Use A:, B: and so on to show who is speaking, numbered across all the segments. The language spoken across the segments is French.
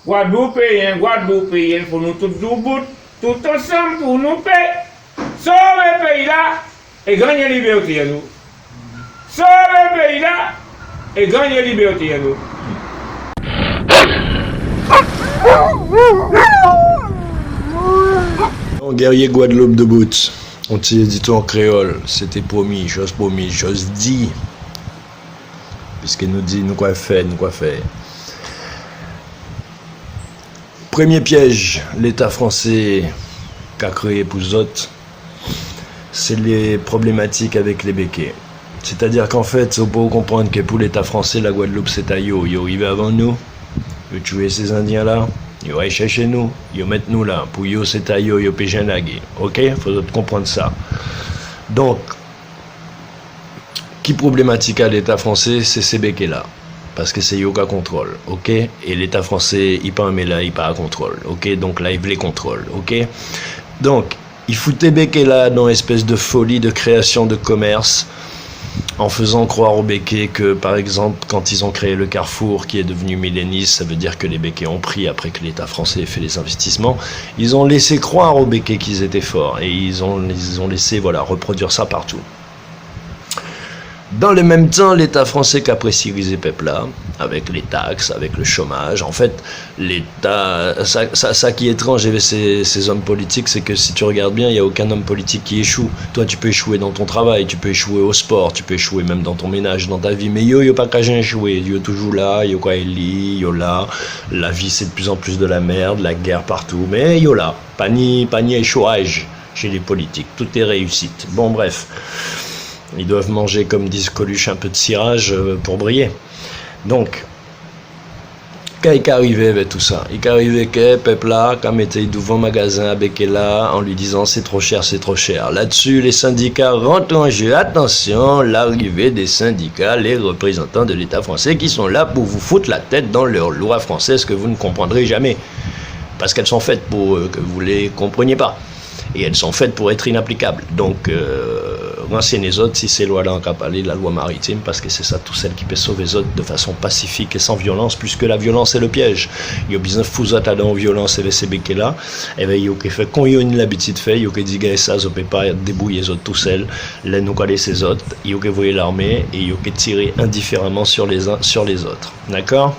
A: Guadeloupéens, Guadeloupéens, pour nous tous debout, tout ensemble pour nous payer. Sauver le pays là et gagner la liberté à nous. Sauver le pays là et gagner la liberté à nous.
B: Non, guerrier Guadeloupe de Bout, on t'y dit tout en créole, c'était promis, chose dit. Puisqu'il nous dit, nous quoi faire. Premier piège, l'État français qu'a créé pour les autres, c'est les problématiques avec les béquets. C'est-à-dire qu'en fait, il faut comprendre que pour l'État français, la Guadeloupe, c'est à yo. Yo arrivé avant nous, yo tuer ces Indiens-là, yo aller chercher nous, yo mettre nous là. Pour yo, c'est à yo péché nagué. Ok? Faut comprendre ça. Donc, qui problématique à l'État français, c'est ces béquets-là. Parce que c'est yo qui contrôle, ok? Et l'État français, il pas mais là, il pas à contrôle, ok? Donc là, il les contrôle, ok? Donc, il foutait béquets là dans une espèce de folie de création de commerce, en faisant croire aux béquets que, par exemple, quand ils ont créé le Carrefour, qui est devenu Millénis, ça veut dire que les béquets ont pris après que l'État français ait fait les investissements, ils ont laissé croire aux béquets qu'ils étaient forts, et ils ont laissé, voilà, reproduire ça partout. Dans le même temps, l'État français qui a pressurisé peuple là, avec les taxes, avec le chômage. En fait, l'État, ça qui est étrange avec ces hommes politiques, c'est que si tu regardes bien, il n'y a aucun homme politique qui échoue. Toi, tu peux échouer dans ton travail, tu peux échouer au sport, tu peux échouer même dans ton ménage, dans ta vie. Mais yo pas qu'à échouer. Yo toujours là, yo quoi Eli, yo là. La vie, c'est de plus en plus de la merde, la guerre partout. Mais yo là, pas ni échouage chez les politiques. Tout est réussite. Bon, bref. Ils doivent manger, comme disent Coluche, un peu de cirage pour briller. Donc, quand il est arrivé avec tout ça, il est arrivé que peuple là, quand il était devant le magasin avec là, en lui disant c'est trop cher. Là-dessus, les syndicats rentrent en jeu. Attention, l'arrivée des syndicats, les représentants de l'État français qui sont là pour vous foutre la tête dans leurs lois françaises que vous ne comprendrez jamais. Parce qu'elles sont faites pour que vous ne les compreniez pas. Et elles sont faites pour être inapplicables. Donc, renseignez les autres si ces lois-là ont qu'à parler de la loi maritime, parce que c'est ça tout celle qui peut sauver les autres de façon pacifique et sans violence, puisque la violence est le piège. Il y a besoin de fous à dans violence et ces béquets-là. Et bien, il y a qui fait, quand il y a une l'habitude de faire, il y a qui dit, ça, ne peut pas débrouiller les autres tout seuls, là, nous coller ces autres, il y a qui voyer l'armée, et il y a qui tirer indifféremment sur les uns sur les autres. D'accord?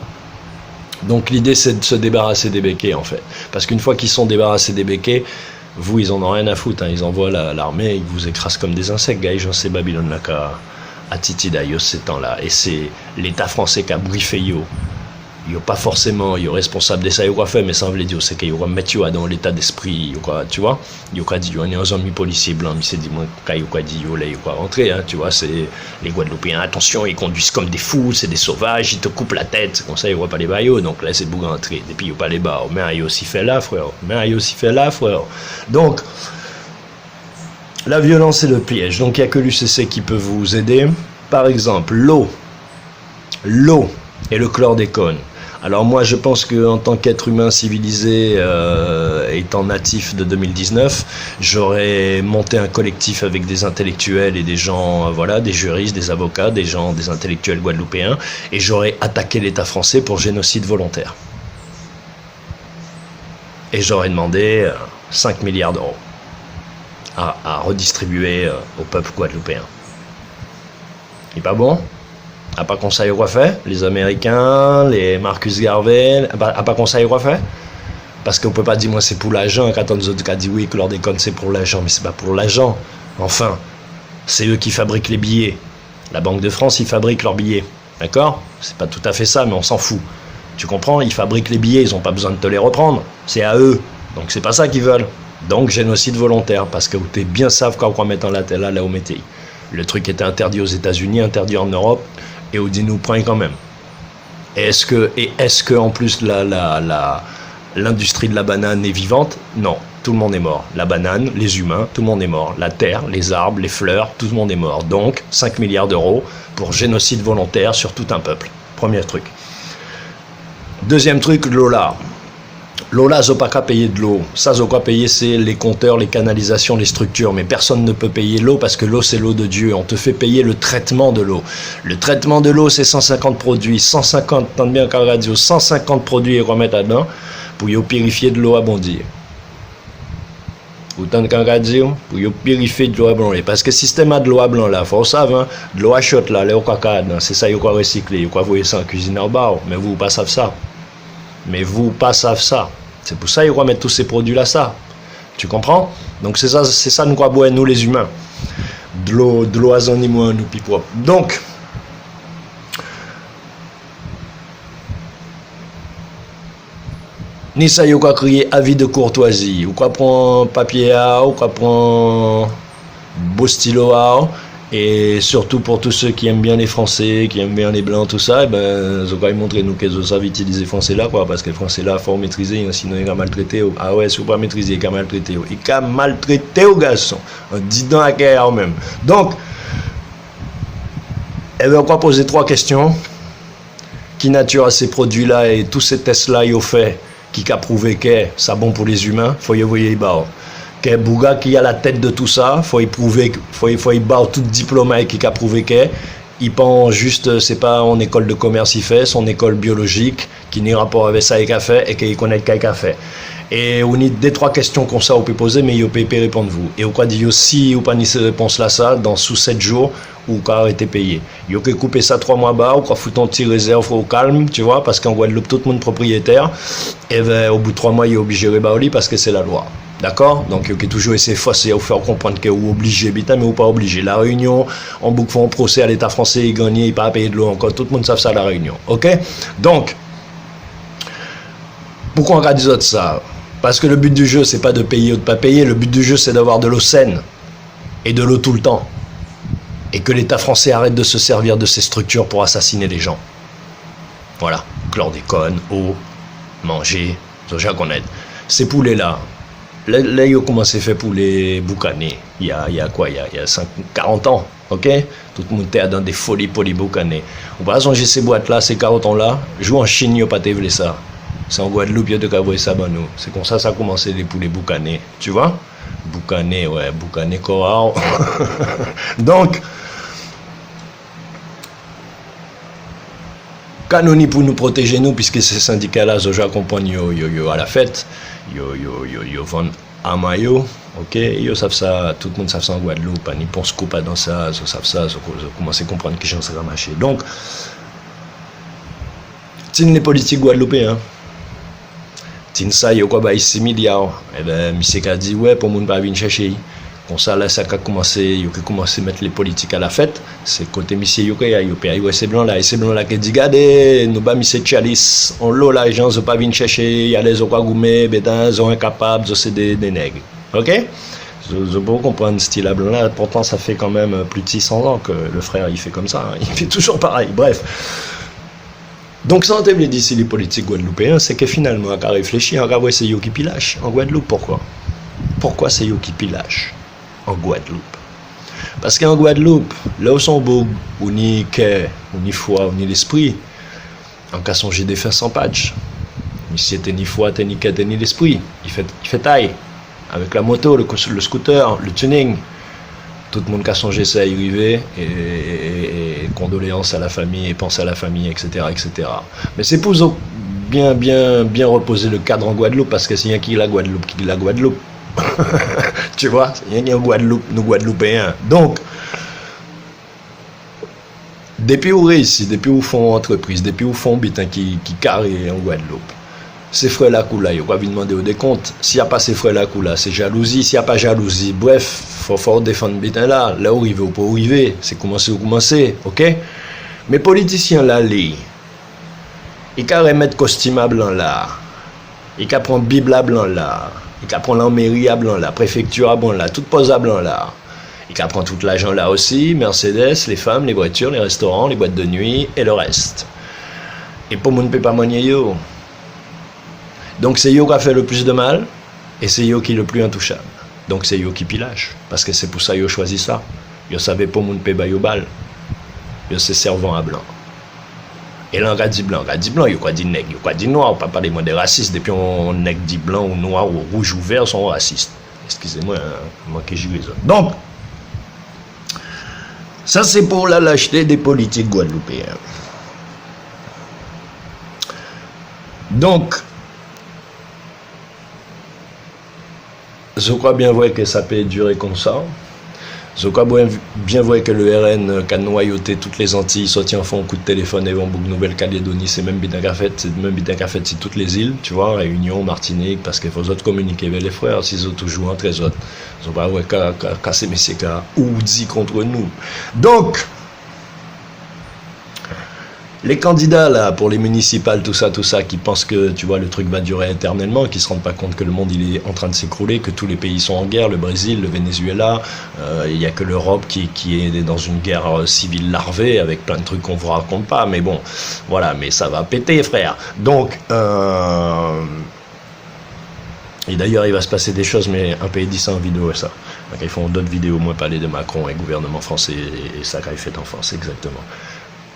B: Donc, l'idée, c'est de se débarrasser des béquets, en fait. Parce qu'une fois qu'ils sont débarrassés des béquets, vous, ils en ont rien à foutre, hein. Ils envoient l'armée, ils vous écrasent comme des insectes, gars. J'en sais Babylone là à Titi d'ailleurs ces temps-là. Et c'est l'État français qui a briefé yo. Il n'y a pas forcément, il y a responsable de ça, il y a quoi faire, mais ça veut dire c'est qu'il y a mettre yo dans l'état d'esprit, tu vois. Il y a quoi dit, on est un ami policier blanc, il s'est dit, moi, quand il y a quoi dit, là, il y a quoi rentrer, hein, tu vois, c'est les Guadeloupéens, attention, ils conduisent comme des fous, c'est des sauvages, ils te coupent la tête, c'est comme ça, il n'y a pas les baillots, donc là, c'est pour rentrer. Et puis, il n'y a pas les bas, mais il y a aussi fait là, frère, Donc, la violence est le piège, donc il n'y a que l'UCC qui peut vous aider. Par exemple, l'eau et le chlordécone. Alors moi je pense qu'en tant qu'être humain civilisé, étant natif de 2019, j'aurais monté un collectif avec des intellectuels et des gens, voilà, des juristes, des avocats, des intellectuels guadeloupéens, et j'aurais attaqué l'État français pour génocide volontaire. Et j'aurais demandé 5 milliards d'euros à redistribuer au peuple guadeloupéen. Il est pas bon? A pas conseil quoi faire? Les Américains, les Marcus Garvey, a pas conseil quoi faire? Parce qu'on peut pas dire moi c'est pour l'argent, quand on autres qui dit oui que leur déconne c'est pour l'argent, mais c'est pas pour l'argent. Enfin, c'est eux qui fabriquent les billets. La Banque de France, ils fabriquent leurs billets. D'accord? C'est pas tout à fait ça, mais on s'en fout. Tu comprends? Ils fabriquent les billets, ils ont pas besoin de te les reprendre. C'est à eux. Donc c'est pas ça qu'ils veulent. Donc génocide volontaire, parce que vous t'es bien savent quand on met en la tête là où mettez. Le truc était interdit aux États-Unis, interdit en Europe. Et on dit nous prend quand même. Est-ce que en plus l'industrie de la banane est vivante? Non, tout le monde est mort. La banane, les humains, tout le monde est mort. La terre, les arbres, les fleurs, tout le monde est mort. Donc 5 milliards d'euros pour génocide volontaire sur tout un peuple. Premier truc. Deuxième truc, l'eau là. L'eau là, ils n'ont pas qu'à payer de l'eau. Ça, ils ont qu'à payer, c'est les compteurs, les canalisations, les structures. Mais personne ne peut payer l'eau parce que l'eau, c'est l'eau de Dieu. On te fait payer le traitement de l'eau. Le traitement de l'eau, c'est 150 produits. 150, tente bien qu'en radio, 150 produits et remettre là-dedans pour y purifier de l'eau à bondir. Autant qu'en radio, pour y purifier de l'eau à blanc. Parce que le système de l'eau à blanc là, faut savoir, de l'eau à chaude là, l'eau caca, c'est ça, il faut recycler. Il faut envoyer ça en cuisine en bas. Mais vous, pas savez ça. Mais vous, pas savez ça. C'est pour ça qu'ils remettent tous ces produits-là, ça. Tu comprends? Donc c'est ça nous croit boire, nous les humains. De l'eau à zanimou, nous plus propre. Donc, ni ça, il faut crier avis de courtoisie. Ou quoi prendre papier à, ou quoi prendre beau stylo à. Et surtout pour tous ceux qui aiment bien les Français, qui aiment bien les Blancs, tout ça, ils vont montrer nous qu'ils savent utiliser les Français là, quoi, parce que les Français là, il faut maîtriser, hein, sinon ils vont maltraiter. Ah ouais, si vous ne pas maîtriser, ils vont maltraiter. Ils vont maltraiter aux garçons, en disant à guerre même. Donc, on va poser 3 questions. Qui nature à ces produits-là et tous ces tests-là, ils ont fait, qui a prouvé que c'est bon pour les humains, il faut y envoyer les barres. Que Bouga qui a la tête de tout ça, faut y prouver, faut y barre tout diplôme qui a prouvé que il pense juste, c'est pas en école de commerce il fait, son école biologique qui n'a rapport avec ça et qu'a fait et qu'il connaît qu'a fait. Et on a des 3 questions comme ça on peut poser mais il peut répondre vous. Et on quoi dit aussi ou pas ni ces réponses là ça dans sous 7 jours ou qu'a été payé. Il faut couper ça 3 mois bas ou quoi foutre un petit réserve au calme, tu vois, parce qu'en Guadeloupe tout le monde propriétaire et ben, au bout de 3 mois il est obligé de rebaoler parce que c'est la loi. D'accord? Donc, il faut toujours essayer de forcer à vous faire comprendre que vous êtes obligé, mais vous pas obligé. La Réunion, en boucle font un procès à l'État français, il gagne, il pas payer de l'eau encore. Tout le monde sait ça à la Réunion. OK? Donc, pourquoi on a dit ça? Parce que le but du jeu, c'est pas de payer ou de pas payer. Le but du jeu, c'est d'avoir de l'eau saine et de l'eau tout le temps. Et que l'État français arrête de se servir de ces structures pour assassiner les gens. Voilà. Chlordécone, eau, manger, soja qu'on aide. Ces poulets-là, là, il a commencé à faire pour les boucanés. Il y a 40 ans, ok? Tout le monde était dans des folies pour les boucanés. Ou par exemple, j'ai ces boîtes-là, ces carotons-là, joue en Chine, il n'y a pas de ça. C'est en Guadeloupe, il y a de qu'à ça, ben nous. C'est comme ça a commencé les poulets boucanés. Tu vois? Boucanés, ouais, boucanés coral. Donc, canoni pour nous protéger, nous, puisque ces syndicats-là, je accompagne à la fête. Yo vendent à maillot, ok, yo savent ça, tout le monde savent ça en Guadeloupe, ni pense qu'on pas dans ça, ils savent ça, ils commencent à comprendre qui j'en serai marché. Donc, tin les politiques guadeloupéens, tin ça, yo quoi, 6 milliards, et ben, monsieur a dit, ouais, pour moun pas venir chercher. Comme ça, là, ça a commencé à mettre les politiques à la fête. C'est côté monsieur yo paye ces blancs là, et ces blancs là qui dit regardez, nous pas monsieur Chalice, on l'eau là, les gens ne pas venir chercher, il y a les quoi gourmet, bétain, ils sont incapables, c'est des nègres. OK? Je peux comprendre ce style blanc là, pourtant ça fait quand même plus de 600 ans que le frère il fait comme ça, hein. Il fait toujours pareil. Bref. Donc ça on te dit si les politiques guadeloupéens, c'est que finalement on a réfléchi, on a vu c'est eux qui pilachent en Guadeloupe. Pourquoi c'est eux qui pilachent en Guadeloupe? Parce qu'en Guadeloupe, là où sont beaux, on n'y cœur, on n'y foi, on n'y l'esprit, en cas songer des faire sans patch. Mais si t'es ni foi, t'es ni cœur, t'es ni l'esprit, il fait taille. Avec la moto, le scooter, le tuning. Tout le monde qui a songé ça y arriver, et condoléances à la famille, et pense à la famille, etc., etc. Mais c'est pour bien reposer le cadre en Guadeloupe, parce que s'il y a qui la Guadeloupe, tu vois, il y a Guadeloupe, nous Guadeloupéens. Donc, depuis où réussit, depuis où font entreprise, depuis où font bitin qui carré en Guadeloupe, ces frères là coup là, il faut pas demander au décompte. S'il n'y a pas ces frères là coup là, c'est jalousie. S'il n'y a pas jalousie, bref, faut défendre bitin là. Là où il veut ou pas où il veut, c'est commencer, ok? Mais politiciens là, ils carré mettre costume à blanc là, ils prendre Bible à blanc là. Il apprend la mairie à blanc là, préfecture à blanc là, toute pose à blanc là. Il apprend tout l'argent là aussi, Mercedes, les femmes, les voitures, les restaurants, les boîtes de nuit et le reste. Et pour mon ne peut pas manier yo. Donc c'est yo qui a fait le plus de mal et c'est yo qui est le plus intouchable. Donc c'est yo qui pilage parce que c'est pour ça yo choisi ça. Yo savait pour mon ne peut pas yo bal. Yo c'est servant à blanc. Et là, on a dit blanc, il y a quoi dit nègre, il y a quoi dit noir, on ne peut pas parler moins des racistes, depuis on nègre dit blanc ou noir ou rouge ou vert sont racistes. Excusez-moi, moi que j'ai raison. Donc, ça c'est pour la lâcheté des politiques guadeloupéens. Donc, je crois bien vrai que ça peut durer comme ça. Je crois bien vrai que le RN qui a noyauté toutes les Antilles, sorti en fond coup de téléphone et vont boucle Nouvelle-Calédonie, c'est même bien qu'à fait, c'est toutes les îles, tu vois, Réunion, Martinique, parce qu'il faut autres communiquer avec les frères, si ils ont toujours entre les autres. Ils n'ont pas ouais, qu'à ces messieurs qui ou dit contre nous. Donc, les candidats là pour les municipales, tout ça, qui pensent que tu vois le truc va durer éternellement, qui se rendent pas compte que le monde il est en train de s'écrouler, que tous les pays sont en guerre, le Brésil, le Venezuela, il y a que l'Europe qui est dans une guerre civile larvée avec plein de trucs qu'on vous raconte pas, mais bon, voilà, mais ça va péter frère. Donc et d'ailleurs il va se passer des choses, mais un pays dit ça en vidéo et ça. Donc, ils font d'autres vidéos, moi parler de Macron et gouvernement français et ça qu'il fait en France exactement.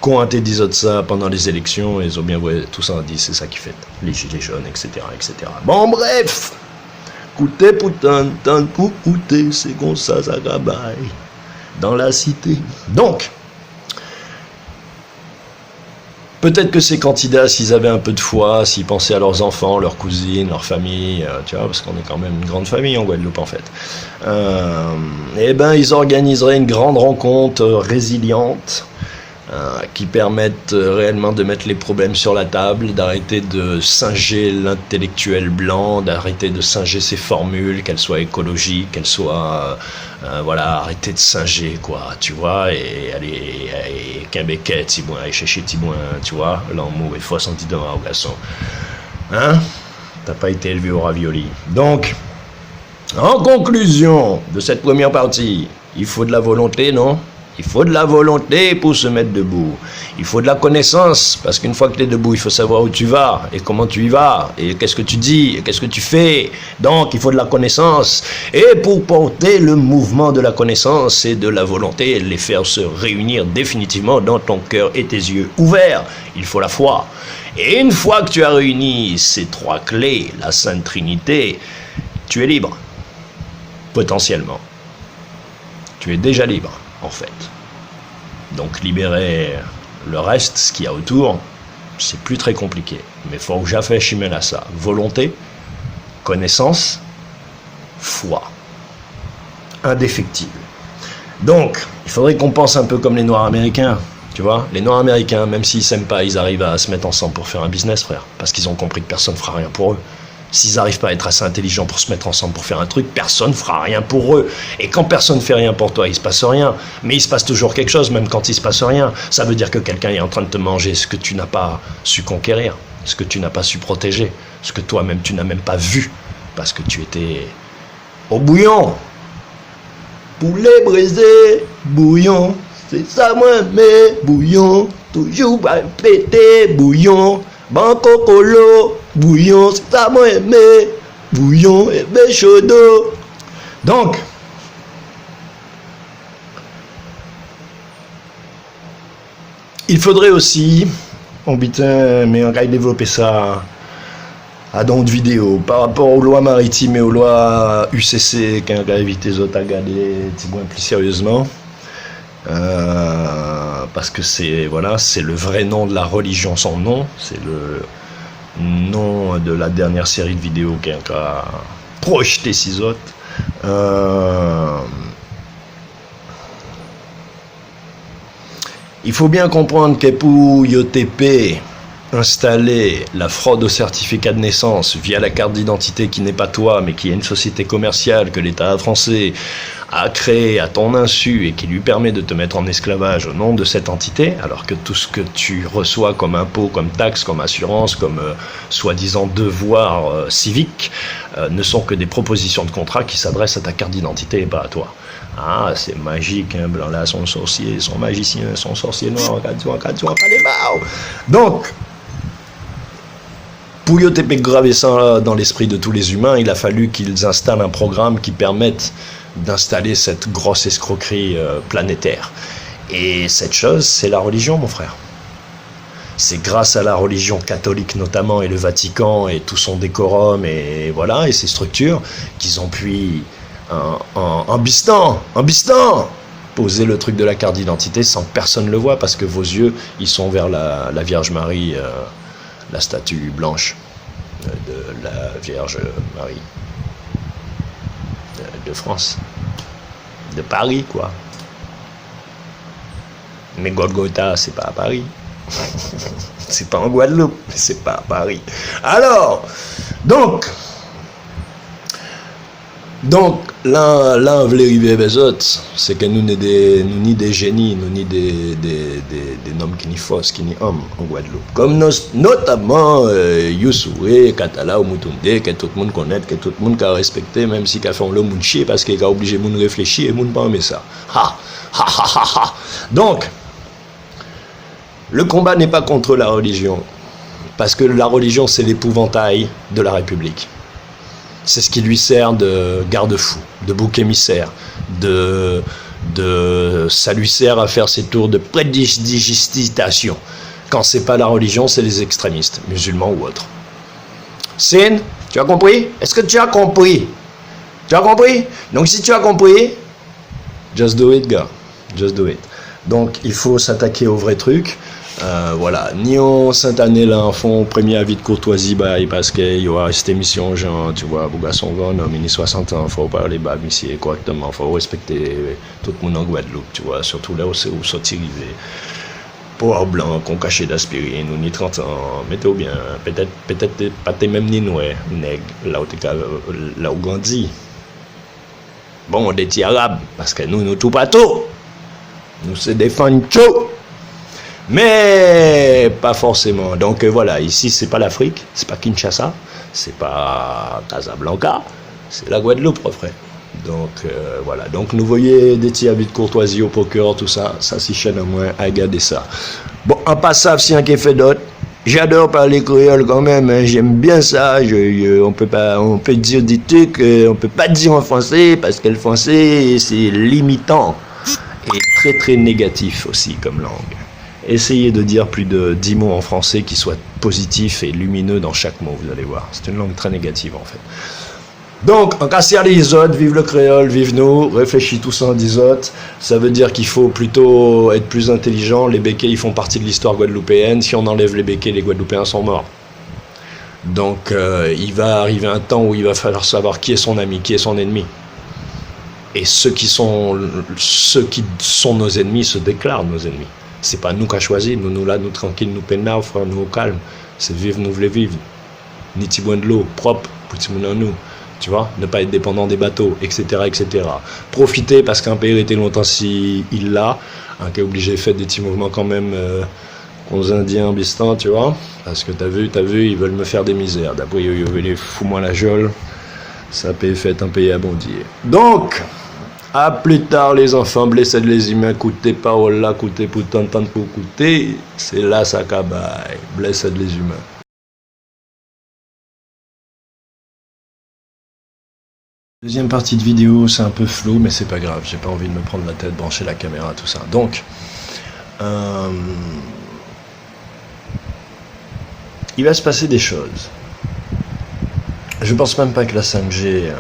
B: Quand on dit ça pendant les élections, ils ont bien vu tout ça dit, c'est ça qui fait les gilets jaunes, etc., etc. Bon, bref, écoutez, putain, tant pour écouter, c'est comme ça travaille dans la cité. Donc, peut-être que ces candidats, s'ils avaient un peu de foi, s'ils pensaient à leurs enfants, leurs cousines, leur famille, tu vois, parce qu'on est quand même une grande famille en Guadeloupe en fait, eh ben, ils organiseraient une grande rencontre résiliente, qui permettent réellement de mettre les problèmes sur la table, d'arrêter de singer l'intellectuel blanc, d'arrêter de singer ses formules, qu'elles soient écologiques, qu'elles soient... voilà, arrêter de singer, quoi, tu vois, et aller Québécois, Tibouin, et chercher Tibouin, tu vois, l'amour est 70 $ au garçon. Hein? T'as pas été élevé au ravioli. Donc, en conclusion de cette première partie, il faut de la volonté, non? Il faut de la volonté pour se mettre debout. Il faut de la connaissance, parce qu'une fois que tu es debout, il faut savoir où tu vas, et comment tu y vas, et qu'est-ce que tu dis, et qu'est-ce que tu fais. Donc, il faut de la connaissance. Et pour porter le mouvement de la connaissance et de la volonté, les faire se réunir définitivement dans ton cœur et tes yeux ouverts, il faut la foi. Et une fois que tu as réuni ces trois clés, la Sainte Trinité, tu es libre. Potentiellement. Tu es déjà libre. En fait. Donc libérer le reste, ce qu'il y a autour, c'est plus très compliqué. Mais il faut que j'affaire chimène à ça. Volonté, connaissance, foi. Indéfectible. Donc, il faudrait qu'on pense un peu comme les Noirs américains. Tu vois, les Noirs américains, même s'ils s'aiment pas, ils arrivent à se mettre ensemble pour faire un business, frère. Parce qu'ils ont compris que personne ne fera rien pour eux. S'ils n'arrivent pas à être assez intelligents pour se mettre ensemble pour faire un truc, personne ne fera rien pour eux. Et quand personne ne fait rien pour toi, il ne se passe rien. Mais il se passe toujours quelque chose, même quand il ne se passe rien. Ça veut dire que quelqu'un est en train de te manger ce que tu n'as pas su conquérir, ce que tu n'as pas su protéger, ce que toi-même tu n'as même pas vu, parce que tu étais au bouillon. Poulet braisé, bouillon, c'est ça moi, mais bouillon, toujours pas pété, bouillon. Banco colo, bouillon, c'est ça moi aimé, bouillon et béchodo. Donc, il faudrait aussi, oh putain, mais on va développer ça à d'autres vidéos, par rapport aux lois maritimes et aux lois UCC, qu'on va éviter les autres à regarder plus sérieusement. Parce que c'est voilà, c'est le vrai nom de la religion, son nom, c'est le nom de la dernière série de vidéos qui a projeté ces autres. Il faut bien comprendre que pour IOTP installer la fraude au certificat de naissance via la carte d'identité qui n'est pas toi, mais qui est une société commerciale que l'État français a créée à ton insu et qui lui permet de te mettre en esclavage au nom de cette entité, alors que tout ce que tu reçois comme impôt, comme taxe, comme assurance, comme soi-disant devoir civique, ne sont que des propositions de contrat qui s'adressent à ta carte d'identité et pas à toi. Ah, c'est magique, hein, blanc là, son sorcier, son magicien, son sorcier noir, pas les barres. Donc, pour IOTP graver ça dans l'esprit de tous les humains, il a fallu qu'ils installent un programme qui permette d'installer cette grosse escroquerie planétaire. Et cette chose, c'est la religion, mon frère. c'est grâce à la religion catholique notamment, et le Vatican, et tout son décorum, et voilà, et ses structures, qu'ils ont pu en bistant, poser le truc de la carte d'identité sans que personne le voit, parce que vos yeux, ils sont vers la Vierge Marie, la statue blanche de la Vierge Marie de France, de Paris, quoi. Mais Golgotha, c'est pas à Paris. C'est pas en Guadeloupe, c'est pas à Paris. Alors, donc là, veut arriver les autres, c'est que nous ni des génies, nous ni des noms qui ni force, qui ni hommes en Guadeloupe. Comme notamment Youssoué, Katala ou Moutoumde, que tout le monde connaît, que tout le monde a respecté, même si fait le monde chier, parce qu'il a obligé de réfléchir et de pas aimer ça. Donc, le combat n'est pas contre la religion, parce que la religion, c'est l'épouvantail de la République. C'est ce qui lui sert de garde-fou, de bouc émissaire, ça lui sert à faire ses tours de prédigitation. Quand c'est pas la religion, c'est les extrémistes, musulmans ou autres. Sin, tu as compris? Est-ce que tu as compris? Tu as compris? Donc si tu as compris, just do it, gars. Just do it. Donc il faut s'attaquer au vrai truc. Voilà, Nyon, cette année-là, en fond, premier avis de courtoisie, parce qu'il y aura cette émission, genre, tu vois, Bougasson Gon, mini 60 ans, faut parler bas ici correctement, faut respecter tout le monde en Guadeloupe, tu vois, surtout là où c'est arrivé. Pour blanc, qu'on cachait d'aspirine, ou ni 30 ans, mettez-vous bien, peut-être pas t'es même ni noué, nègre, là où grandit. Bon, des petits arabes, parce que nous tout pas tout. Nous c'est des fanchos. Mais pas forcément. Donc voilà, ici c'est pas l'Afrique, c'est pas Kinshasa, c'est pas Casablanca, c'est la Guadeloupe, frère. Donc voilà, donc nous voyez des petits habits de courtoisie au poker, tout ça, ça s'y chaîne à moins à garder ça. Bon, en passant, si un qui fait d'autres, j'adore parler créole quand même, hein, j'aime bien ça, on peut dire des trucs, on peut pas dire en français, parce que le français c'est limitant, et très très négatif aussi comme langue. Essayez de dire plus de 10 mots en français qui soient positifs et lumineux dans chaque mot, vous allez voir. C'est une langue très négative en fait. Donc, en casser les autres, vive le créole, vive nous, réfléchis tous en 10 autres. Ça veut dire qu'il faut plutôt être plus intelligent. Les béquets, ils font partie de l'histoire guadeloupéenne. Si on enlève les béquets, les Guadeloupéens sont morts. Donc, il va arriver un temps où il va falloir savoir qui est son ami, qui est son ennemi. Et ceux qui sont nos ennemis se déclarent nos ennemis. C'est pas nous qui avons choisi, nous là, nous tranquilles, nous peinards, frère, nous au calme. C'est vivre, nous voulons vivre. Ni petit boin de l'eau, propre, pour petit monde en nous. Tu vois, ne pas être dépendant des bateaux, etc., etc. Profiter, parce qu'un pays était longtemps si il l'a, un qui est obligé de faire des petits mouvements quand même aux Indiens, Bistan, tu vois. Parce que t'as vu, ils veulent me faire des misères. D'après, ils veulent les fous-moi la geôle. Ça peut fait un pays à bondier. Donc, à plus tard les enfants, blessés de les humains, coûtez paroles là, coûtez pour t'entendre pour coûter, c'est là ça cabaye, blessés de les humains. Deuxième partie de vidéo, c'est un peu flou, mais c'est pas grave, j'ai pas envie de me prendre la tête, brancher la caméra, tout ça. Donc, il va se passer des choses. Je pense même pas que la 5G...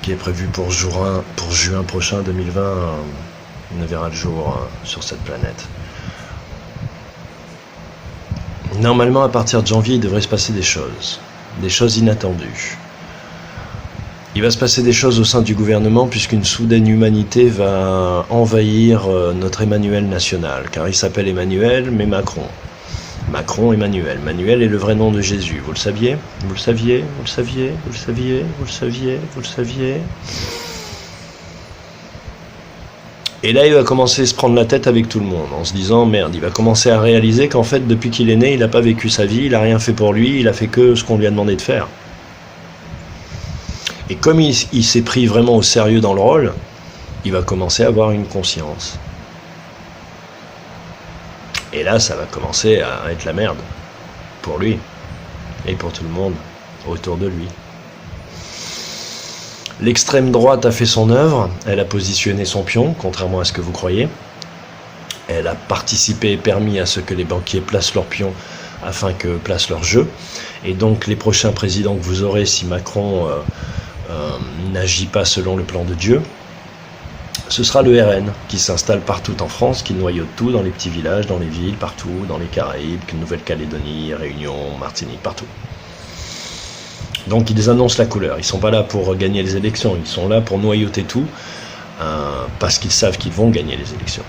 B: qui est prévu pour juin prochain 2020 ne verra le jour sur cette planète. Normalement, à partir de janvier, il devrait se passer des choses inattendues. Il va se passer des choses au sein du gouvernement puisqu'une soudaine humanité va envahir notre Emmanuel national, car il s'appelle Emmanuel, mais Macron. Macron Emmanuel. Manuel est le vrai nom de Jésus. Vous le saviez? Vous le saviez? Vous le saviez? Vous le saviez? Vous le saviez? Vous le saviez? Et là, il va commencer à se prendre la tête avec tout le monde, en se disant, merde, il va commencer à réaliser qu'en fait, depuis qu'il est né, il n'a pas vécu sa vie, il n'a rien fait pour lui, il a fait que ce qu'on lui a demandé de faire. Et comme il s'est pris vraiment au sérieux dans le rôle, il va commencer à avoir une conscience. Et là, ça va commencer à être la merde. Pour lui. Et pour tout le monde autour de lui. L'extrême droite a fait son œuvre. Elle a positionné son pion, contrairement à ce que vous croyez. Elle a participé et permis à ce que les banquiers placent leurs pions afin que placent leur jeu. Et donc les prochains présidents que vous aurez, si Macron n'agit pas selon le plan de Dieu, ce sera le RN qui s'installe partout en France, qui noyaute tout dans les petits villages, dans les villes, partout, dans les Caraïbes, Nouvelle-Calédonie, Réunion, Martinique, partout. Donc ils annoncent la couleur. Ils ne sont pas là pour gagner les élections, ils sont là pour noyauter tout, parce qu'ils savent qu'ils vont gagner les élections.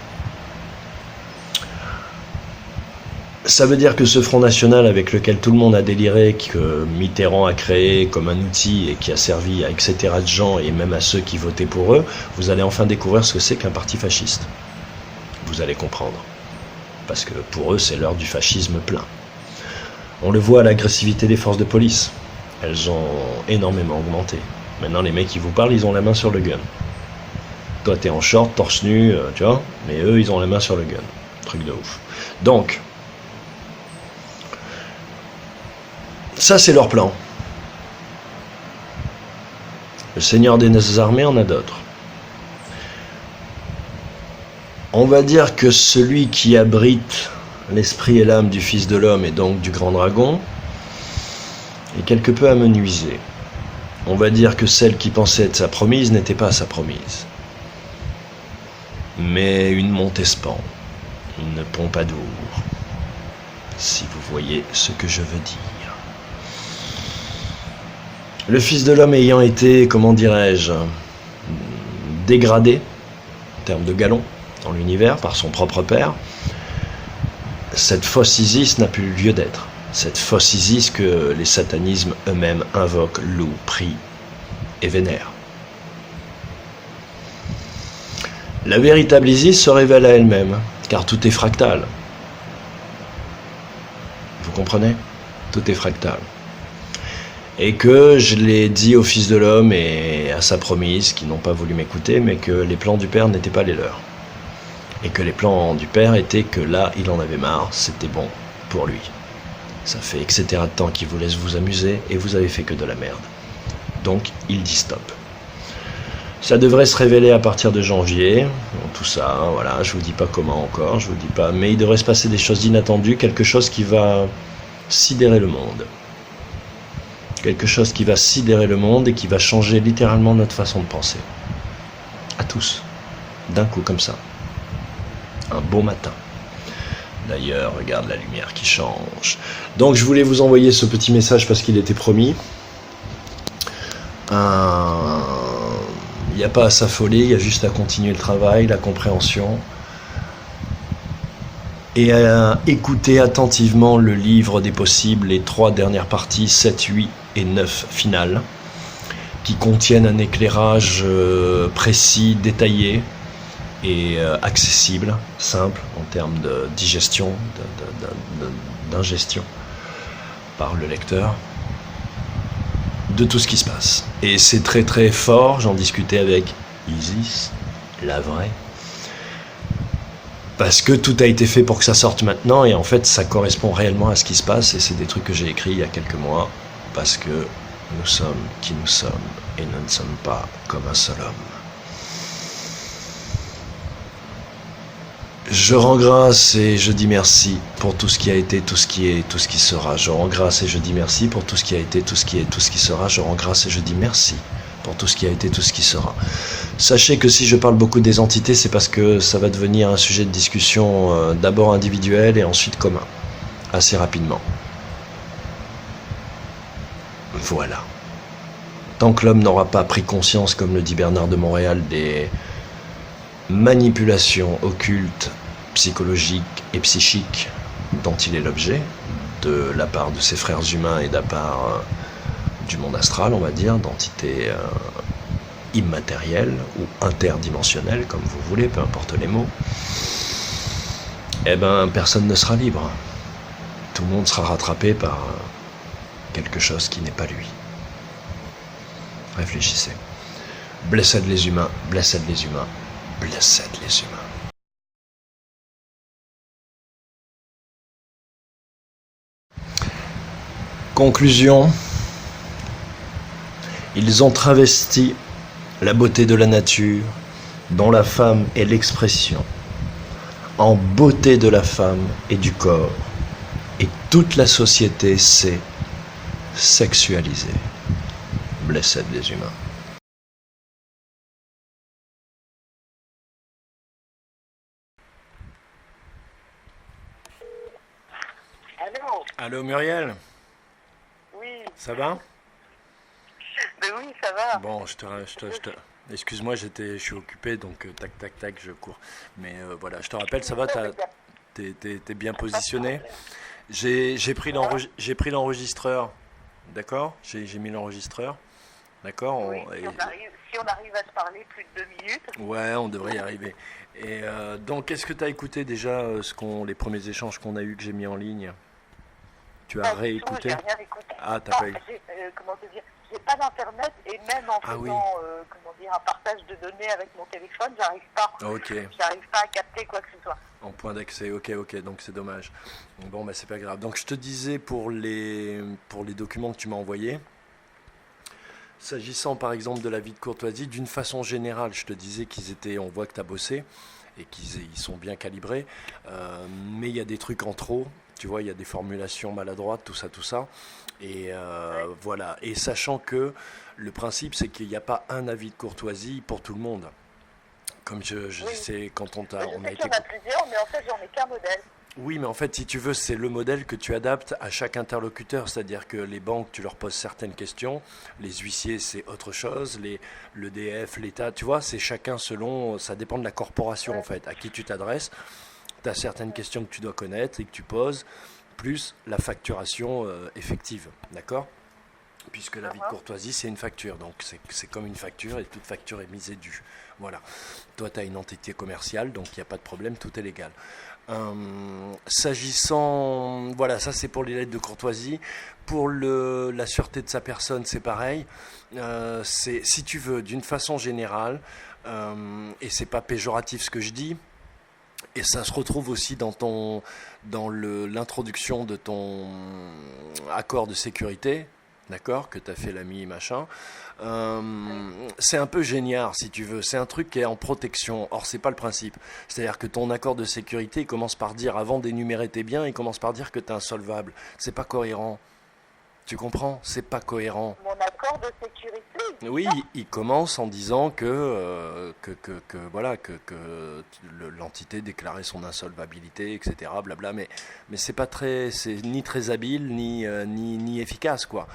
B: Ça veut dire que ce Front National avec lequel tout le monde a déliré, que Mitterrand a créé comme un outil et qui a servi à etc. de gens et même à ceux qui votaient pour eux, vous allez enfin découvrir ce que c'est qu'un parti fasciste. Vous allez comprendre. Parce que pour eux, c'est l'heure du fascisme plein. On le voit à l'agressivité des forces de police. Elles ont énormément augmenté. Maintenant, les mecs qui vous parlent, ils ont la main sur le gun. Toi, t'es en short, torse nu, tu vois, mais eux, ils ont la main sur le gun. Truc de ouf. Donc, ça, c'est leur plan. Le Seigneur des armées en a d'autres. On va dire que celui qui abrite l'esprit et l'âme du Fils de l'homme et donc du grand dragon est quelque peu amenuisé. On va dire que celle qui pensait être sa promise n'était pas sa promise, mais une Montespan, une Pompadour, si vous voyez ce que je veux dire. Le Fils de l'homme ayant été, comment dirais-je, dégradé, en termes de galon, dans l'univers, par son propre père, cette fausse Isis n'a plus lieu d'être. Cette fausse Isis que les satanismes eux-mêmes invoquent, louent, prient et vénèrent. La véritable Isis se révèle à elle-même, car tout est fractal. Vous comprenez ? Tout est fractal. Et que je l'ai dit au Fils de l'homme et à sa promise, qui n'ont pas voulu m'écouter, mais que les plans du Père n'étaient pas les leurs. Et que les plans du Père étaient que là, il en avait marre, c'était bon pour lui. Ça fait etc. de temps qu'il vous laisse vous amuser, et vous avez fait que de la merde. Donc, il dit stop. Ça devrait se révéler à partir de janvier, tout ça, voilà, je vous dis pas comment encore, je vous dis pas, mais il devrait se passer des choses inattendues, quelque chose qui va sidérer le monde. Quelque chose qui va sidérer le monde et qui va changer littéralement notre façon de penser. À tous. D'un coup comme ça. Un beau matin. D'ailleurs, regarde la lumière qui change. Donc je voulais vous envoyer ce petit message parce qu'il était promis. Il n'y a pas à s'affoler, il y a juste à continuer le travail, la compréhension. Et à écouter attentivement le livre des possibles, les 3 dernières parties, 7, 8 et 9 finales, qui contiennent un éclairage précis, détaillé et accessible, simple en termes de digestion, d'ingestion par le lecteur, de tout ce qui se passe. Et c'est très très fort, j'en discutais avec Isis, la vraie, parce que tout a été fait pour que ça sorte maintenant, et en fait ça correspond réellement à ce qui se passe, et c'est des trucs que j'ai écrits il y a quelques mois, parce que nous sommes qui nous sommes, et nous ne sommes pas comme un seul homme. Je rends grâce et je dis merci pour tout ce qui a été, tout ce qui est, tout ce qui sera. Je rends grâce et je dis merci pour tout ce qui a été, tout ce qui est, tout ce qui sera. Je rends grâce et je dis merci pour tout ce qui a été, tout ce qui sera. Sachez que si je parle beaucoup des entités, c'est parce que ça va devenir un sujet de discussion d'abord individuel et ensuite commun, assez rapidement. Voilà. Tant que l'homme n'aura pas pris conscience, comme le dit Bernard de Montréal, des manipulations occultes, psychologiques et psychiques dont il est l'objet, de la part de ses frères humains et de la part du monde astral, on va dire, d'entités immatérielles ou interdimensionnelles, comme vous voulez, peu importe les mots, eh ben personne ne sera libre. Tout le monde sera rattrapé par quelque chose qui n'est pas lui. Réfléchissez. Blessed les humains, blessed les humains, blessed les humains. Conclusion. Ils ont travesti la beauté de la nature, dont la femme est l'expression, en beauté de la femme et du corps. Et toute la société s'est sexualisée. Blessed des humains.
C: Allô?
B: Allô Muriel,
C: Oui,
B: ça va?
C: ben oui, ça va.
B: Bon, excuse-moi, je suis occupé, donc tac, tac, tac, je cours. Mais voilà, je te rappelle, ça va, t'es bien positionné. J'ai pris l'enregistreur, d'accord? J'ai mis l'enregistreur, d'accord?
C: Oui, si on arrive à se parler plus de 2 minutes.
B: Ouais, on devrait y arriver. Et donc, est-ce que tu as écouté déjà les premiers échanges qu'on a eus, que j'ai mis en ligne? Tu as réécouté?
C: J'ai rien écouté.
B: Ah, t'as pas eu.
C: Comment te dire? J'ai pas d'internet et même en faisant,
B: oui.
C: comment dire, un partage de données avec mon téléphone, j'arrive pas.
B: Ok.
C: J'arrive pas à capter quoi que ce soit.
B: En point d'accès, ok, donc c'est dommage. Bon, bah c'est pas grave. Donc je te disais pour les documents que tu m'as envoyés, s'agissant par exemple de la vie de courtoisie, d'une façon générale, je te disais on voit que tu as bossé et ils sont bien calibrés, mais il y a des trucs en trop, tu vois, il y a des formulations maladroites, tout ça. Et voilà. Et sachant que le principe, c'est qu'il n'y a pas un avis de courtoisie pour tout le monde. Comme je sais, quand on a
C: Je sais
B: été...
C: qu'il y en a plusieurs, mais en fait, j'en ai qu'un modèle.
B: Oui, mais en fait, si tu veux, c'est le modèle que tu adaptes à chaque interlocuteur. C'est-à-dire que les banques, tu leur poses certaines questions. Les huissiers, c'est autre chose. L'EDF, l'État, tu vois, c'est chacun selon... Ça dépend de la corporation, en fait, à qui tu t'adresses. Tu as certaines questions que tu dois connaître et que tu poses, plus la facturation effective, d'accord? Puisque la vie de courtoisie, c'est une facture. Donc, c'est comme une facture et toute facture est mise et due. Voilà. Toi, tu as une entité commerciale, donc il n'y a pas de problème, tout est légal. S'agissant... Voilà, ça c'est pour les lettres de courtoisie. Pour la sûreté de sa personne, c'est pareil. Si tu veux, d'une façon générale, et c'est pas péjoratif ce que je dis, et ça se retrouve aussi dans l'introduction de ton accord de sécurité, d'accord, que tu as fait l'ami machin. C'est un peu génial, si tu veux. C'est un truc qui est en protection. Or, c'est pas le principe. C'est-à-dire que ton accord de sécurité, il commence par dire, avant d'énumérer tes biens, il commence par dire que tu es insolvable. C'est pas cohérent. Tu comprends? C'est pas cohérent.
C: Mon accord de sécurité.
B: Oui, il commence en disant que l'entité déclarait son insolvabilité, etc. Blabla, mais c'est pas c'est ni très habile ni efficace, quoi.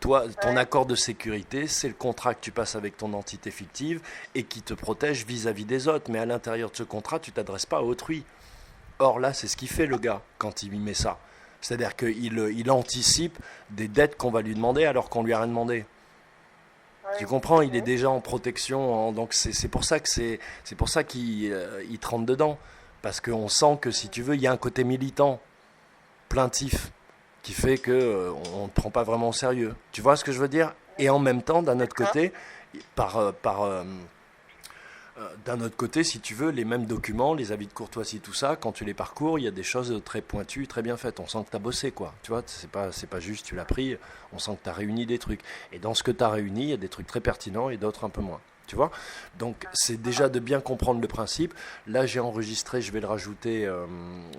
B: Toi, ton accord de sécurité, c'est le contrat que tu passes avec ton entité fictive et qui te protège vis-à-vis des autres. Mais à l'intérieur de ce contrat, tu t'adresses pas à autrui. Or là, c'est ce qu'il fait le gars quand il met ça. C'est-à-dire qu'il anticipe des dettes qu'on va lui demander alors qu'on lui a rien demandé. Tu comprends, il est déjà en protection, donc c'est pour ça qu'il te rentre dedans. Parce qu'on sent que, si tu veux, il y a un côté militant, plaintif, qui fait qu'on ne te prend pas vraiment au sérieux. Tu vois ce que je veux dire? Et en même temps, d'un autre côté, d'un autre côté, si tu veux, les mêmes documents, les avis de courtoisie, tout ça, quand tu les parcours, il y a des choses très pointues, très bien faites. On sent que tu as bossé, quoi. Tu vois, c'est pas juste tu l'as pris, on sent que tu as réuni des trucs. Et dans ce que tu as réuni, il y a des trucs très pertinents et d'autres un peu moins. Tu vois? Donc, c'est déjà de bien comprendre le principe. Là, j'ai enregistré, je vais le rajouter,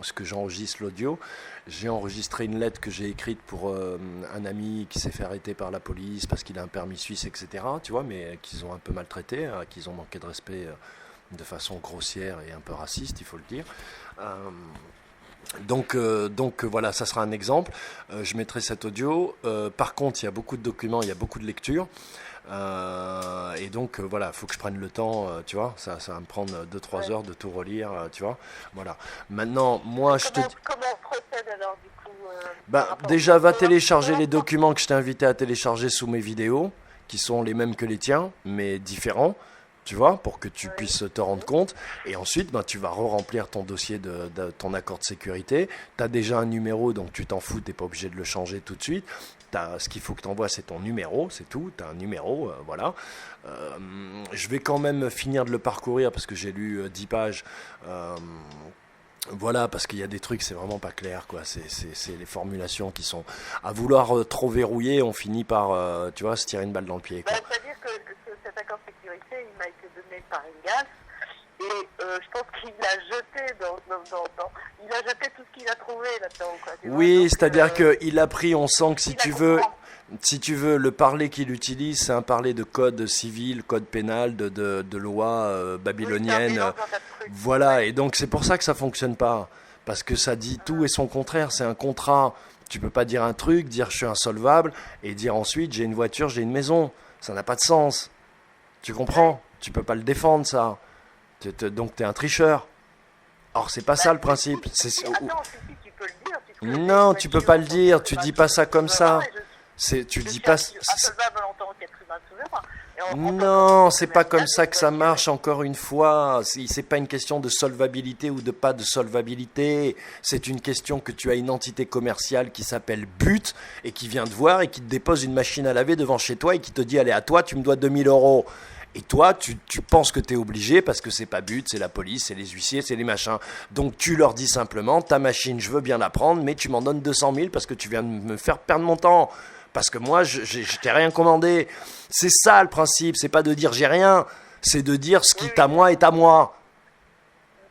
B: ce que j'enregistre l'audio. J'ai enregistré une lettre que j'ai écrite pour un ami qui s'est fait arrêter par la police parce qu'il a un permis suisse, etc. Tu vois, mais qu'ils ont un peu maltraité, qu'ils ont manqué de respect de façon grossière et un peu raciste, il faut le dire. Donc voilà, ça sera un exemple. Je mettrai cet audio. Par contre, il y a beaucoup de documents, il y a beaucoup de lectures. Et donc voilà, il faut que je prenne le temps, tu vois, ça va me prendre 2-3 heures de tout relire, tu vois. Voilà. Maintenant, moi,
C: Comment on procède alors, du coup
B: déjà, va télécharger les documents que je t'ai invité à télécharger sous mes vidéos, qui sont les mêmes que les tiens, mais différents. Tu vois, pour que tu puisses te rendre compte. Et ensuite, tu vas re-remplir ton dossier de ton accord de sécurité. Tu as déjà un numéro, donc tu t'en fous, tu n'es pas obligé de le changer tout de suite. Ce qu'il faut que tu envoies, c'est ton numéro, c'est tout. Tu as un numéro, voilà. Je vais quand même finir de le parcourir parce que j'ai lu 10 pages. Voilà, parce qu'il y a des trucs, c'est vraiment pas clair, quoi. C'est les formulations qui sont... À vouloir trop verrouiller, on finit par, tu vois, se tirer une balle dans le pied, quoi.
C: C'est-à-dire que cet accord de sécurité, il m'a été donné par Ingas, et je pense qu'il l'a jeté dans il a jeté tout ce qu'il a trouvé là-dedans, quoi. Tu vois,
B: Oui,
C: donc,
B: c'est-à-dire qu'il a pris, on sent que
C: il a comprend.
B: le parler qu'il utilise, c'est un parler de code civil, code pénal, de loi babylonienne.
C: Oui, c'est un mélange d'un tas de trucs.
B: Voilà, et donc c'est pour ça que ça fonctionne pas. Parce que ça dit tout et son contraire, c'est un contrat. Tu peux pas dire un truc, dire je suis insolvable, et dire ensuite j'ai une voiture, j'ai une maison. Ça n'a pas de sens. Tu comprends? Tu peux pas le défendre, ça. Donc t'es un tricheur. Or, c'est pas ça le principe.
C: Attends, si, tu peux le dire.
B: Non, tu peux pas le dire, tu dis pas ça comme ça. Tu
C: Je
B: dis
C: suis
B: pas.
C: insolvable en tant qu'être humain souverain.
B: Non, c'est pas comme ça que ça marche, encore une fois. C'est pas une question de solvabilité ou de pas de solvabilité. C'est une question que tu as une entité commerciale qui s'appelle But et qui vient te voir et qui te dépose une machine à laver devant chez toi et qui te dit allez, à toi, tu me dois 2000 €. Et toi, tu penses que tu es obligé parce que c'est pas But, c'est la police, c'est les huissiers, c'est les machins. Donc tu leur dis simplement ta machine, je veux bien la prendre, mais tu m'en donnes 200 000 parce que tu viens de me faire perdre mon temps. Parce que moi, je t'ai rien commandé. C'est ça le principe, c'est pas de dire j'ai rien, c'est de dire ce qui est à moi est à moi.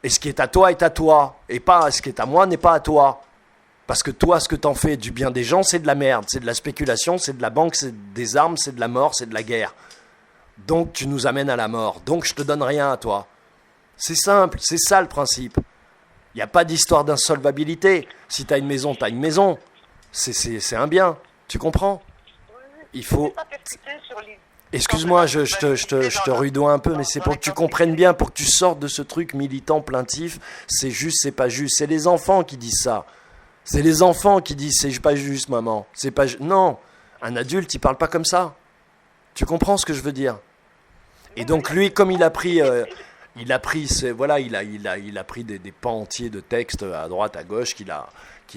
B: Et ce qui est à toi est à toi. Et pas ce qui est à moi n'est pas à toi. Parce que toi, ce que t'en fais du bien des gens, c'est de la merde, c'est de la spéculation, c'est de la banque, c'est des armes, c'est de la mort, c'est de la guerre. Donc tu nous amènes à la mort. Donc je te donne rien à toi. C'est simple, c'est ça le principe. Il n'y a pas d'histoire d'insolvabilité. Si tu as une maison, tu as une maison. C'est un bien. Tu comprends? Il faut... Excuse-moi, je te rudoie un peu, mais c'est pour que tu comprennes bien, pour que tu sortes de ce truc militant plaintif. C'est juste, c'est pas juste. C'est les enfants qui disent ça. C'est les enfants qui disent c'est pas juste, maman. C'est pas non, un adulte, il parle pas comme ça. Tu comprends ce que je veux dire? Et donc lui, comme il a pris des pans entiers de textes à droite, à gauche, qui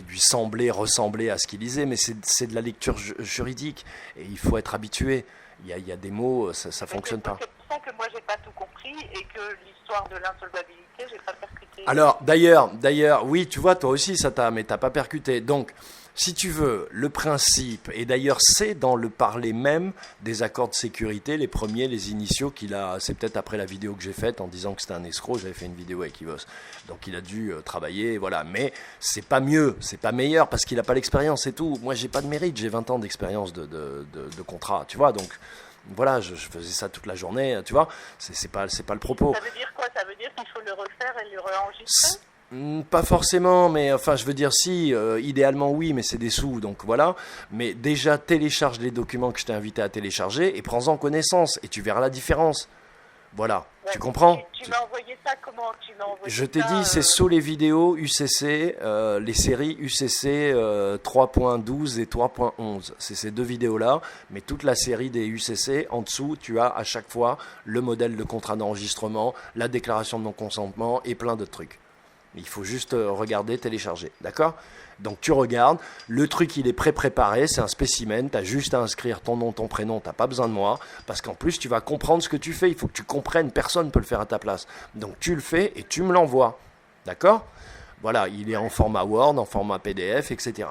B: lui ressemblaient à ce qu'il lisait, mais c'est de la lecture juridique et il faut être habitué. Il y a des mots, ça fonctionne pas.
C: C'est pour ça que moi j'ai pas tout compris et que l'histoire de l'insolvabilité, j'ai pas percuté.
B: Alors d'ailleurs, oui, tu vois, toi aussi mais t'as pas percuté. Donc, si tu veux, le principe, et d'ailleurs c'est dans le parler même des accords de sécurité, les premiers, les initiaux c'est peut-être après la vidéo que j'ai faite en disant que c'était un escroc, j'avais fait une vidéo avec Yvos. Donc il a dû travailler, voilà. Mais c'est pas mieux, c'est pas meilleur parce qu'il a pas l'expérience et tout. Moi j'ai pas de mérite, j'ai 20 ans d'expérience de contrat, tu vois, donc... Voilà, je faisais ça toute la journée, tu vois, c'est pas le propos.
C: Ça veut dire quoi? Ça veut dire qu'il faut le refaire et le réenregistrer?
B: Pas forcément, mais enfin, je veux dire, si, idéalement oui, mais c'est des sous, donc voilà. Mais déjà, télécharge les documents que je t'ai invité à télécharger et prends-en connaissance et tu verras la différence. Voilà,
C: Ouais,
B: tu comprends?
C: Tu m'as envoyé ça comment? Tu m'as envoyé
B: Je t'ai
C: ça,
B: dit, c'est sous les vidéos UCC, les séries UCC 3.12 et 3.11. C'est ces deux vidéos-là, mais toute la série des UCC, en dessous, tu as à chaque fois le modèle de contrat d'enregistrement, la déclaration de non-consentement et plein de trucs. Il faut juste regarder, télécharger, d'accord? Donc tu regardes, le truc il est pré-préparé, c'est un spécimen, tu as juste à inscrire ton nom, ton prénom, tu n'as pas besoin de moi, parce qu'en plus tu vas comprendre ce que tu fais, il faut que tu comprennes, personne ne peut le faire à ta place. Donc tu le fais et tu me l'envoies, d'accord? Voilà, il est en format Word, en format PDF, etc.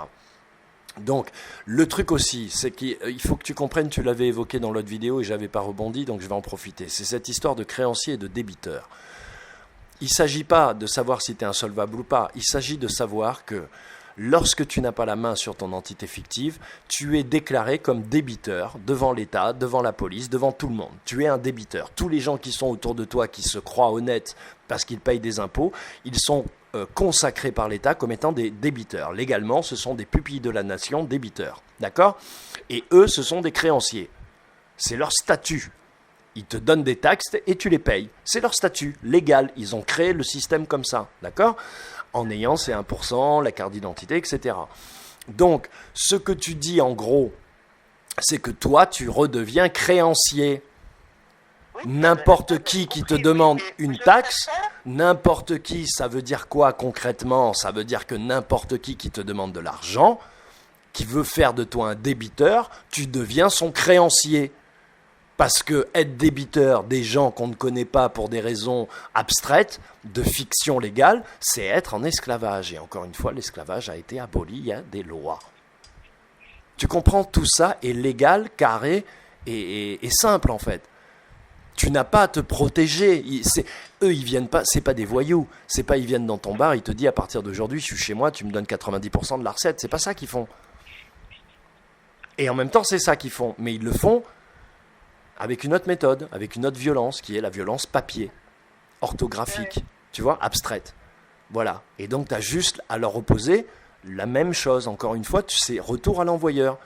B: Donc le truc aussi, c'est qu'il faut que tu comprennes, tu l'avais évoqué dans l'autre vidéo et j'avais pas rebondi, donc je vais en profiter. C'est cette histoire de créancier et de débiteur. Il ne s'agit pas de savoir si tu es insolvable ou pas, il s'agit de savoir que lorsque tu n'as pas la main sur ton entité fictive, tu es déclaré comme débiteur devant l'État, devant la police, devant tout le monde. Tu es un débiteur. Tous les gens qui sont autour de toi, qui se croient honnêtes parce qu'ils payent des impôts, ils sont consacrés par l'État comme étant des débiteurs. Légalement, ce sont des pupilles de la nation, débiteurs. D'accord? Et eux, ce sont des créanciers. C'est leur statut. Ils te donnent des taxes et tu les payes. C'est leur statut légal. Ils ont créé le système comme ça. D'accord? En ayant ces 1%, la carte d'identité, etc. Donc, ce que tu dis en gros, c'est que toi, tu redeviens créancier. N'importe qui te demande une taxe, n'importe qui, ça veut dire quoi concrètement? Ça veut dire que n'importe qui te demande de l'argent, qui veut faire de toi un débiteur, tu deviens son créancier. Parce que être débiteur des gens qu'on ne connaît pas pour des raisons abstraites, de fiction légale, c'est être en esclavage. Et encore une fois, l'esclavage a été aboli, il y a des lois. Tu comprends, tout ça est légal, carré et simple en fait. Tu n'as pas à te protéger. Eux, ils viennent pas, c'est pas des voyous. C'est pas ils viennent dans ton bar, ils te disent à partir d'aujourd'hui, je suis chez moi, tu me donnes 90% de la recette. C'est pas ça qu'ils font. Et en même temps, c'est ça qu'ils font. Mais ils le font avec une autre méthode, avec une autre violence, qui est la violence papier, orthographique, tu vois, abstraite. Voilà. Et donc, tu as juste à leur opposer la même chose. Encore une fois, c'est retour à l'envoyeur.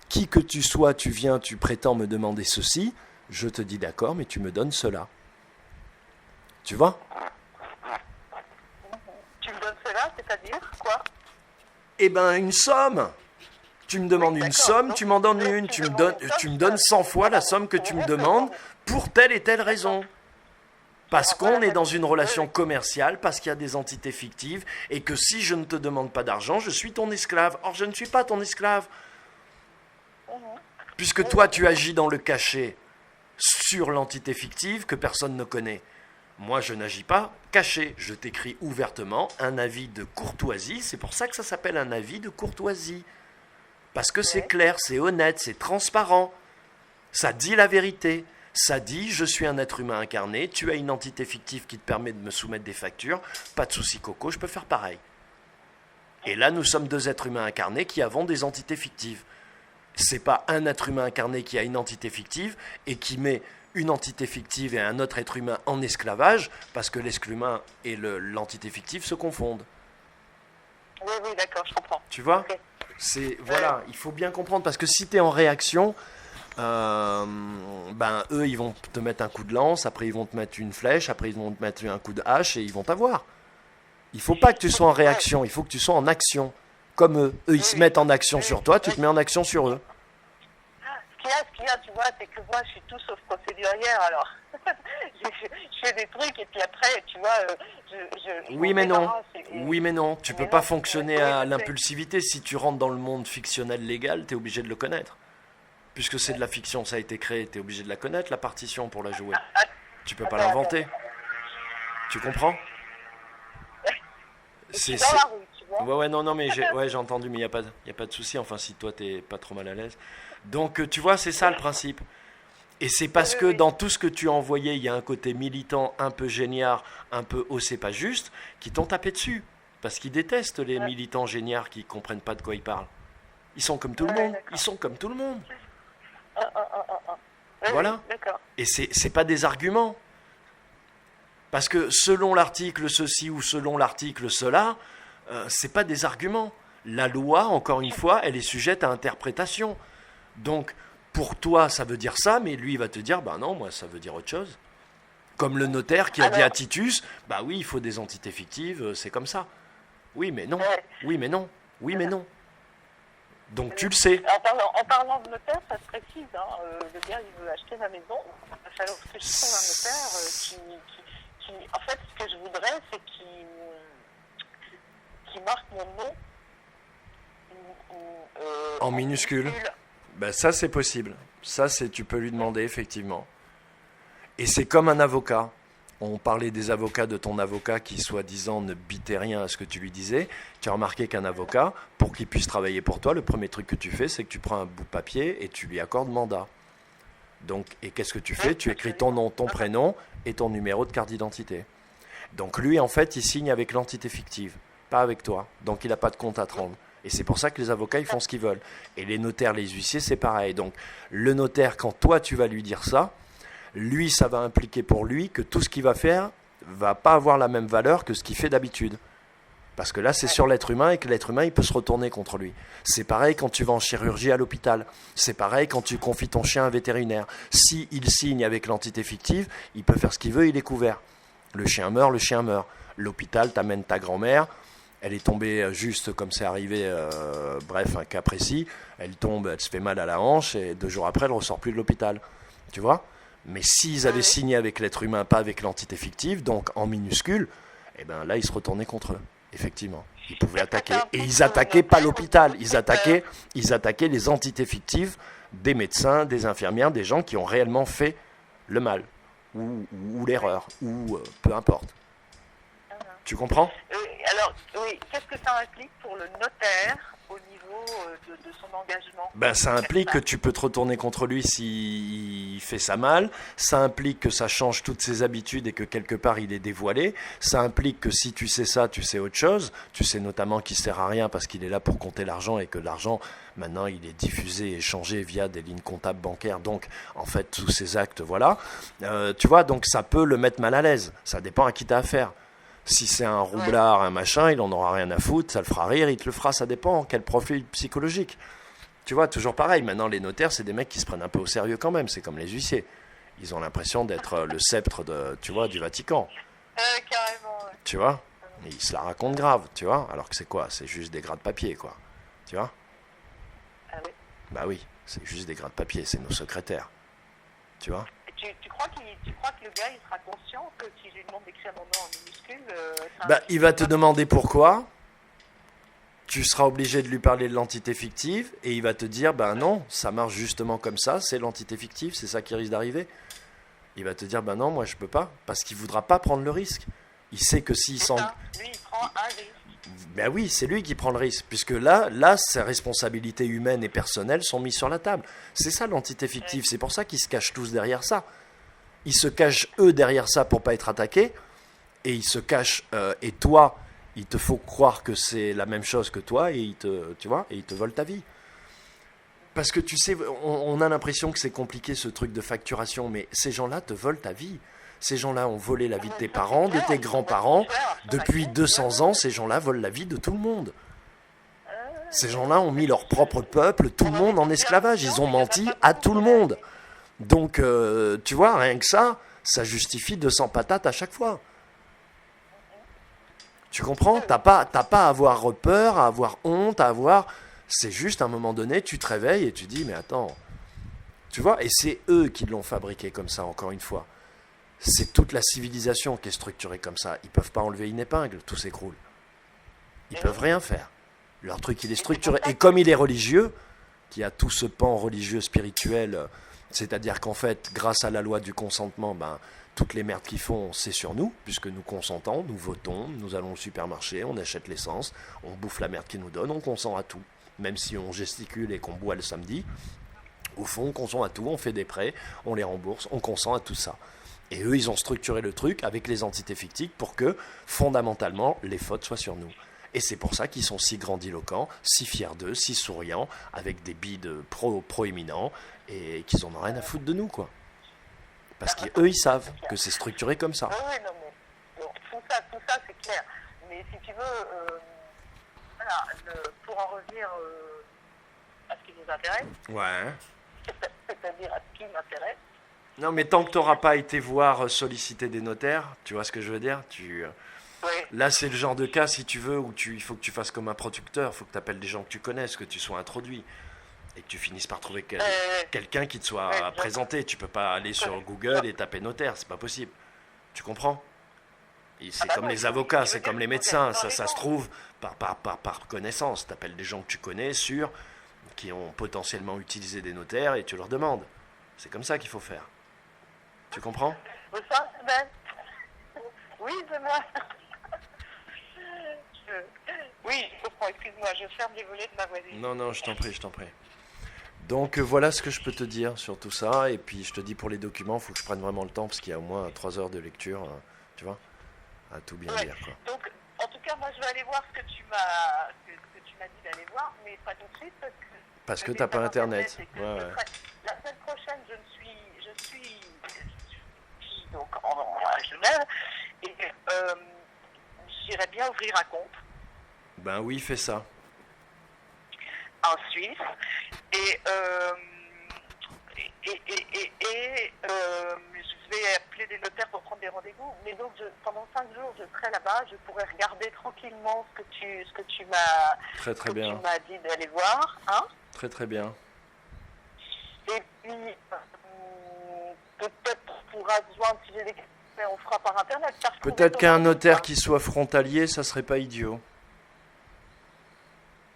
B: Qui que tu sois, tu viens, tu prétends me demander ceci, je te dis d'accord, mais tu me donnes cela. Tu vois ?
C: Tu me donnes cela, c'est-à-dire quoi?
B: Eh ben, une somme. Tu me demandes une somme,
C: Donc,
B: tu m'en donnes
C: donc,
B: une.
C: tu
B: Tu me
C: me
B: donnes,
C: demandes une somme,
B: tu me donnes 100 fois la somme que tu me demandes pour telle et telle raison. Parce qu'on est dans une relation commerciale, parce qu'il y a des entités fictives, et que si je ne te demande pas d'argent, je suis ton esclave. Or, je ne suis pas ton esclave. Puisque toi, tu agis dans le cachet sur l'entité fictive que personne ne connaît. Moi, je n'agis pas caché. Je t'écris ouvertement un avis de courtoisie. C'est pour ça que ça s'appelle un avis de courtoisie. Parce que c'est clair, c'est honnête, c'est transparent. Ça dit la vérité. Ça dit, je suis un être humain incarné, tu as une entité fictive qui te permet de me soumettre des factures. Pas de souci, Coco, je peux faire pareil. Et là, nous sommes deux êtres humains incarnés qui avons des entités fictives. C'est pas un être humain incarné qui a une entité fictive et qui met une entité fictive et un autre être humain en esclavage parce que l'être humain et l'entité fictive se confondent.
C: Oui, d'accord, je comprends.
B: Tu vois ?
C: Ok.
B: Voilà, il faut bien comprendre parce que si tu es en réaction, eux ils vont te mettre un coup de lance, après ils vont te mettre une flèche, après ils vont te mettre un coup de hache et ils vont t'avoir. Il faut pas que tu sois en réaction, il faut que tu sois en action. Comme eux, ils se mettent en action sur toi, tu te mets en action sur eux.
C: Ce qu'il y a, tu vois, c'est que moi, je suis tout sauf procédurière, alors. je fais des trucs, et puis après, tu vois,
B: Oui, mais non. Oui, mais non. Tu
C: Mais
B: peux
C: non,
B: pas fonctionner
C: oui,
B: à
C: je sais.
B: l'impulsivité. Si tu rentres dans le monde fictionnel légal, tu es obligé de le connaître. Puisque c'est de la fiction, ça a été créé, tu es obligé de la connaître, la partition, pour la jouer. Tu peux pas
C: Attends,
B: l'inventer. Tu comprends?
C: Je suis dans la rue, tu vois.
B: Ouais, non, mais j'ai entendu, mais il n'y a pas de souci, enfin, si toi, t'es pas trop mal à l'aise. Donc, tu vois, c'est ça le principe. Et c'est parce que dans tout ce que tu as envoyé, il y a un côté militant, un peu géniard, un peu « oh, c'est pas juste », qui t'ont tapé dessus. Parce qu'ils détestent les militants géniards qui comprennent pas de quoi ils parlent. Ils sont comme tout le monde. Ils sont comme tout le monde. Voilà.
C: D'accord.
B: Et c'est pas des arguments. Parce que selon l'article ceci ou selon l'article cela, c'est pas des arguments. La loi, encore une fois, elle est sujette à interprétation. Donc, pour toi, ça veut dire ça, mais lui, il va te dire, bah non, moi, ça veut dire autre chose. Comme le notaire qui a dit à Titus, bah oui, il faut des entités fictives, c'est comme ça. Oui, mais non. Oui, mais non. Oui, mais non. Donc, tu le sais.
C: En parlant de notaire, ça se précise. Le gars, il veut acheter ma maison. Il va falloir que je trouve un notaire qui... En fait, ce que je voudrais, c'est qu'il marque mon nom
B: en minuscule. Ben ça, c'est possible. Ça, tu peux lui demander, effectivement. Et c'est comme un avocat. On parlait des avocats de ton avocat qui, soi-disant, ne bitaient rien à ce que tu lui disais. Tu as remarqué qu'un avocat, pour qu'il puisse travailler pour toi, le premier truc que tu fais, c'est que tu prends un bout de papier et tu lui accordes mandat. Donc, et qu'est-ce que tu fais? Tu écris ton nom, ton prénom et ton numéro de carte d'identité. Donc lui, en fait, il signe avec l'entité fictive, pas avec toi. Donc il n'a pas de compte à te rendre. Et c'est pour ça que les avocats, ils font ce qu'ils veulent. Et les notaires, les huissiers, c'est pareil. Donc le notaire, quand toi, tu vas lui dire ça, lui, ça va impliquer pour lui que tout ce qu'il va faire va pas avoir la même valeur que ce qu'il fait d'habitude. Parce que là, c'est sur l'être humain et que l'être humain, il peut se retourner contre lui. C'est pareil quand tu vas en chirurgie à l'hôpital. C'est pareil quand tu confies ton chien à un vétérinaire. S'il signe avec l'entité fictive, il peut faire ce qu'il veut, il est couvert. Le chien meurt, le chien meurt. L'hôpital t'amène ta grand-mère. Elle est tombée juste comme c'est arrivé, bref, un cas précis. Elle tombe, elle se fait mal à la hanche et 2 jours après, elle ne ressort plus de l'hôpital. Tu vois? Mais s'ils avaient signé avec l'être humain, pas avec l'entité fictive, donc en minuscule, eh ben là, ils se retournaient contre eux. Effectivement, ils pouvaient attaquer. Et ils attaquaient pas l'hôpital, ils attaquaient les entités fictives des médecins, des infirmières, des gens qui ont réellement fait le mal, ou l'erreur, ou peu importe. Tu comprends?
C: Alors, oui, qu'est-ce que ça implique pour le notaire au niveau de son engagement.
B: Ben, ça implique que tu peux te retourner contre lui s'il fait ça mal, ça implique que ça change toutes ses habitudes et que quelque part il est dévoilé, ça implique que si tu sais ça, tu sais autre chose, tu sais notamment qu'il sert à rien parce qu'il est là pour compter l'argent et que l'argent, maintenant, il est diffusé et échangé via des lignes comptables bancaires, donc en fait, tous ces actes, voilà. Tu vois, donc ça peut le mettre mal à l'aise, ça dépend à qui t'as affaire. Si c'est un roublard, un machin, il en aura rien à foutre, ça le fera rire, il te le fera, ça dépend, quel profil psychologique. Tu vois, toujours pareil, maintenant les notaires, c'est des mecs qui se prennent un peu au sérieux quand même, c'est comme les huissiers. Ils ont l'impression d'être le sceptre tu vois, du Vatican.
C: Carrément, ouais.
B: Tu vois, et ils se la racontent grave, tu vois, alors que c'est quoi? C'est juste des gras de papier, quoi. Tu vois?
C: Ah oui.
B: Bah oui, c'est juste des gras de papier, c'est nos secrétaires. Tu vois?
C: Tu crois que le gars, il sera conscient que si je lui demande d'écrire mon nom en minuscule,
B: Bah, il va te demander pourquoi. Tu seras obligé de lui parler de l'entité fictive et il va te dire, ben non, ça marche justement comme ça, c'est l'entité fictive, c'est ça qui risque d'arriver. Il va te dire, ben non, moi je peux pas, parce qu'il voudra pas prendre le risque. Il sait que s'il s'en...
C: Lui, il prend un risque.
B: Ben oui, c'est lui qui prend le risque, puisque là, ses responsabilités humaines et personnelles sont mises sur la table. C'est ça l'entité fictive, c'est pour ça qu'ils se cachent tous derrière ça. Ils se cachent eux derrière ça pour pas être attaqués, et ils se cachent, et toi, il te faut croire que c'est la même chose que toi, et tu vois, et ils te volent ta vie. Parce que tu sais, on a l'impression que c'est compliqué ce truc de facturation, mais ces gens-là te volent ta vie. Ces gens-là ont volé la vie de tes parents, de tes grands-parents. Depuis 200 ans, ces gens-là volent la vie de tout le monde. Ces gens-là ont mis leur propre peuple, tout le monde en esclavage. Ils ont menti à tout le monde. Donc, tu vois, rien que ça, ça justifie 200 patates à chaque fois. Tu comprends? T'as pas à avoir peur, à avoir honte, à avoir... C'est juste, à un moment donné, tu te réveilles et tu dis, mais attends... Tu vois? Et c'est eux qui l'ont fabriqué comme ça, encore une fois. C'est toute la civilisation qui est structurée comme ça. Ils peuvent pas enlever une épingle, tout s'écroule. Ils peuvent rien faire. Leur truc, il est structuré. Et comme il est religieux, qui a tout ce pan religieux, spirituel, c'est-à-dire qu'en fait, grâce à la loi du consentement, ben, toutes les merdes qu'ils font, c'est sur nous, puisque nous consentons, nous votons, nous allons au supermarché, on achète l'essence, on bouffe la merde qu'ils nous donnent, on consent à tout. Même si on gesticule et qu'on boit le samedi, au fond, on consent à tout, on fait des prêts, on les rembourse, on consent à tout ça. Et eux, ils ont structuré le truc avec les entités fictives pour que, fondamentalement, les fautes soient sur nous. Et c'est pour ça qu'ils sont si grandiloquents, si fiers d'eux, si souriants, avec des bides proéminents, et qu'ils en ont rien à foutre de nous, quoi. Parce qu'eux, ils savent que c'est structuré comme ça.
C: Oui, non, mais bon, tout ça, c'est clair. Mais si tu veux, voilà, pour en revenir à ce qui nous intéresse,
B: Ouais.
C: c'est-à-dire à ce qui m'intéresse.
B: Non, mais tant que tu n'auras pas été voir solliciter des notaires, tu vois ce que je veux dire?
C: Oui.
B: Là, c'est le genre de cas, si tu veux, où il faut que tu fasses comme un producteur, il faut que tu appelles des gens que tu connaisses, que tu sois introduit, et que tu finisses par trouver quelqu'un qui te soit présenté. Tu peux pas aller sur Google et taper notaire, c'est pas possible. Tu comprends? Et c'est comme les avocats, c'est comme les médecins, ça se trouve par connaissance. Tu appelles des gens que tu connais, sûrs, qui ont potentiellement utilisé des notaires, et tu leur demandes. C'est comme ça qu'il faut faire. Tu comprends?
C: Ça, Ben? Oui, c'est moi. Oui, je comprends, excuse-moi, je ferme les volets de ma voisine.
B: Non, je t'en prie. Donc voilà ce que je peux te dire sur tout ça. Et puis je te dis pour les documents, il faut que je prenne vraiment le temps, parce qu'il y a au moins 3 heures de lecture, tu vois, à tout bien lire, quoi.
C: Donc, en tout cas, moi je vais aller voir ce que tu m'as dit d'aller voir, mais pas tout de suite, parce que
B: t'as pas internet. Ouais.
C: La semaine prochaine, je suis donc à Genève, et j'irais bien ouvrir un compte
B: Ben oui, fais ça.
C: en Suisse, et je vais appeler des notaires pour prendre des rendez-vous. Mais donc pendant 5 jours, je serai là-bas, je pourrai regarder tranquillement ce que tu m'as
B: Très bien.
C: Tu m'as dit d'aller voir, hein.
B: Très bien.
C: Et puis peut-être on pourra se joindre si j'ai des questions, mais on fera par internet.
B: Peut-être qu'un notaire qui soit frontalier, ça serait pas idiot.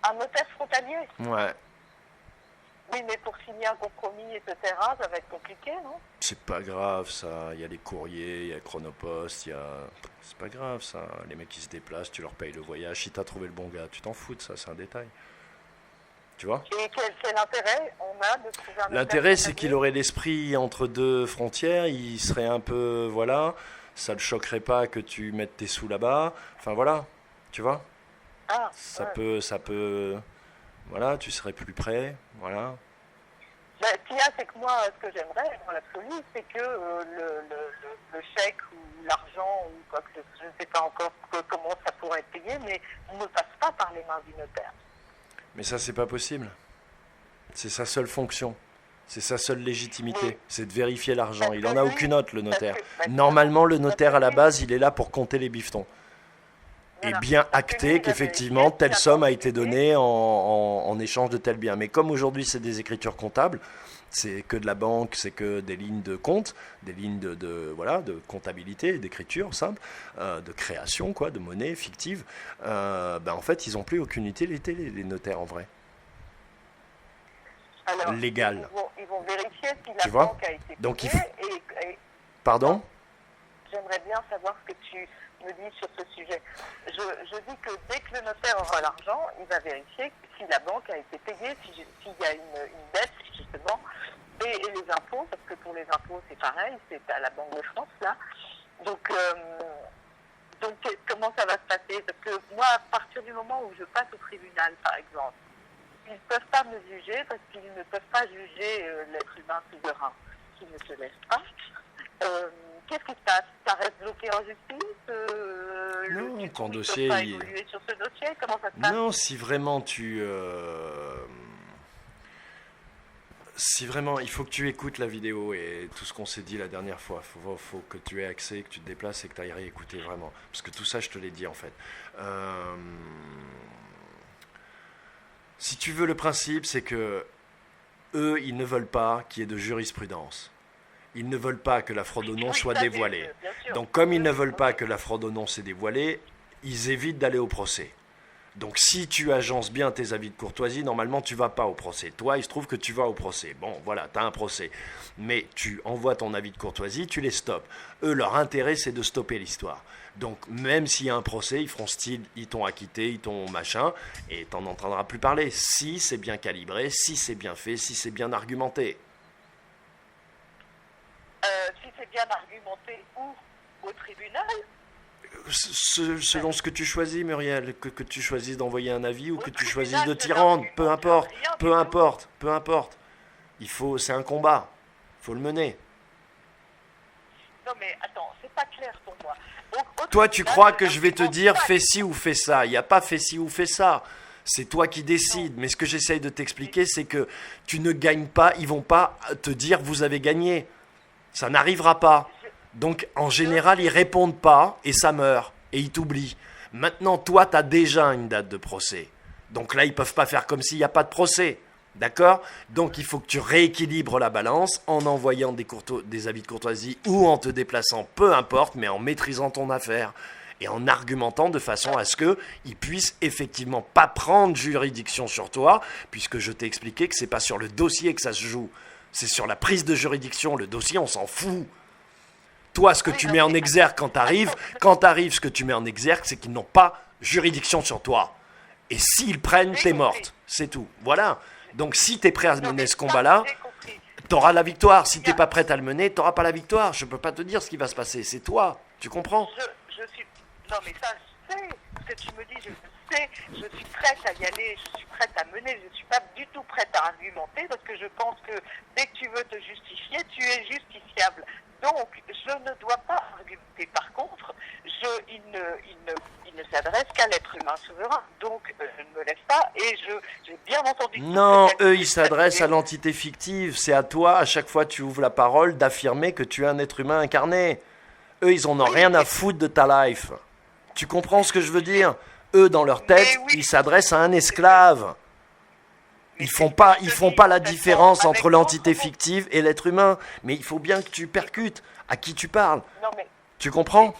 C: Un notaire frontalier?
B: Ouais.
C: Oui, mais pour signer un compromis, etc., ça va être compliqué, non?
B: C'est pas grave, ça. Il y a les courriers, il y a Chronopost, c'est pas grave, ça. Les mecs qui se déplacent, tu leur payes le voyage. Si t'as trouvé le bon gars, tu t'en fous de ça, c'est un détail. Tu vois ?
C: Et quel intérêt on a de trouver un notaire
B: L'intérêt, c'est
C: frontalier?
B: qu'il aurait l'esprit entre deux frontières, il serait un peu, voilà, ça le choquerait pas que tu mettes tes sous là-bas, enfin voilà, tu vois ?
C: Ah,
B: Ça
C: ouais.
B: peut, voilà, tu serais plus près, voilà.
C: Ben, ce qu'il y a, c'est que moi, ce que j'aimerais, dans l'absolu, c'est que le chèque ou l'argent, ou quoi que je ne sais pas encore comment ça pourrait être payé, mais ne passe pas par les mains du notaire.
B: Mais ça, c'est pas possible. C'est sa seule fonction. C'est sa seule légitimité.
C: Oui.
B: C'est de vérifier l'argent.
C: Parce
B: Il
C: que
B: en a
C: lui,
B: aucune autre, le
C: parce
B: notaire.
C: que, bah,
B: Normalement, le
C: parce
B: notaire,
C: que
B: à la
C: lui,
B: base, il est là pour compter les bifetons. Et
C: voilà.
B: bien
C: Parce que lui,
B: acter
C: il va
B: qu'effectivement,
C: vérifier
B: telle
C: si la
B: somme a
C: banque
B: été
C: est payée.
B: donnée en échange de tel bien. Mais comme aujourd'hui, c'est des écritures comptables, c'est que de la banque, c'est que des lignes de compte, des lignes voilà, de comptabilité, d'écriture simple, de création, quoi, de monnaie fictive, en fait, ils n'ont plus aucune utilité, les notaires, en vrai.
C: Alors,
B: Légal.
C: ils vont vérifier si
B: Tu
C: la
B: vois?
C: banque a été
B: Donc,
C: payée. Et
B: Pardon?
C: j'aimerais bien savoir ce que tu me dis sur ce sujet. Je dis que dès que le notaire aura l'argent, il va vérifier si la banque a été payée, s'il y a une dette, justement, et les impôts, parce que pour les impôts, c'est pareil, c'est à la Banque de France, là. Donc, comment ça va se passer? Parce que moi, à partir du moment où je passe au tribunal, par exemple, ils ne peuvent pas me juger parce qu'ils ne peuvent pas juger l'être humain souverain qui ne se laisse pas. Qu'est-ce qui se passe? Ça reste bloqué en justice?
B: Non,
C: Du
B: ton
C: coup,
B: dossier,
C: ils ne peuvent pas
B: il-
C: évoluer sur ce dossier? Comment ça se passe?
B: Non, si vraiment si vraiment, il faut que tu écoutes la vidéo et tout ce qu'on s'est dit la dernière fois. Faut que tu aies accès, que tu te déplaces et que tu ailles réécouter vraiment. Parce que tout ça, je te l'ai dit en fait. Si tu veux, le principe, c'est que eux, ils ne veulent pas qu'il y ait de jurisprudence. Ils ne veulent pas que la fraude au nom
C: Oui,
B: soit
C: ça,
B: dévoilée.
C: bien sûr.
B: Donc, comme ils
C: Oui,
B: ne
C: oui,
B: veulent
C: ok.
B: pas que la fraude au nom soit dévoilée, ils évitent d'aller au procès. Donc, si tu agences bien tes avis de courtoisie, normalement, tu vas pas au procès. Toi, il se trouve que tu vas au procès. Bon, voilà, tu as un procès. Mais tu envoies ton avis de courtoisie, tu les stoppes. Eux, leur intérêt, c'est de stopper l'histoire. Donc, même s'il y a un procès, ils feront style, ils t'ont acquitté, ils t'ont machin, et t'en entendras plus parler. Si c'est bien calibré, si c'est bien fait, si c'est bien argumenté.
C: Si c'est bien argumenté ou au tribunal,
B: Selon ce que tu choisis, Muriel, que tu choisis d'envoyer un avis ou
C: au
B: que tu
C: tribunal,
B: choisisses de
C: je
B: t'y rendre, peu
C: n'argumente
B: importe,
C: rien du
B: peu
C: tout.
B: importe, peu importe. C'est un combat, faut le mener.
C: Non mais attends, c'est pas clair pour moi. Au
B: Toi, tu
C: tribunal,
B: crois que je vais te
C: n'argumente
B: dire
C: pas.
B: fais ci ou fais ça. Il n'y a pas fais ci ou fais ça. C'est toi qui décides. Mais ce que j'essaye de t'expliquer, c'est que tu ne gagnes pas. Ils vont pas te dire vous avez gagné. Ça n'arrivera pas. Donc, en général, ils répondent pas et ça meurt. Et ils t'oublient. Maintenant, toi, tu as déjà une date de procès. Donc là, ils peuvent pas faire comme s'il n'y a pas de procès. D'accord? Donc il faut que tu rééquilibres la balance en envoyant des avis de courtoisie ou en te déplaçant, peu importe, mais en maîtrisant ton affaire et en argumentant de façon à ce qu'ils puissent effectivement pas prendre juridiction sur toi, puisque je t'ai expliqué que c'est pas sur le dossier que ça se joue, c'est sur la prise de juridiction. Le dossier, on s'en fout. Toi, ce que
C: Oui,
B: tu
C: non,
B: mets en
C: mais-
B: exergue quand t'arrives, ce que tu mets en exergue, c'est qu'ils n'ont pas juridiction sur toi. Et s'ils prennent,
C: J'ai
B: t'es
C: compris.
B: morte. C'est tout. Voilà. Donc si t'es prêt à
C: Non,
B: mener
C: mais
B: ce
C: ça,
B: combat-là,
C: j'ai compris.
B: t'auras la victoire. Si t'es
C: Bien.
B: pas prête à le mener, t'auras pas la victoire. Je peux pas te dire ce qui va se passer. C'est toi. Tu comprends?
C: Je suis. Non, mais ça, je sais. Ce que tu me dis, je le sais. Je suis prête à y aller. Je suis prête à mener. Je ne suis pas du tout prête à argumenter parce que je pense que dès que tu veux te justifier, tu es justiciable. Donc, je ne dois pas argumenter. Par contre, il ne s'adresse qu'à l'être humain souverain. Donc, je ne me laisse pas et j'ai bien entendu.
B: Non,
C: tout ce que
B: eux,
C: tu
B: ils
C: as
B: s'adressent à
C: dit.
B: l'entité fictive. C'est à toi, à chaque fois que tu ouvres la parole, d'affirmer que tu es un être humain incarné. Eux, ils en ont
C: Oui,
B: rien à
C: mais-
B: foutre de ta life. Tu comprends ce que je veux dire? Eux, dans leur tête,
C: Mais oui.
B: ils s'adressent à un esclave. Ils font pas la différence entre l'entité fictive et l'être humain. Mais il faut bien que tu percutes à qui tu parles.
C: Non, mais.
B: Tu comprends?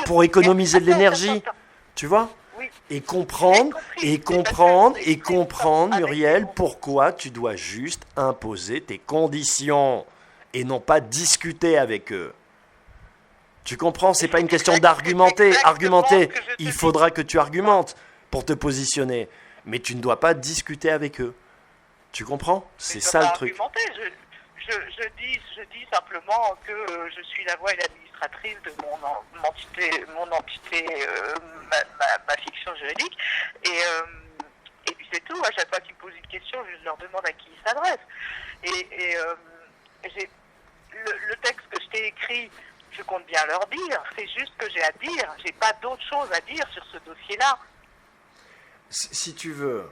B: Pour économiser de
C: Attends,
B: l'énergie.
C: attends.
B: Tu vois?
C: Oui.
B: Et comprendre,
C: J'ai compris.
B: comprendre,
C: Avec
B: Muriel,
C: les-
B: pourquoi tu dois juste imposer tes conditions et non pas discuter avec eux. Tu comprends? C'est pas une question d'argumenter.
C: exactement
B: Argumenter,
C: ce que je te
B: il
C: dis.
B: faudra que tu argumentes pour te positionner. Mais tu ne dois pas discuter avec eux. Tu comprends? C'est
C: Mais
B: ça
C: je
B: le
C: dois
B: truc.
C: pas argumenter, je dis simplement que je suis la voix et l'administratrice de mon entité, ma fiction juridique. Et puis c'est tout. À chaque fois qu'ils me posent une question, je leur demande à qui ils s'adressent. J'ai le texte que je t'ai écrit, je compte bien leur dire. C'est juste que j'ai à dire. J'ai pas d'autre chose à dire sur ce dossier-là.
B: Si tu veux,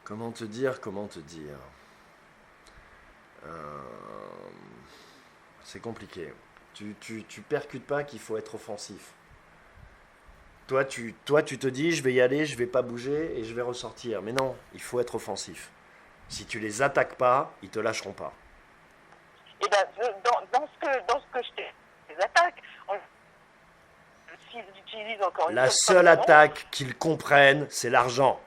B: comment te dire, c'est compliqué. Tu percutes pas qu'il faut être offensif. Toi, tu te dis, je vais y aller, je vais pas bouger et je vais ressortir. Mais non, il faut être offensif. Si tu les attaques pas, ils te lâcheront pas.
C: Et ben, dans ce que je t'ai, les attaques, s'ils utilisent encore une
B: La
C: fois
B: seule
C: comme nom,
B: attaque qu'ils comprennent, c'est l'argent.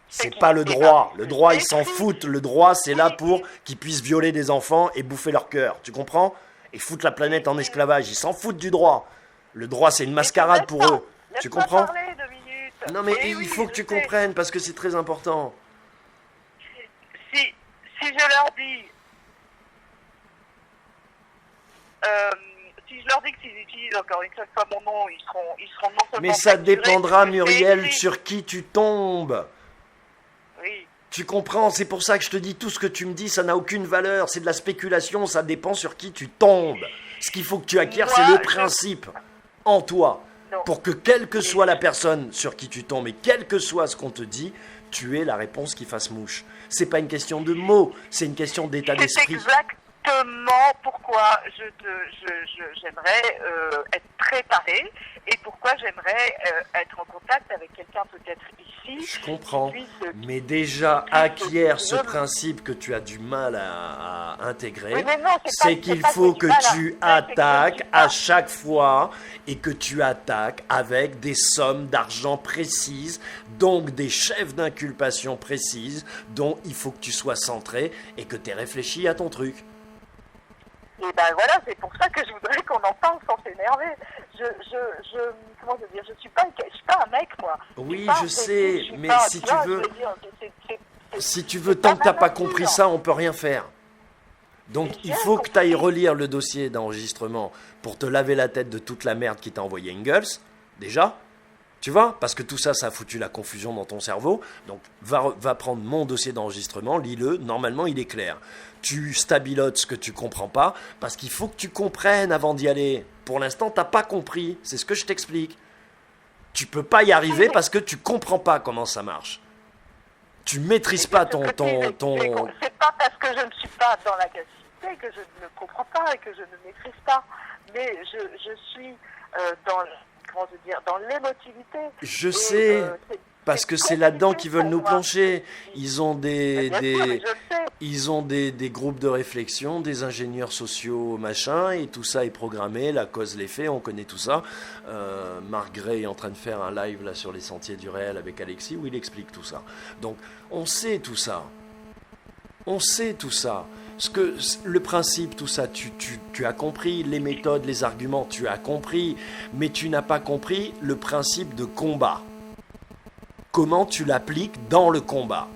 B: C'est
C: qu'ils-
B: pas le
C: eh ben,
B: droit.
C: c'est
B: Le
C: ce
B: droit,
C: que
B: ils
C: j'ai
B: s'en
C: écrit.
B: foutent. Le droit, c'est là pour qu'ils puissent violer des enfants et bouffer leur cœur. Tu comprends? Et foutre la planète en esclavage. Ils s'en foutent du droit. Le droit, c'est une mascarade pour eux. Tu
C: Laisse-moi
B: comprends?
C: parler 2 minutes.
B: Non, mais
C: Eh
B: il
C: oui,
B: faut que
C: je
B: tu
C: sais.
B: comprennes parce que c'est très important.
C: Si je leur dis, si je leur dis que s'ils utilisent encore une seule fois mon nom, ils seront non seulement
B: Mais ça
C: facturés,
B: dépendra,
C: mais c'est
B: Muriel,
C: écrit.
B: sur qui tu tombes.
C: Oui.
B: Tu comprends? C'est pour ça que je te dis tout ce que tu me dis, ça n'a aucune valeur. C'est de la spéculation, ça dépend sur qui tu tombes. Ce qu'il faut que tu acquières,
C: Moi,
B: c'est le
C: je-
B: principe en toi.
C: Non.
B: Pour que quelle que soit la personne sur qui tu tombes et quel que soit ce qu'on te dit, tu aies la réponse qui fasse mouche. C'est pas une question de mots, c'est une question d'état
C: C'est
B: d'esprit.
C: exactement pourquoi j'aimerais être préparée et pourquoi j'aimerais être en contact avec quelqu'un peut-être ici.
B: Je comprends.
C: qui puisse-
B: Mais déjà, acquiert ce
C: Je-
B: principe que tu as du mal à intégrer,
C: Oui, mais non,
B: c'est
C: pas
B: qu'il
C: que
B: faut
C: j'ai
B: que
C: du mal à-
B: tu
C: c'est que je
B: attaques
C: dis
B: à
C: pas.
B: chaque fois et que tu attaques avec des sommes d'argent précises, donc des chefs d'inculpation précises, dont il faut que tu sois centré et que tu aies réfléchi à ton truc.
C: Et ben voilà, c'est pour ça que je voudrais qu'on en parle sans s'énerver. Comment te dire, je suis pas un mec, moi.
B: Oui,
C: suis pas
B: je
C: un
B: sais,
C: petit, je suis
B: mais
C: pas-
B: si tu
C: vois,
B: veux-
C: je dire,
B: Si tu veux,
C: c'est
B: tant
C: pas
B: que t'as
C: ma
B: pas
C: nature.
B: compris ça, on peut rien faire. Donc
C: Mais
B: il
C: j'ai
B: faut que tu ailles
C: compris.
B: relire le dossier d'enregistrement pour te laver la tête de toute la merde qui t'a envoyé Engels, déjà. Tu vois? Parce que tout ça, ça a foutu la confusion dans ton cerveau. Donc va prendre mon dossier d'enregistrement, lis-le, normalement il est clair. Tu stabilotes ce que tu comprends pas, parce qu'il faut que tu comprennes avant d'y aller. Pour l'instant, t'as pas compris, c'est ce que je t'explique. Tu peux pas y arriver parce que tu comprends pas comment ça marche. Tu maîtrises pas ton...
C: C'est pas parce que je ne suis pas dans la capacité que je ne comprends pas et que je ne maîtrise pas. Mais je suis dans l'émotivité.
B: Je
C: Et,
B: sais,
C: c'est-
B: parce
C: c'est
B: que c'est là-dedans
C: compliqué
B: qu'ils veulent
C: pour
B: nous
C: moi.
B: plancher. Ils ont
C: Mais bien sûr, mais je le sais.
B: ils ont des groupes de réflexion, des ingénieurs sociaux, machin, et tout ça est programmé, la cause, l'effet, on connaît tout ça. Marc Gray est en train de faire un live là sur les sentiers du réel avec Alexis où il explique tout ça. Donc, on sait tout ça. On sait tout ça. Le principe, tout ça, tu as compris, les méthodes, les arguments, tu as compris, mais tu n'as pas compris le principe de combat. Comment tu l'appliques dans le combat.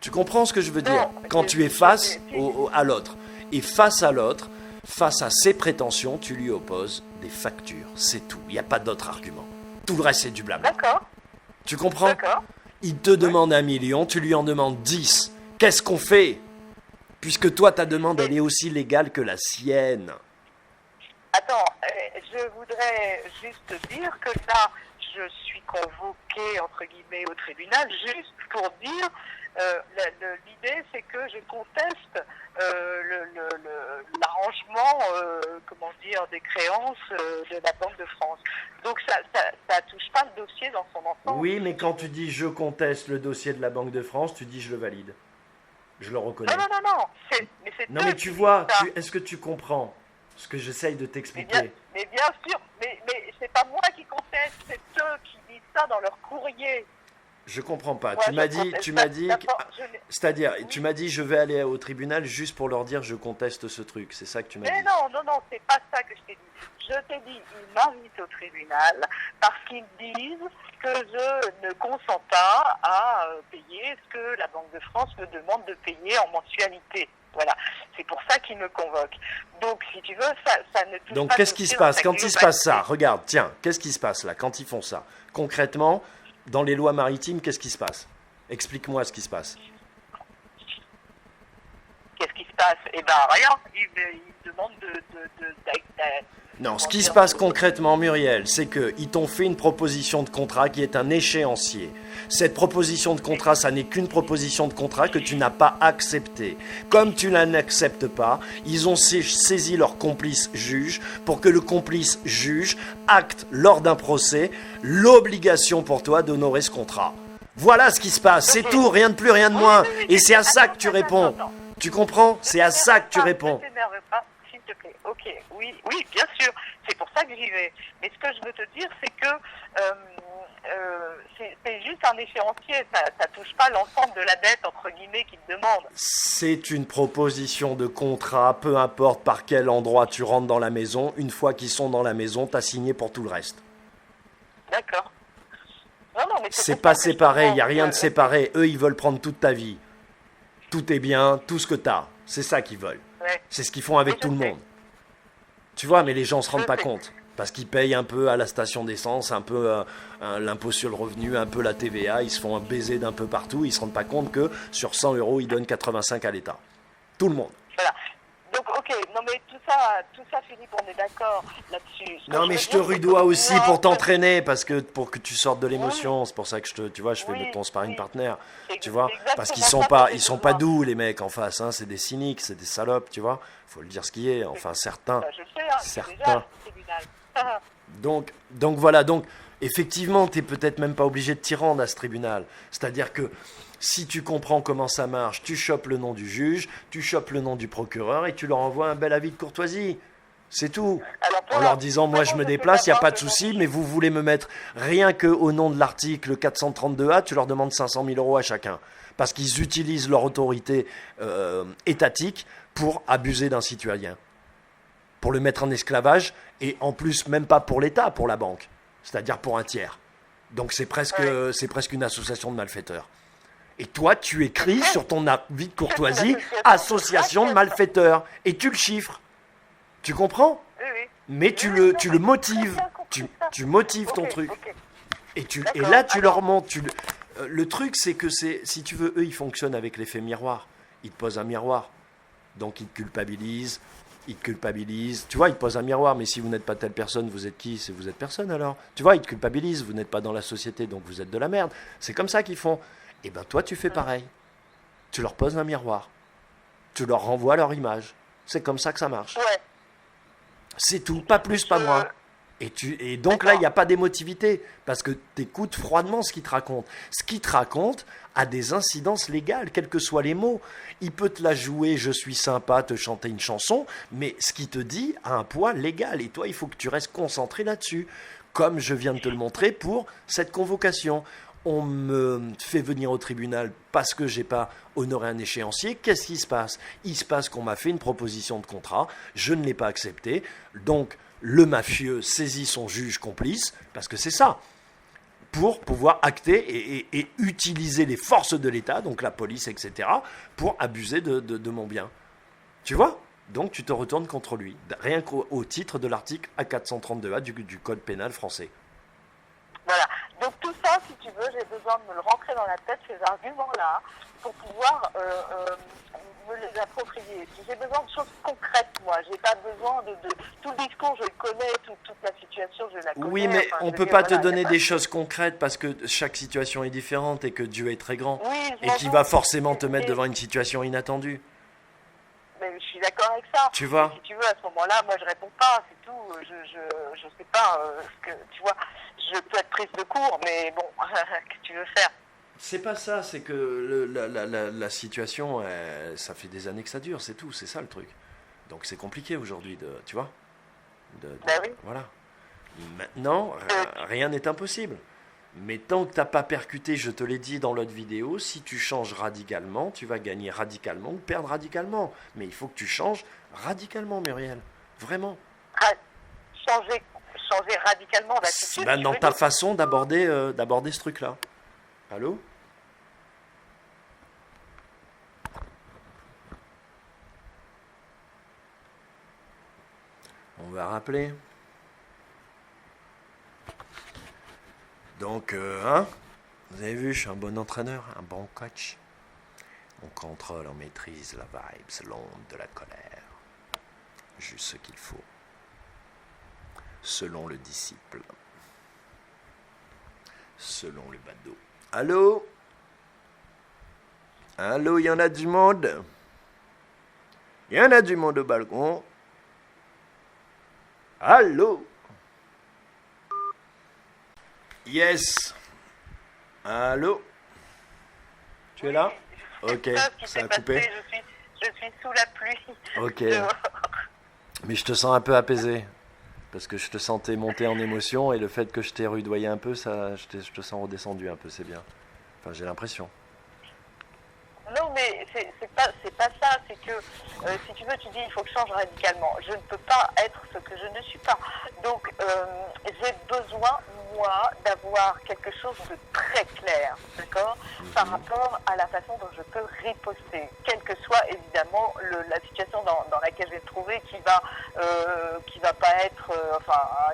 B: Tu comprends ce que je veux dire?
C: Non,
B: Quand tu es face
C: je-
B: à l'autre. Et face à l'autre, face à ses prétentions, tu lui opposes des factures. C'est tout. Il n'y a pas d'autre argument. Tout le reste, c'est du blabla.
C: D'accord,
B: Tu comprends?
C: d'accord.
B: Il te demande 1 million, tu lui en demandes 10. Qu'est-ce qu'on fait? Puisque toi, ta demande, elle est aussi légale que la sienne.
C: Attends, je voudrais juste dire que là, je suis convoquée, entre guillemets, au tribunal, juste pour dire, l'idée, c'est que je conteste l'arrangement, comment dire, des créances de la Banque de France. Donc ça touche pas le dossier dans son ensemble.
B: Oui, mais quand tu dis je conteste le dossier de la Banque de France, tu dis je le valide. Je le reconnais.
C: Non.
B: Non, mais tu vois, est-ce que tu comprends ce que j'essaye de t'expliquer?
C: Mais bien sûr, mais c'est pas moi qui conteste, c'est eux qui disent ça dans leur courrier.
B: Je comprends pas.
C: Moi,
B: Tu m'as
C: je
B: dit,
C: conteste
B: tu
C: pas.
B: m'as dit,
C: D'abord, je n'ai-
B: c'est-à-dire,
C: Oui.
B: tu m'as dit, je vais aller au tribunal juste pour leur dire je conteste ce truc. C'est ça que tu m'as
C: Mais
B: dit.
C: non, c'est pas ça que je t'ai dit. Je t'ai dit, ils m'invitent au tribunal parce qu'ils disent que je ne consens pas à payer ce que la Banque de France me demande de payer en mensualité. Voilà, c'est pour ça qu'ils me convoquent. Donc, si tu veux, ça ne touche
B: Donc,
C: pas
B: qu'est-ce
C: le
B: qui se
C: dossier dans
B: passe
C: sa
B: quand il se passe ça?
C: globalité.
B: Regarde, tiens, qu'est-ce qui se passe là quand ils font ça? Concrètement, dans les lois maritimes, qu'est-ce qui se passe? Explique-moi ce qui se passe.
C: Qu'est-ce qui se passe? Eh ben rien. Ils demandent
B: Non, ce qui se passe concrètement, Muriel, c'est qu'ils t'ont fait une proposition de contrat qui est un échéancier. Cette proposition de contrat, ça n'est qu'une proposition de contrat que tu n'as pas acceptée. Comme tu la n'acceptes pas, ils ont saisi leur complice juge pour que le complice juge acte lors d'un procès l'obligation pour toi d'honorer ce contrat. Voilà ce qui se passe, c'est tout, rien de plus, rien de moins. Et c'est à ça que tu réponds. Tu comprends? C'est à ça que tu réponds.
C: Ne t'énerve pas, s'il te plaît. Ok, oui, bien sûr. C'est pour ça que j'y vais. Mais ce que je veux te dire, c'est que c'est juste un échéancier. Ça touche pas l'ensemble de la dette, entre guillemets, qu'ils te demandent.
B: C'est une proposition de contrat, peu importe par quel endroit tu rentres dans la maison. Une fois qu'ils sont dans la maison, t'as signé pour tout le reste.
C: D'accord. Non, mais
B: C'est
C: pour
B: pas
C: ça que je
B: séparé, il
C: demande
B: n'y a rien
C: que-
B: de séparé. Eux, ils veulent prendre toute ta vie. Tous tes biens, tout ce que t'as. C'est ça qu'ils veulent.
C: Ouais.
B: C'est ce qu'ils font avec
C: Oui,
B: tout
C: je
B: le
C: sais.
B: monde. Tu vois, mais les gens se rendent
C: Je
B: pas
C: sais.
B: compte. Parce qu'ils payent un peu à la station d'essence, un peu l'impôt sur le revenu, un peu la TVA. Ils se font un baiser d'un peu partout. Ils se rendent pas compte que sur 100 euros, ils donnent 85 à l'État. Tout le monde.
C: Voilà. Donc, ok, non mais tout ça, Philippe, on est d'accord là-dessus. Ce que
B: Non,
C: je
B: mais
C: veux
B: je te
C: dire, c'est
B: rudoie
C: que
B: aussi
C: moi,
B: pour t'entraîner, parce que pour que tu sortes de l'émotion.
C: Oui.
B: C'est pour ça que tu vois, je fais de
C: Oui,
B: ton sparring
C: oui.
B: partner.
C: C'est-
B: Tu vois,
C: c'est exactement
B: parce qu'ils
C: ça
B: sont
C: que
B: pas,
C: j'ai
B: ils sont pas
C: besoin.
B: doux les mecs en face. Hein. C'est des cyniques, c'est des salopes. Tu vois, faut le dire ce qui est. Enfin, certains.
C: Je sais, hein, je suis déjà
B: Certains.
C: au tribunal.
B: Donc voilà, donc effectivement, tu n'es peut-être même pas obligé de t'y rendre à ce tribunal. C'est-à-dire que si tu comprends comment ça marche, tu chopes le nom du juge, tu chopes le nom du procureur et tu leur envoies un bel avis de courtoisie. C'est tout.
C: Alors, pour
B: En leur
C: la-
B: disant, moi je me
C: je peux
B: déplace, il n'y a
C: avoir
B: pas de
C: le nom
B: souci,
C: du
B: mais
C: juge.
B: vous voulez me mettre rien que au nom de l'article 432A, tu leur demandes 500 000 euros à chacun. Parce qu'ils utilisent leur autorité étatique pour abuser d'un citoyen. Pour le mettre en esclavage, et en plus, même pas pour l'État, pour la banque. C'est-à-dire pour un tiers. Donc c'est presque une association de malfaiteurs. Et toi, tu écris sur ton avis de courtoisie association de malfaiteurs. Et tu le chiffres. Tu comprends?
C: Oui.
B: Mais tu
C: Oui,
B: le
C: non,
B: motives.
C: j'ai bien compris ça.
B: Tu motives ton
C: Ok,
B: truc.
C: ok.
B: Et
C: D'accord,
B: là, tu
C: alors-
B: leur montres. Le truc, c'est que si tu veux, eux, ils fonctionnent avec l'effet miroir. Ils te posent un miroir. Donc, ils te culpabilisent. Tu vois, ils te posent un miroir. Mais si vous n'êtes pas telle personne, vous êtes qui? Vous êtes personne alors. Tu vois, ils te culpabilisent. Vous n'êtes pas dans la société, donc vous êtes de la merde. C'est comme ça qu'ils font. Et ben toi, tu fais pareil. Tu leur poses un miroir. Tu leur renvoies leur image. C'est comme ça que ça marche.
C: Ouais.
B: C'est tout, pas plus, pas moins. Et donc là, il n'y a pas d'émotivité, parce que tu écoutes froidement ce qu'il te raconte. Ce qu'il te raconte a des incidences légales, quels que soient les mots. Il peut te la jouer, je suis sympa, te chanter une chanson, mais ce qu'il te dit a un poids légal. Et toi, il faut que tu restes concentré là-dessus, comme je viens de te le montrer pour cette convocation. On me fait venir au tribunal parce que j'ai pas honoré un échéancier. Qu'est-ce qui se passe? Il se passe qu'on m'a fait une proposition de contrat, je ne l'ai pas acceptée, donc le mafieux saisit son juge complice, parce que c'est ça, pour pouvoir acter et utiliser les forces de l'État, donc la police, etc., pour abuser de mon bien. Tu vois? Donc tu te retournes contre lui, rien qu'au titre de l'article A432A du Code pénal français.
C: Voilà. Donc tout ça, si tu veux, j'ai besoin de me le rentrer dans la tête, ces arguments-là, pour pouvoir me les approprier. J'ai besoin de choses concrètes, moi. J'ai pas besoin de... Tout le discours, je le connais, toute la situation, je la connais.
B: Oui, mais
C: Enfin,
B: on
C: je
B: ne
C: veux
B: peut
C: dire,
B: pas te
C: voilà,
B: donner
C: y a
B: des choses concrètes parce que chaque situation est différente et que Dieu est très grand
C: Oui, je
B: et
C: m'en
B: qui
C: doute.
B: va forcément te mettre
C: Et-
B: devant une situation inattendue.
C: Mais je suis d'accord avec ça.
B: Tu vois?
C: Si tu veux, à ce moment-là, moi, je réponds pas, c'est tout. Je sais pas ce que... Tu vois, je peux être prise de court, mais bon, que tu veux faire?
B: C'est pas ça, c'est que la situation, ça fait des années que ça dure, c'est tout, c'est ça le truc. Donc c'est compliqué aujourd'hui, tu vois?
C: Ben oui.
B: Voilà. Maintenant, rien n'est impossible. Mais tant que t'as pas percuté, je te l'ai dit dans l'autre vidéo, si tu changes radicalement, tu vas gagner radicalement ou perdre radicalement. Mais il faut que tu changes radicalement, Muriel. Vraiment.
C: Ra- changer radicalement d'attitude.
B: Ben,
C: tu
B: dans
C: veux
B: ta
C: dire.
B: façon d'aborder ce truc-là. Allô? On va rappeler. Donc, hein? Vous avez vu, je suis un bon entraîneur, un bon coach. On contrôle, on maîtrise la vibe, l'onde de la colère. Juste ce qu'il faut. Selon le disciple. Selon le badaud. Allô? Allô, il y en a du monde? Il y en a du monde au balcon? Allô? Yes. Allô? Tu es là? Ok,
C: C'est ce qui
B: ça
C: s'est
B: a coupé.
C: passé, je suis sous la pluie.
B: Ok.
C: Dehors.
B: Mais je te sens un peu apaisé. Parce que je te sentais monter en émotion et le fait que je t'ai rudoyé un peu, ça, je te sens redescendu un peu, c'est bien. Enfin, j'ai l'impression.
C: Non, mais c'est pas ça. C'est que, si tu veux, tu dis il faut que je change radicalement. Je ne peux pas être ce que je ne suis pas. Donc, j'ai besoin, moi, d'avoir quelque chose de très clair, d'accord, par rapport à la façon dont je peux riposter, quelle que soit, évidemment, la situation dans laquelle je vais me trouver, qui va pas être,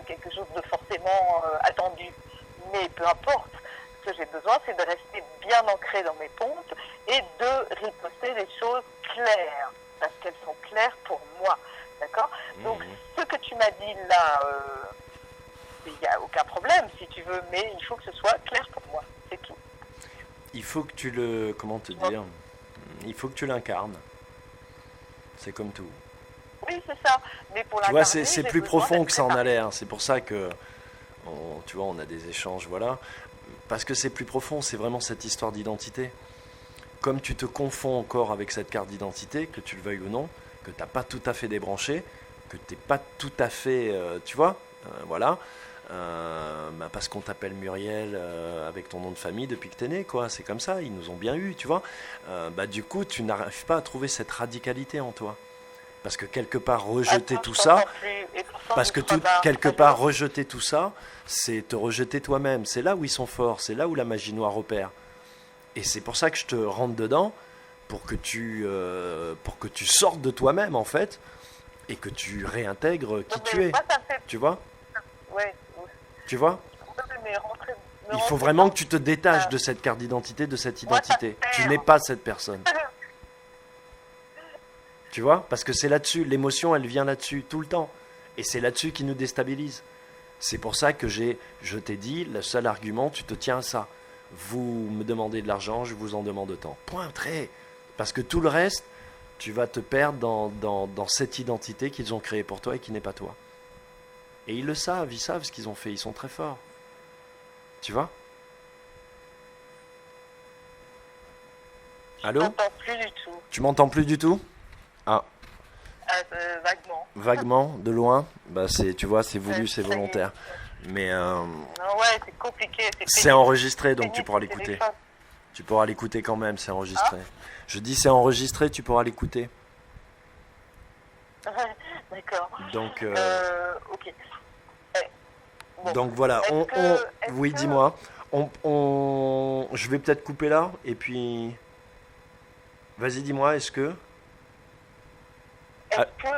C: quelque chose de forcément attendu. Mais peu importe. Ce que j'ai besoin, c'est de rester bien ancré dans mes pontes et de riposter des choses claires, parce qu'elles sont claires pour moi, d'accord? Donc, ce que tu m'as dit là, il n'y a aucun problème, si tu veux, mais il faut que ce soit clair pour moi, c'est tout.
B: Il faut que tu le... Comment te dire? Il faut que tu l'incarnes. C'est comme tout.
C: Oui, c'est ça, mais pour
B: Tu vois,
C: l'incarner,
B: c'est
C: j'ai
B: plus
C: besoin
B: profond
C: d'être
B: que ça en a
C: préparée.
B: l'air. C'est pour ça que, tu vois, on a des échanges, voilà. Parce que c'est plus profond, c'est vraiment cette histoire d'identité. Comme tu te confonds encore avec cette carte d'identité, que tu le veuilles ou non, que tu n'as pas tout à fait débranché, que tu n'es pas tout à fait, tu vois, voilà. Parce qu'on t'appelle Muriel avec ton nom de famille depuis que tu es né, quoi. C'est comme ça, ils nous ont bien eu, tu vois. Du coup, tu n'arrives pas à trouver cette radicalité en toi. Parce que quelque part, rejeter
C: Attends,
B: tout
C: je
B: ça,
C: t'entends plus, et pourtant,
B: parce
C: je
B: que
C: crois pas.
B: quelque
C: Allô.
B: part, rejeter tout ça, c'est te rejeter toi-même. C'est là où ils sont forts, c'est là où la magie noire opère. Et c'est pour ça que je te rentre dedans, pour que tu sortes de toi-même, en fait, et que tu réintègres qui
C: Non,
B: tu
C: mais
B: es.
C: moi, ça me fait...
B: Tu vois?
C: Ouais,
B: Tu vois?
C: mais
B: Il faut vraiment que tu te détaches
C: ça.
B: de cette carte d'identité, de cette
C: Moi, ça me
B: identité.
C: perd.
B: Tu n'es pas cette personne. Tu vois? Parce que c'est là-dessus, l'émotion, elle vient là-dessus, tout le temps. Et c'est là-dessus qui nous déstabilise. C'est pour ça que je t'ai dit, le seul argument, tu te tiens à ça. Vous me demandez de l'argent, je vous en demande autant. Point, trait. Parce que tout le reste, tu vas te perdre dans cette identité qu'ils ont créée pour toi et qui n'est pas toi. Et ils le savent, ils savent ce qu'ils ont fait, ils sont très forts. Tu vois? Allô?
C: Je t'entends plus du tout.
B: Tu m'entends plus du tout? Ah,
C: Vaguement.
B: vaguement, de loin. Tu vois, c'est voulu,
C: Ouais,
B: c'est
C: ça y est.
B: volontaire. Mais
C: Non, ouais, c'est compliqué.
B: c'est
C: pénible.
B: enregistré, donc tu
C: Pénible,
B: pourras
C: le
B: l'écouter.
C: téléphone.
B: Tu pourras l'écouter quand même, c'est enregistré. Je dis c'est enregistré, tu pourras l'écouter.
C: D'accord.
B: Donc,
C: Ok. Bon.
B: donc voilà. Oui,
C: que-
B: dis-moi. Je vais peut-être couper là, et puis... Vas-y, dis-moi, est-ce que...
C: Est-ce que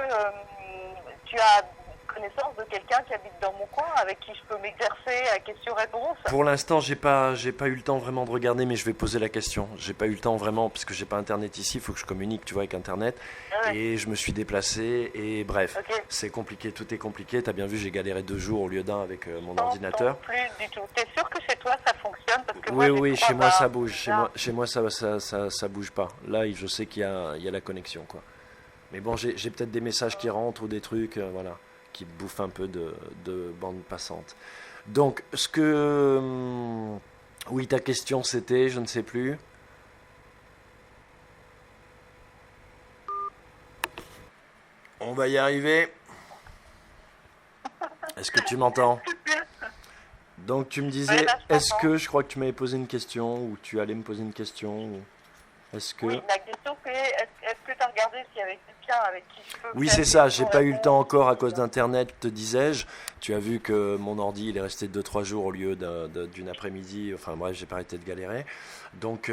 C: tu as connaissance de quelqu'un qui habite dans mon coin avec qui je peux m'exercer à question-réponse?
B: Pour l'instant, j'ai pas eu le temps vraiment de regarder, mais je vais poser la question. J'ai pas eu le temps vraiment, parce que j'ai pas Internet ici, il faut que je communique, tu vois, avec Internet.
C: Ah ouais.
B: Et je me suis déplacé, et bref,
C: Ok.
B: c'est compliqué, tout est compliqué. T'as bien vu, j'ai galéré 2 jours au lieu d'un avec mon
C: Je t'entends
B: ordinateur.
C: plus du tout. T'es sûr que chez toi ça fonctionne? Parce que
B: Oui,
C: moi, j'ai
B: oui,
C: 3
B: chez moi
C: barres.
B: ça bouge.
C: Là.
B: Chez moi ça bouge pas. Là, je sais qu'il y a la connexion, quoi. Mais bon, j'ai peut-être des messages qui rentrent ou des trucs, voilà, qui bouffent un peu de bande passante. Donc, oui, ta question c'était, je ne sais plus. On va y arriver. Est-ce que tu m'entends? Donc tu me
C: Ouais,
B: disais,
C: là, je
B: est-ce
C: t'entends.
B: que, je crois que tu m'avais posé une question, ou tu allais me poser une question, ou est-ce que...
C: Oui, la question c'est est-ce que tu as regardé s'il y avait quelqu'un avec qui je peux
B: Oui, c'est
C: caler
B: ça,
C: une
B: j'ai pas eu le
C: réponse
B: temps encore à cause d'Internet, te disais-je. Tu as vu que mon ordi, il est resté 2-3 jours au lieu d'une après-midi. Enfin bref, j'ai pas arrêté de galérer. Donc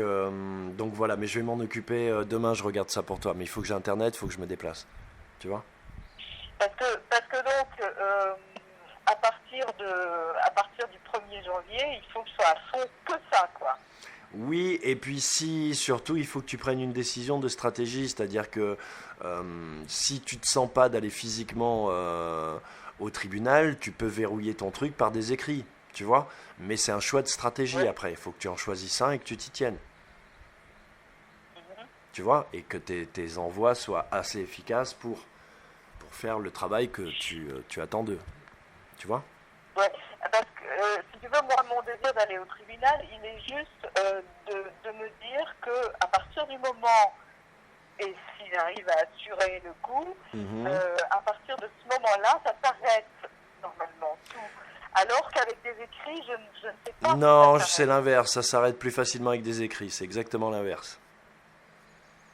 B: voilà, mais je vais m'en occuper. Demain, je regarde ça pour toi. Mais il faut que j'ai Internet, il faut que je me déplace. Tu vois?
C: Parce que donc, à partir du 1er janvier, il faut que je sois à fond que ça, quoi.
B: Oui, et puis si, surtout, il faut que tu prennes une décision de stratégie. C'est-à-dire que si tu te sens pas d'aller physiquement au tribunal, tu peux verrouiller ton truc par des écrits. Tu vois? Mais c'est un choix de stratégie
C: Ouais.
B: après. Il faut que tu en choisisses un et que tu t'y tiennes.
C: Mhm.
B: Tu vois? Et que tes envois soient assez efficaces pour faire le travail que tu attends d'eux. Tu vois?
C: Ouais, parce que si tu veux, moi, mon désir d'aller au tribunal, il est juste de me dire que à partir du moment, et si j'arrive à assurer le coup,
B: Mhm.
C: à partir de ce moment-là, ça s'arrête normalement tout. Alors qu'avec des écrits, je ne sais pas si
B: Non,
C: ça
B: c'est
C: s'arrête.
B: l'inverse. Ça s'arrête plus facilement avec des écrits. C'est exactement l'inverse.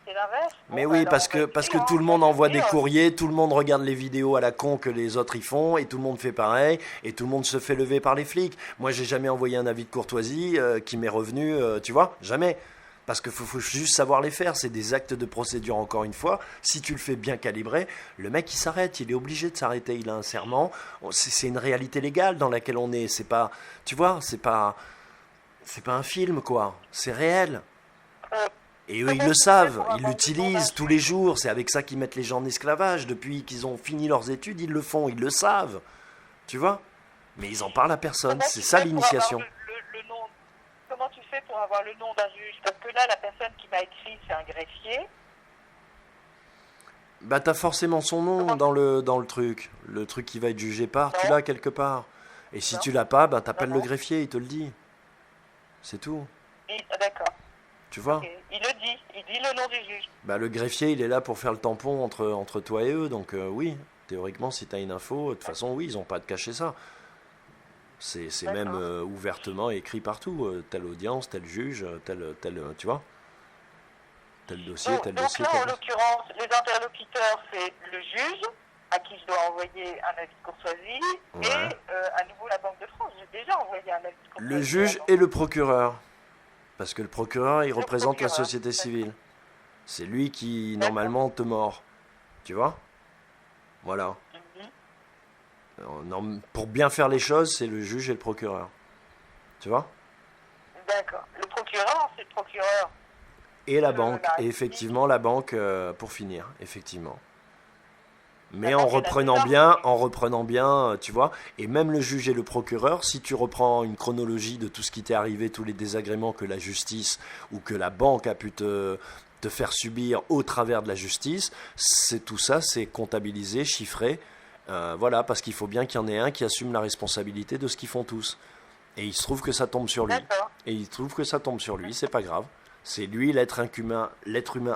C: C'est l'inverse.
B: Mais
C: Bon, bah
B: oui,
C: alors on va
B: parce
C: essayer,
B: que
C: hein,
B: tout le
C: moi
B: monde
C: je veux
B: envoie des
C: dire,
B: courriers, tout le monde regarde les vidéos à la con que les autres y font, et tout le monde fait pareil, et tout le monde se fait lever par les flics. Moi, j'ai jamais envoyé un avis de courtoisie qui m'est revenu, tu vois, jamais. Parce qu'il faut juste savoir les faire. C'est des actes de procédure, encore une fois. Si tu le fais bien calibré, le mec, il s'arrête. Il est obligé de s'arrêter. Il a un serment. C'est une réalité légale dans laquelle on est. C'est pas, tu vois, c'est pas un film, quoi. C'est réel.
C: euh,
B: Et eux, ils
C: comment
B: le
C: tu fais
B: savent,
C: pour
B: ils
C: avoir le nom
B: l'utilisent
C: d'un
B: tous les
C: juge?
B: jours. C'est avec ça qu'ils mettent les gens en esclavage. Depuis qu'ils ont fini leurs études, ils le font, ils le savent. Tu vois? Mais ils en parlent à personne.
C: Comment
B: C'est
C: tu
B: ça
C: fais pour avoir
B: l'initiation.
C: le nom? Comment tu fais pour avoir le nom d'un juge? Parce que là, la personne qui m'a écrit, c'est un greffier.
B: Bah, t'as forcément son nom
C: Comment
B: dans le truc. Le truc qui va être jugé par, tu
C: Non,
B: l'as quelque part. Et si
C: non,
B: tu l'as pas, bah,
C: non,
B: t'appelles le
C: non.
B: greffier, il te le dit. C'est tout.
C: D'accord.
B: Tu vois?
C: Ok. Il le dit. Il dit le nom du juge.
B: Bah, le greffier, il est là pour faire le tampon entre toi et eux. Donc, oui, théoriquement, si t'as une info, de toute façon, oui, ils ont pas à te cacher ça. C'est même
C: D'accord.
B: ouvertement écrit partout. Telle audience, tel juge, tu vois? Tel dossier,
C: Donc,
B: tel
C: donc
B: dossier,
C: là,
B: tel
C: en
B: dossier.
C: l'occurrence, les interlocuteurs, c'est le juge, à qui je dois envoyer un avis de courtoisie,
B: Ouais.
C: et à nouveau la Banque de France. J'ai déjà envoyé un avis de courtoisie.
B: Le juge et le procureur. Parce que le procureur, il
C: Le
B: représente la
C: procureur.
B: société civile. C'est lui qui,
C: D'accord.
B: normalement, te mord. Tu vois? Voilà.
C: Mhm.
B: Pour bien faire les choses, c'est le juge et le procureur. Tu vois?
C: D'accord. Le procureur, c'est le procureur.
B: Et la
C: De
B: banque.
C: la
B: Et
C: République.
B: effectivement, la banque, pour finir. Effectivement. Mais
C: La
B: en
C: banque et la
B: reprenant bien, tu vois, et même le juge et le procureur, si tu reprends une chronologie de tout ce qui t'est arrivé, tous les désagréments que la justice ou que la banque a pu te faire subir au travers de la justice, c'est tout ça, c'est comptabilisé, chiffré, voilà, parce qu'il faut bien qu'il y en ait un qui assume la responsabilité de ce qu'ils font tous. Et il se trouve que ça tombe sur lui.
C: D'accord.
B: Et il se trouve que ça tombe sur lui, c'est pas grave. C'est lui, l'être humain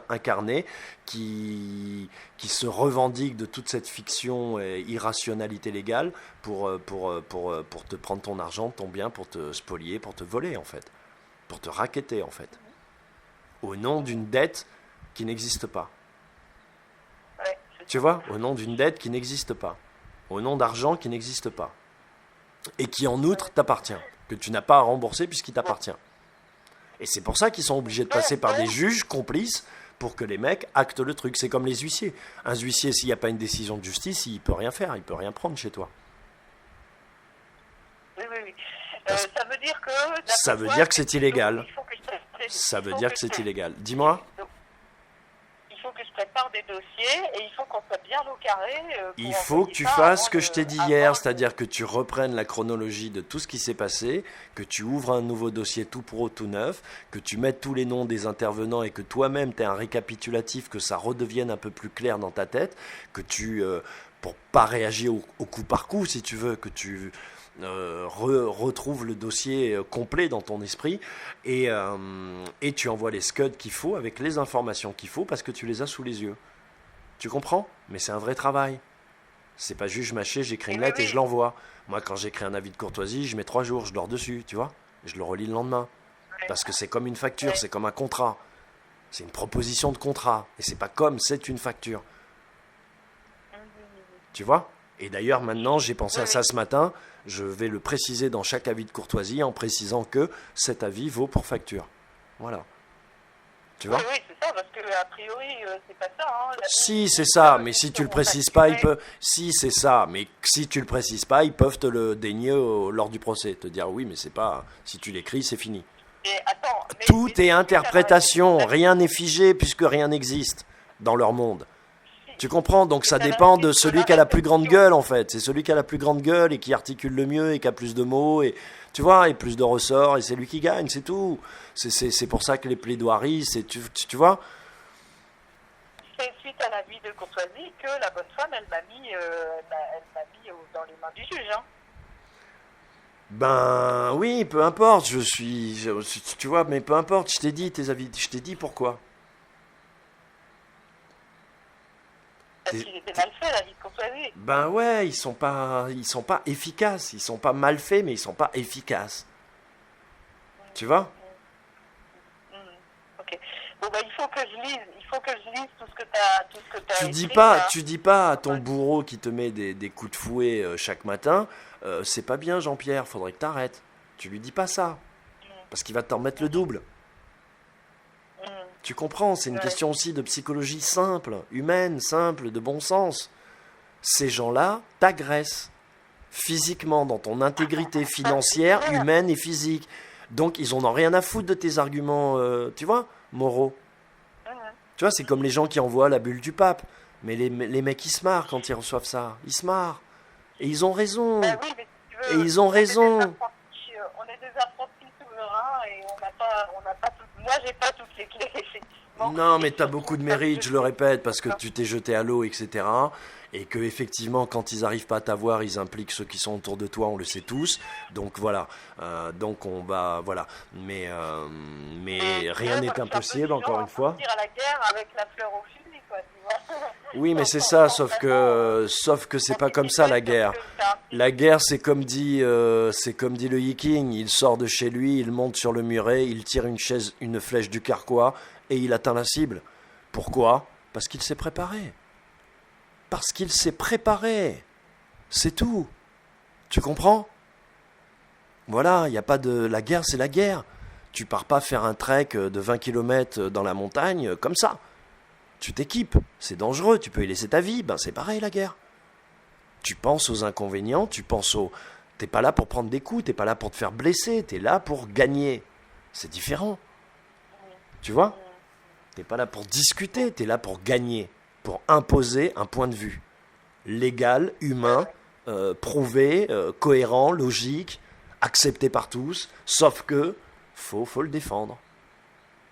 B: incarné, qui se revendique de toute cette fiction et irrationalité légale pour te prendre ton argent, ton bien, pour te spolier, pour te voler, en fait. Pour te racketter, en fait. Au nom d'une dette qui n'existe pas.
C: Ouais, c'est
B: Tu vois? Au nom d'une dette qui n'existe pas. Au nom d'argent qui n'existe pas. Et qui, en outre, t'appartient. Que tu n'as pas à rembourser puisqu'il t'appartient. Et c'est pour ça qu'ils sont obligés de passer par des juges complices pour que les mecs actent le truc. C'est comme les huissiers. Un huissier, s'il n'y a pas une décision de justice, il peut rien faire, il peut rien prendre chez toi.
C: Oui, oui, oui.
B: Parce-
C: Ça veut dire que...
B: Ça veut dire que c'est illégal.
C: Il faut que je-
B: Ça
C: il
B: veut
C: faut
B: dire que c'est
C: je-
B: illégal. Dis-moi.
C: Il faut que je prépare des dossiers et il faut qu'on soit bien au carré. Pour
B: Il faut
C: envoyer
B: que tu
C: ça
B: fasses ce
C: avant
B: que
C: le-
B: je t'ai dit
C: avant
B: hier,
C: le-
B: c'est-à-dire que tu reprennes la chronologie de tout ce qui s'est passé, que tu ouvres un nouveau dossier tout pro, tout neuf, que tu mettes tous les noms des intervenants et que toi-même tu aies un récapitulatif, que ça redevienne un peu plus clair dans ta tête, que tu, pour pas réagir au coup par coup si tu veux, que tu retrouves le dossier complet dans ton esprit et tu envoies les scuds qu'il faut avec les informations qu'il faut parce que tu les as sous les yeux. Tu comprends? Mais c'est un vrai travail. C'est pas juste je m'achète, j'écris une
C: Oui,
B: lettre et
C: oui.
B: je l'envoie. Moi, quand j'écris un avis de courtoisie, je mets 3 jours, je dors dessus, tu vois. Je le relis le lendemain. Parce que c'est comme une facture, c'est comme un contrat. C'est une proposition de contrat. Et c'est pas comme, c'est une facture. Tu vois? Et d'ailleurs, maintenant, j'ai pensé à ça ce matin. Je vais le préciser dans chaque avis de courtoisie en précisant que cet avis vaut pour facture. Voilà. Tu vois?
C: Oui, c'est ça, parce que a priori, c'est pas ça. Hein,
B: si, c'est ça, mais si tu le précises pas, ils peuvent. Si, c'est ça, mais si tu le précises pas, ils peuvent te le dénier lors du procès. Te dire oui, mais c'est pas. Si tu l'écris, c'est fini.
C: Mais attends,
B: Tout est interprétation, rien n'est figé puisque rien n'existe dans leur monde. Tu comprends? Donc ça dépend de celui qui a la plus grande gueule en fait. C'est celui qui a la plus grande gueule et qui articule le mieux et qui a plus de mots et tu vois et plus de ressorts et c'est lui qui gagne, c'est tout. C'est pour ça que les plaidoiries, c'est tu vois.
C: C'est suite à l'avis de courtoisie que la bonne femme, elle m'a mis dans les mains du juge. Hein.
B: Ben oui, peu importe. Tu vois, mais peu importe. Je t'ai dit tes avis. Je t'ai dit pourquoi.
C: Parce qu'il était mal fait, l'avis de courtoisie.
B: Ben ouais, ils sont pas efficaces. Ils sont pas mal faits, mais ils sont pas efficaces. Tu vois?
C: Ok. Bon ben il faut que je lise tout ce que t'as
B: Tu dis pas à ton bourreau qui te met des coups de fouet chaque matin, c'est pas bien Jean-Pierre, faudrait que t'arrêtes. Tu lui dis pas ça, parce qu'il va t'en mettre le double. Tu comprends, c'est une question aussi de psychologie simple, humaine, simple, de bon sens. Ces gens-là t'agressent physiquement dans ton intégrité financière, humaine et physique. Donc ils en ont rien à foutre de tes arguments, tu vois, moraux. Tu vois, c'est comme les gens qui envoient la bulle du pape. Mais les mecs, ils se marrent quand ils reçoivent ça. Ils se marrent. Et ils ont raison.
C: Ben oui, mais si tu veux,
B: Et ils ont raison.
C: On est des apprentis souverains et on n'a pas moi, j'ai pas toutes les clés, effectivement.
B: Non, mais t'as beaucoup de mérite, je le répète, parce que tu t'es jeté à l'eau, etc. Et que effectivement, quand ils n'arrivent pas à t'avoir, ils impliquent ceux qui sont autour de toi, on le sait tous. Donc voilà. Donc on va, voilà. Mais rien n'est impossible, encore une fois.
C: Partir à la guerre avec la fleur au fusil, quoi, tu vois.
B: Oui, mais c'est ça, sauf que c'est pas comme ça la guerre. La guerre, c'est comme dit le Yiking, il sort de chez lui, il monte sur le muret, il tire une flèche du carquois et il atteint la cible. Pourquoi? Parce qu'il s'est préparé. Parce qu'il s'est préparé. C'est tout. Tu comprends? Voilà, il n'y a pas de... La guerre, c'est la guerre. Tu pars pas faire un trek de 20 km dans la montagne comme ça. Tu t'équipes, c'est dangereux, tu peux y laisser ta vie, ben c'est pareil la guerre. Tu penses aux inconvénients, tu penses aux... T'es pas là pour prendre des coups, t'es pas là pour te faire blesser, t'es là pour gagner. C'est différent. Tu vois? T'es pas là pour discuter, t'es là pour gagner, pour imposer un point de vue. Légal, humain, prouvé, cohérent, logique, accepté par tous, sauf que faut le défendre.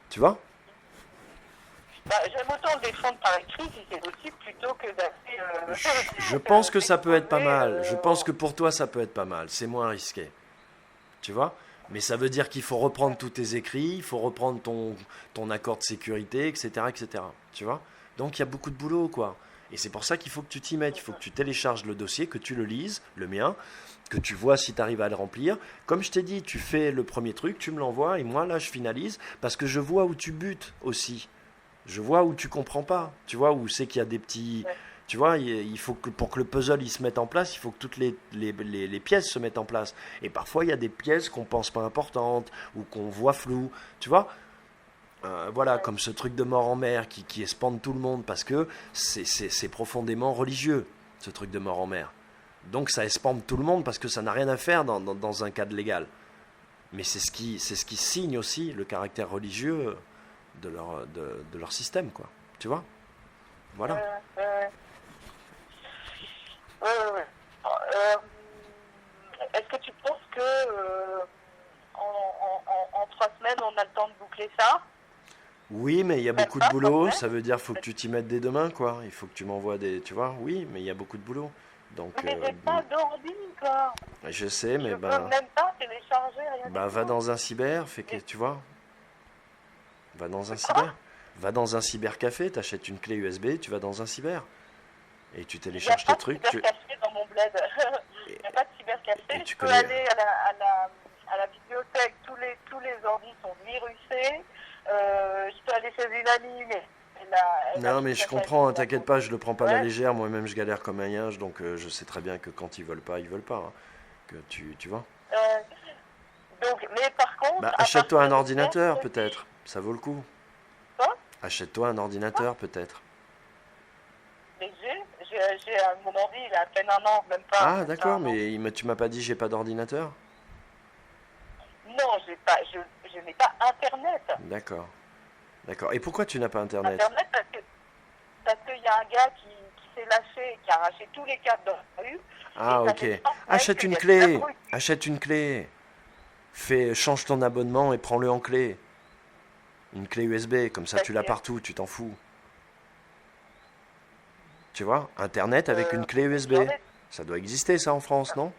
B: Tu vois?
C: Bah, j'aime autant le défendre par écrit si c'est possible plutôt que d'aller...
B: Je pense que ça peut être pas mal. Je pense que pour toi ça peut être pas mal. C'est moins risqué. Tu vois? Mais ça veut dire qu'il faut reprendre tous tes écrits, il faut reprendre ton accord de sécurité, etc., etc. Tu vois? Donc il y a beaucoup de boulot, quoi. Et c'est pour ça qu'il faut que tu t'y mettes. Il faut que tu télécharges le dossier, que tu le lises, le mien, que tu vois si tu arrives à le remplir. Comme je t'ai dit, tu fais le premier truc, tu me l'envoies, et moi là je finalise, parce que je vois où tu butes aussi. Je vois où tu comprends pas. Tu vois où c'est qu'il y a des petits... Tu vois, il faut que pour que le puzzle il se mette en place, il faut que toutes les pièces se mettent en place. Et parfois, il y a des pièces qu'on pense pas importantes ou qu'on voit floues. Tu vois, voilà, comme ce truc de mort en mer qui espante tout le monde parce que c'est profondément religieux, ce truc de mort en mer. Donc ça espante tout le monde parce que ça n'a rien à faire dans un cadre légal. Mais c'est ce qui signe aussi le caractère religieux de leur système, quoi. Tu vois? Voilà.
C: Est-ce que tu penses que en 3 semaines on a le temps de boucler ça?
B: Oui, mais il y a beaucoup de boulot. Ça veut dire faut que tu t'y mettes dès demain, quoi. Il faut que tu m'envoies des... Tu vois? Oui, mais il y a beaucoup de boulot. Donc,
C: mais j'ai pas d'ordi, quoi.
B: Je sais, mais
C: je peux même pas télécharger rien.
B: Bah, va dans un cyber, tu vois. Va dans un cyber. Va dans un cybercafé, t'achètes une clé USB, tu vas dans un cyber. Et tu télécharges tes trucs.
C: Dans mon bled. Il n'y a pas de cybercafé.
B: Et tu
C: Je peux
B: connais-
C: aller à la bibliothèque. Tous les ordi sont virusés. Je peux aller chez une amie, mais
B: Non, mais je comprends, hein, t'inquiète pas, je le prends pas à la
C: Ouais.
B: légère. Moi-même, je galère comme un yinche, donc je sais très bien que quand ils veulent pas, ils veulent pas. Hein. Que tu vois.
C: Donc, mais par contre,
B: Bah,
C: à
B: achète-toi
C: partir
B: un
C: de
B: ordinateur,
C: mercredi-
B: peut-être. Ça vaut le coup.
C: Quoi
B: Achète-toi un ordinateur, peut-être.
C: Mais j'ai mon ordi, il a à peine un an, même pas.
B: Ah,
C: même pas
B: d'accord,
C: un an.
B: mais tu m'as pas dit j'ai pas d'ordinateur.
C: Non, je n'ai pas Internet.
B: D'accord. D'accord. Et pourquoi tu n'as pas Internet?
C: Internet parce qu'il y a un gars qui s'est lâché, qui a arraché tous les câbles dans la rue.
B: Ah,
C: Et ça
B: ok.
C: fait 3 semaines
B: Achète
C: qu'il
B: une
C: y a
B: clé.
C: du bruit.
B: Achète une clé. Change ton abonnement et prends-le en clé. Une clé USB, comme ça tu l'as
C: C'est-à-dire
B: partout, tu t'en fous. Tu vois, Internet avec une clé USB.
C: j'en ai-
B: Ça doit exister ça en France, non?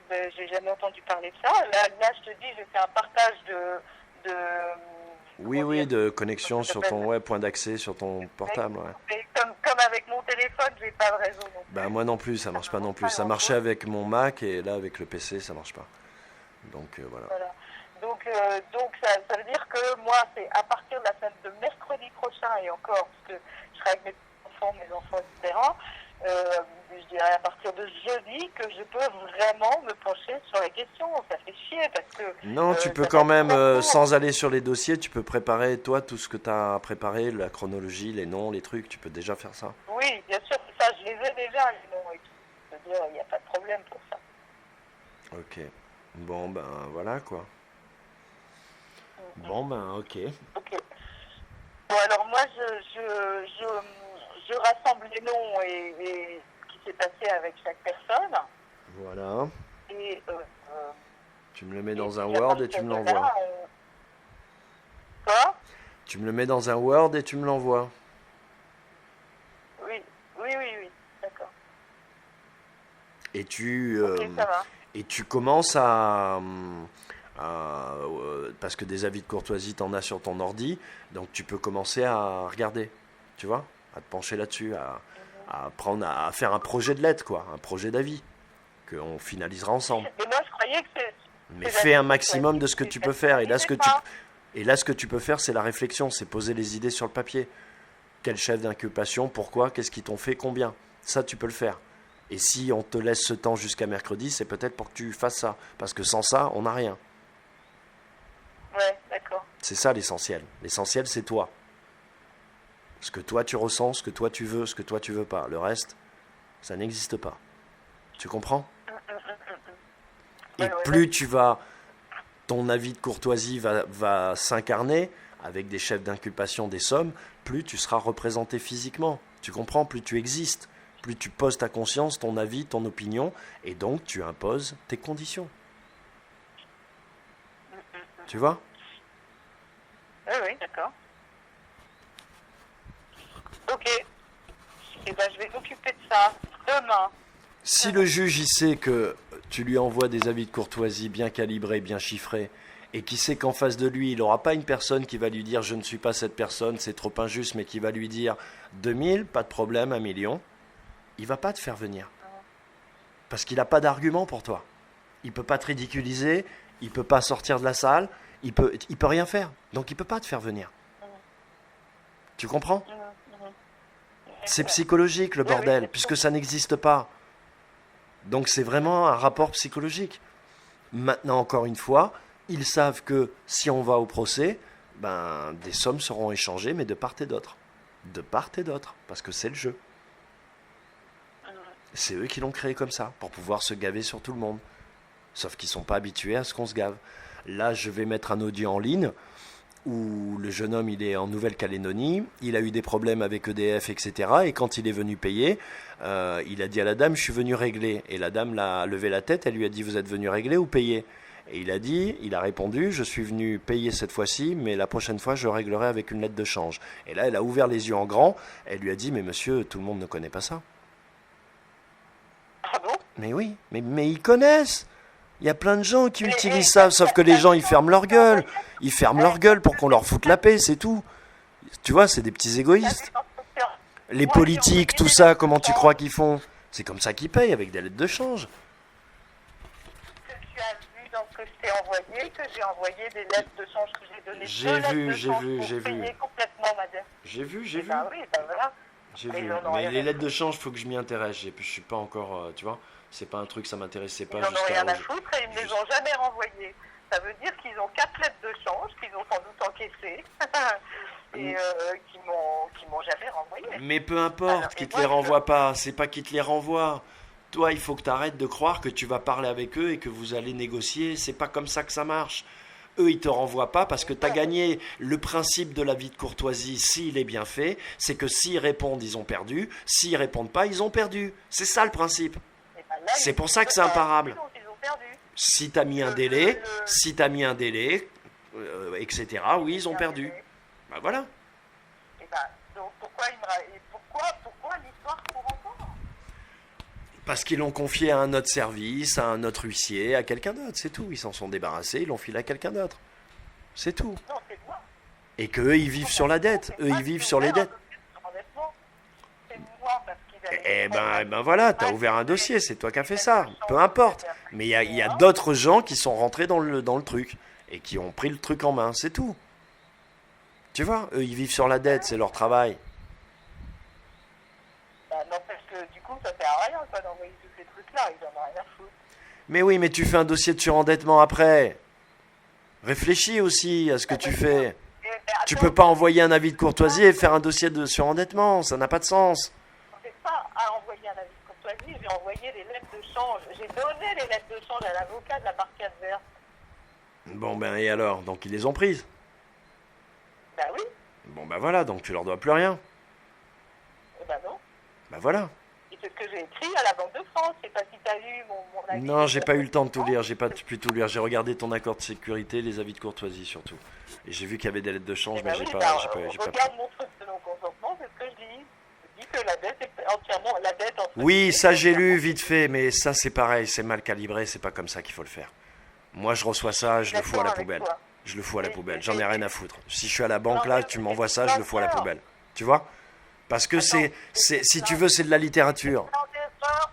C: J'ai jamais entendu parler de ça. Là, je te dis, j'ai fait un partage de
B: Oui,
C: comment
B: oui,
C: dire,
B: de connexion
C: ça
B: sur
C: s'appelle
B: ton point d'accès sur ton portable. Ouais.
C: mais comme avec mon téléphone, j'ai pas de réseau. Non plus.
B: Bah moi non plus, ça marche pas non plus. Ça marchait avec mon Mac et là avec le PC, ça marche pas. Donc voilà.
C: Voilà. Donc ça veut dire que moi, c'est à partir de la semaine de mercredi prochain et encore, parce que je serai avec mes enfants, etc. Je dirais à partir de jeudi que je peux vraiment me pencher sur la question. Ça fait chier parce que...
B: Non, tu peux
C: ça
B: quand
C: va être
B: même,
C: trop court.
B: sans aller sur les dossiers, tu peux préparer toi tout ce que tu as préparé, la chronologie, les noms, les trucs, tu peux déjà faire ça.
C: Oui, bien sûr, ça, je les ai déjà, les noms et tout. C'est-à-dire, il n'y a pas de problème pour ça.
B: Ok. Bon ben voilà quoi. Bon ben ok.
C: Ok. Bon, alors moi, je rassemble les noms et ce qui s'est passé avec chaque personne.
B: Voilà.
C: Et,
B: Tu me le mets dans
C: et
B: un
C: puis, à
B: Word et
C: partir
B: tu me
C: de
B: l'envoies.
C: là, Quoi
B: Tu me le mets dans un Word et tu me l'envoies.
C: Oui, d'accord.
B: Et tu
C: Ok, ça va.
B: et tu commences à parce que des avis de courtoisie t'en as sur ton ordi, donc tu peux commencer à regarder, tu vois, à te pencher là-dessus, à prendre, à faire un projet de lettre quoi, un projet d'avis qu'on finalisera ensemble.
C: Mais moi, je croyais que c'est...
B: Mais fais un maximum de ce que tu peux faire. Et là, ce que tu peux faire, c'est la réflexion, c'est poser les idées sur le papier. Quel chef d'inculpation, pourquoi, qu'est-ce qu'ils t'ont fait, combien. Ça, tu peux le faire. Et si on te laisse ce temps jusqu'à mercredi, c'est peut-être pour que tu fasses ça. Parce que sans ça, on n'a rien.
C: Ouais, d'accord.
B: C'est ça l'essentiel. L'essentiel, c'est toi. Ce que toi, tu ressens, ce que toi, tu veux, ce que toi, tu veux pas. Le reste, ça n'existe pas. Tu comprends ? Et
C: Ouais,
B: plus tu vas, ton avis de courtoisie va s'incarner avec des chefs d'inculpation, des sommes, plus tu seras représenté physiquement. Tu comprends? Plus tu existes, plus tu poses ta conscience, ton avis, ton opinion, et donc tu imposes tes conditions. Tu vois?
C: Oui, d'accord. Ok. Et ben, je vais m'occuper de ça demain.
B: Si le juge il sait que tu lui envoies des avis de courtoisie bien calibrés, bien chiffrés, et qui sait qu'en face de lui, il n'aura pas une personne qui va lui dire « je ne suis pas cette personne, c'est trop injuste », mais qui va lui dire « 2000, pas de problème, 1 million », il va pas te faire venir. Parce qu'il n'a pas d'argument pour toi. Il peut pas te ridiculiser, il peut pas sortir de la salle, il peut rien faire. Donc il peut pas te faire venir. Tu comprends? C'est psychologique le
C: Oui, oui,
B: bordel,
C: c'est
B: puisque ça n'existe pas. Donc c'est vraiment un rapport psychologique. Maintenant, encore une fois, ils savent que si on va au procès, ben, des sommes seront échangées, mais de part et d'autre. De part et d'autre, parce que c'est le jeu. C'est eux qui l'ont créé comme ça, pour pouvoir se gaver sur tout le monde. Sauf qu'ils ne sont pas habitués à ce qu'on se gave. Là, je vais mettre un audio en ligne où le jeune homme, il est en Nouvelle-Calédonie, il a eu des problèmes avec EDF, etc. Et quand il est venu payer, il a dit à la dame, je suis venu régler. Et la dame l'a levé la tête, elle lui a dit, vous êtes venu régler ou payer? Et il a répondu, je suis venu payer cette fois-ci, mais la prochaine fois, je réglerai avec une lettre de change. Et là, elle a ouvert les yeux en grand, elle lui a dit, mais monsieur, tout le monde ne connaît pas ça.
C: Ah bon?
B: Mais oui, mais ils connaissent. Il y a plein de gens qui utilisent ça, sauf que les gens, ils ferment leur gueule. Ils ferment leur gueule pour qu'on leur foute la paix, c'est tout. Tu vois, c'est des petits égoïstes. Les politiques, tout ça, comment tu crois qu'ils font? C'est comme ça qu'ils payent, avec des lettres de change.
C: Que tu as vu dans ce que je t'ai envoyé, que j'ai envoyé des lettres de change que j'ai données.
B: J'ai
C: 2 lettres
B: vu,
C: de
B: j'ai
C: change
B: vu,
C: pour
B: j'ai
C: payer
B: vu.
C: complètement ma dette.
B: J'ai vu.
C: Bah oui, bah voilà.
B: J'ai
C: Mais
B: vu.
C: ils en ont
B: Mais
C: rien
B: les
C: à
B: lettres de change, faut que je m'y intéresse. Je suis pas encore, tu vois, c'est pas un truc, ça m'intéressait
C: Ils
B: pas
C: n'en ont
B: jusqu'à...
C: rien à foutre et ils ne les ont jamais renvoyés. Ça veut dire qu'ils ont 4 lettres de change qu'ils ont sans doute encaissées et qui m'ont jamais renvoyées.
B: Mais peu importe
C: Alors,
B: qu'ils
C: et
B: te
C: moi,
B: les renvoient pas, c'est pas qu'ils te les renvoient. Toi, il faut que tu arrêtes de croire que tu vas parler avec eux et que vous allez négocier. C'est pas comme ça que ça marche. Eux, ils te renvoient pas parce que tu as gagné. Le principe de la vie de courtoisie, s'il est bien fait, c'est que s'ils répondent, ils ont perdu. S'ils répondent pas, ils ont perdu. C'est ça le principe.
C: Et ben là,
B: C'est
C: ils-
B: pour ça que c'est imparable.
C: Ils ont perdu.
B: Si tu as mis un délai, etc., oui, ils ont perdu. Bah voilà.
C: Et ben, donc pourquoi l'histoire pour encore?
B: Parce qu'ils l'ont confié à un autre service, à un autre huissier, à quelqu'un d'autre, c'est tout. Ils s'en sont débarrassés, ils l'ont filé à quelqu'un d'autre. C'est tout.
C: Non, c'est moi.
B: Et qu'eux, ils vivent sur la dette. Eux, ils vivent sur les dettes.
C: C'est moi parce qu'ils avaient...
B: Eh ben voilà, t'as ouvert un dossier, c'est toi qui as fait ça. Peu importe. Mais il y a d'autres gens qui sont rentrés dans le truc et qui ont pris le truc en main, c'est tout. Tu vois, eux, ils vivent sur la dette, c'est leur travail.
C: Bah, non, parce que du coup, ça sert à rien quoi, d'envoyer tous ces trucs-là, ils en ont rien à foutre.
B: Mais oui, mais tu fais un dossier de surendettement après. Réfléchis aussi à ce que tu fais. Tu peux pas envoyer un avis de courtoisie et faire un dossier de surendettement, ça n'a pas de sens.
C: C'est pas à envoyer un avis de courtoisie, j'ai envoyé les lettres de change. J'ai donné les lettres de change à l'avocat de la partie adverse.
B: Bon ben et alors, donc ils les ont prises.
C: Bah oui,
B: Bon ben voilà, donc tu leur dois plus rien.
C: bah non.
B: Ben voilà.
C: Et c'est ce que j'ai écrit à la Banque de France. Je sais pas si t'as lu mon avis.
B: Non, j'ai pas eu le temps de tout lire, j'ai pas pu tout lire. J'ai regardé ton accord de sécurité, les avis de courtoisie surtout. Et j'ai vu qu'il y avait des lettres de change, mais j'ai pas
C: regarde mon truc de non-consentement, c'est ce que je dis. Je dis que la dette est entièrement... La dette entre
B: Oui, ça j'ai lu vite fait, mais ça c'est pareil, c'est mal calibré, c'est pas comme ça qu'il faut le faire. Moi je reçois ça, je le fous à la poubelle. Je le fous à la poubelle, j'en ai rien à foutre. Si je suis à la banque là, tu m'envoies ça, je le fous à la poubelle. Tu vois? Parce que si tu veux, c'est de la littérature.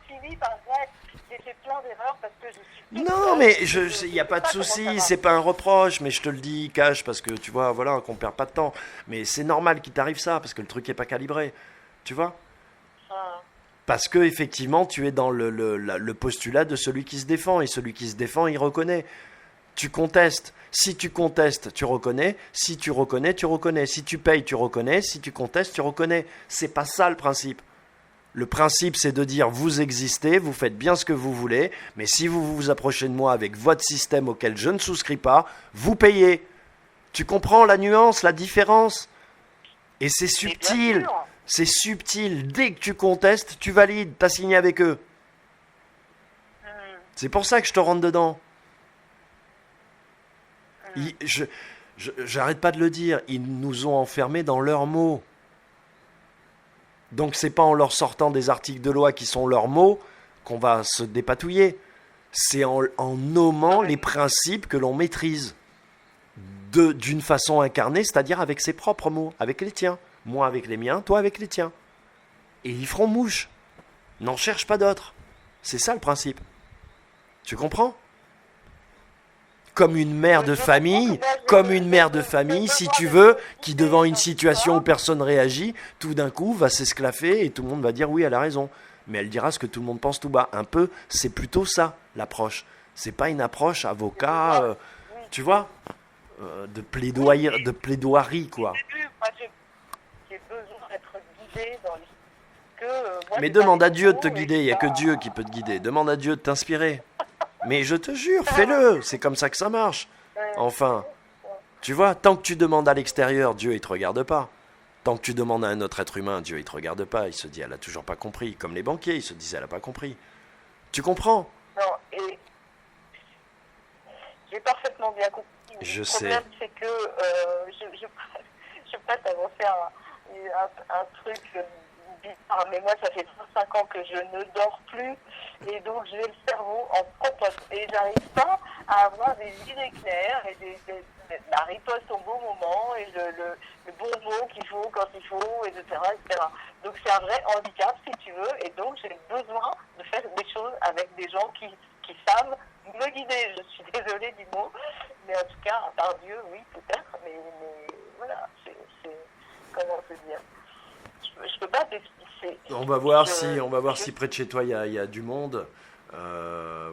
C: Philippe, arrête. J'ai fait plein d'erreurs parce que je suis...
B: Non, mais il n'y a pas de souci, c'est pas un reproche, mais je te le dis, cache, parce que tu vois, voilà, qu'on perd pas de temps. Mais c'est normal qu'il t'arrive ça, parce que le truc est pas calibré. Tu vois? Parce que effectivement, tu es dans le postulat de celui qui se défend, et celui qui se défend, il reconnaît. Tu contestes. Si tu contestes, tu reconnais. Si tu reconnais, tu reconnais. Si tu payes, tu reconnais. Si tu contestes, tu reconnais. C'est pas ça le principe. Le principe, c'est de dire vous existez, vous faites bien ce que vous voulez, mais si vous vous approchez de moi avec votre système auquel je ne souscris pas, vous payez. Tu comprends la nuance, la différence? Et c'est subtil. C'est subtil. Dès que tu contestes, tu valides. Tu as signé avec eux. C'est pour ça que je te rentre dedans. J'arrête pas de le dire. Ils nous ont enfermés dans leurs mots. Donc c'est pas en leur sortant des articles de loi qui sont leurs mots qu'on va se dépatouiller. C'est en nommant les principes que l'on maîtrise. D'une façon incarnée, c'est-à-dire avec ses propres mots, avec les tiens. Moi avec les miens, toi avec les tiens. Et ils feront mouche. N'en cherche pas d'autres. C'est ça le principe. Tu comprends? Comme une mère de famille, si tu veux, qui devant une situation où personne réagit, tout d'un coup va s'esclaffer et tout le monde va dire oui, elle a raison. Mais elle dira ce que tout le monde pense tout bas. Un peu, c'est plutôt ça, l'approche. C'est pas une approche avocat, tu vois, de plaidoirie, quoi.
C: Moi, j'ai besoin d'être guidée dans les...
B: Mais demande à Dieu de te guider, il n'y a que Dieu qui peut te guider. Demande à Dieu de t'inspirer. Mais je te jure, fais-le, c'est comme ça que ça marche. Enfin, tu vois, tant que tu demandes à l'extérieur, Dieu, il te regarde pas. Tant que tu demandes à un autre être humain, Dieu, il te regarde pas. Il se dit, elle a toujours pas compris. Comme les banquiers, ils se disent, elle a pas compris. Tu comprends?
C: Non, et j'ai parfaitement bien compris.
B: Je
C: le
B: sais.
C: problème, c'est que je prête à vous faire un truc bizarre, mais moi, ça fait 35 ans que je ne dors plus, et donc j'ai le cerveau en compote, et j'arrive pas à avoir des idées claires, et la riposte au bon moment, et le bon mot qu'il faut quand il faut, etc., etc. Donc c'est un vrai handicap, si tu veux, et donc j'ai besoin de faire des choses avec des gens qui savent me guider. Je suis désolée du mot, mais en tout cas, par Dieu, oui, peut-être, mais voilà, c'est comment te dire, je peux pas t'expliquer.
B: On va voir si près de chez toi il y a du monde.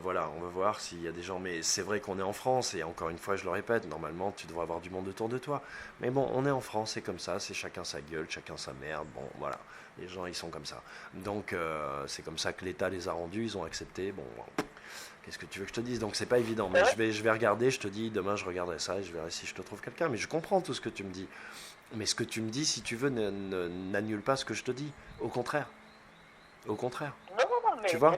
B: Voilà, on va voir s'il y a des gens. Mais c'est vrai qu'on est en France et encore une fois, je le répète, normalement, tu devrais avoir du monde autour de toi. Mais bon, on est en France, c'est comme ça, c'est chacun sa gueule, chacun sa merde. Bon, voilà, les gens ils sont comme ça. Donc c'est comme ça que l'État les a rendus, ils ont accepté. Bon, qu'est-ce que tu veux que je te dise? Donc c'est pas évident. Mais je vais regarder. Je te dis, demain je regarderai ça et je verrai si je te trouve quelqu'un. Mais je comprends tout ce que tu me dis. Mais ce que tu me dis, si tu veux, n'annule pas ce que je te dis. Au contraire. Au contraire.
C: Non, mais
B: tu vois,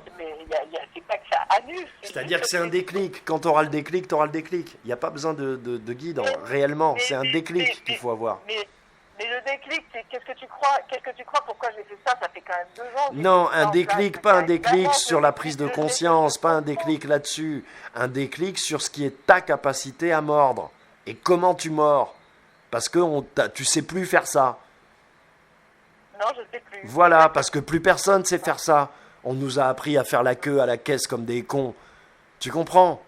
C: c'est pas que ça annule.
B: C'est-à-dire que c'est un déclic. Quand tu auras le déclic, tu auras le déclic. Il n'y a pas besoin de guide, réellement. C'est un déclic qu'il faut avoir.
C: Mais le déclic, c'est qu'est-ce que tu crois pourquoi j'ai fait ça? Ça fait quand même 2 ans.
B: Non, un déclic, pas un déclic sur la prise de conscience, pas un déclic là-dessus. Un déclic sur ce qui est ta capacité à mordre. Et comment tu mords. Parce que tu sais plus faire ça.
C: Non, je sais plus.
B: Voilà, parce que plus personne sait faire ça. On nous a appris à faire la queue à la caisse comme des cons. Tu comprends?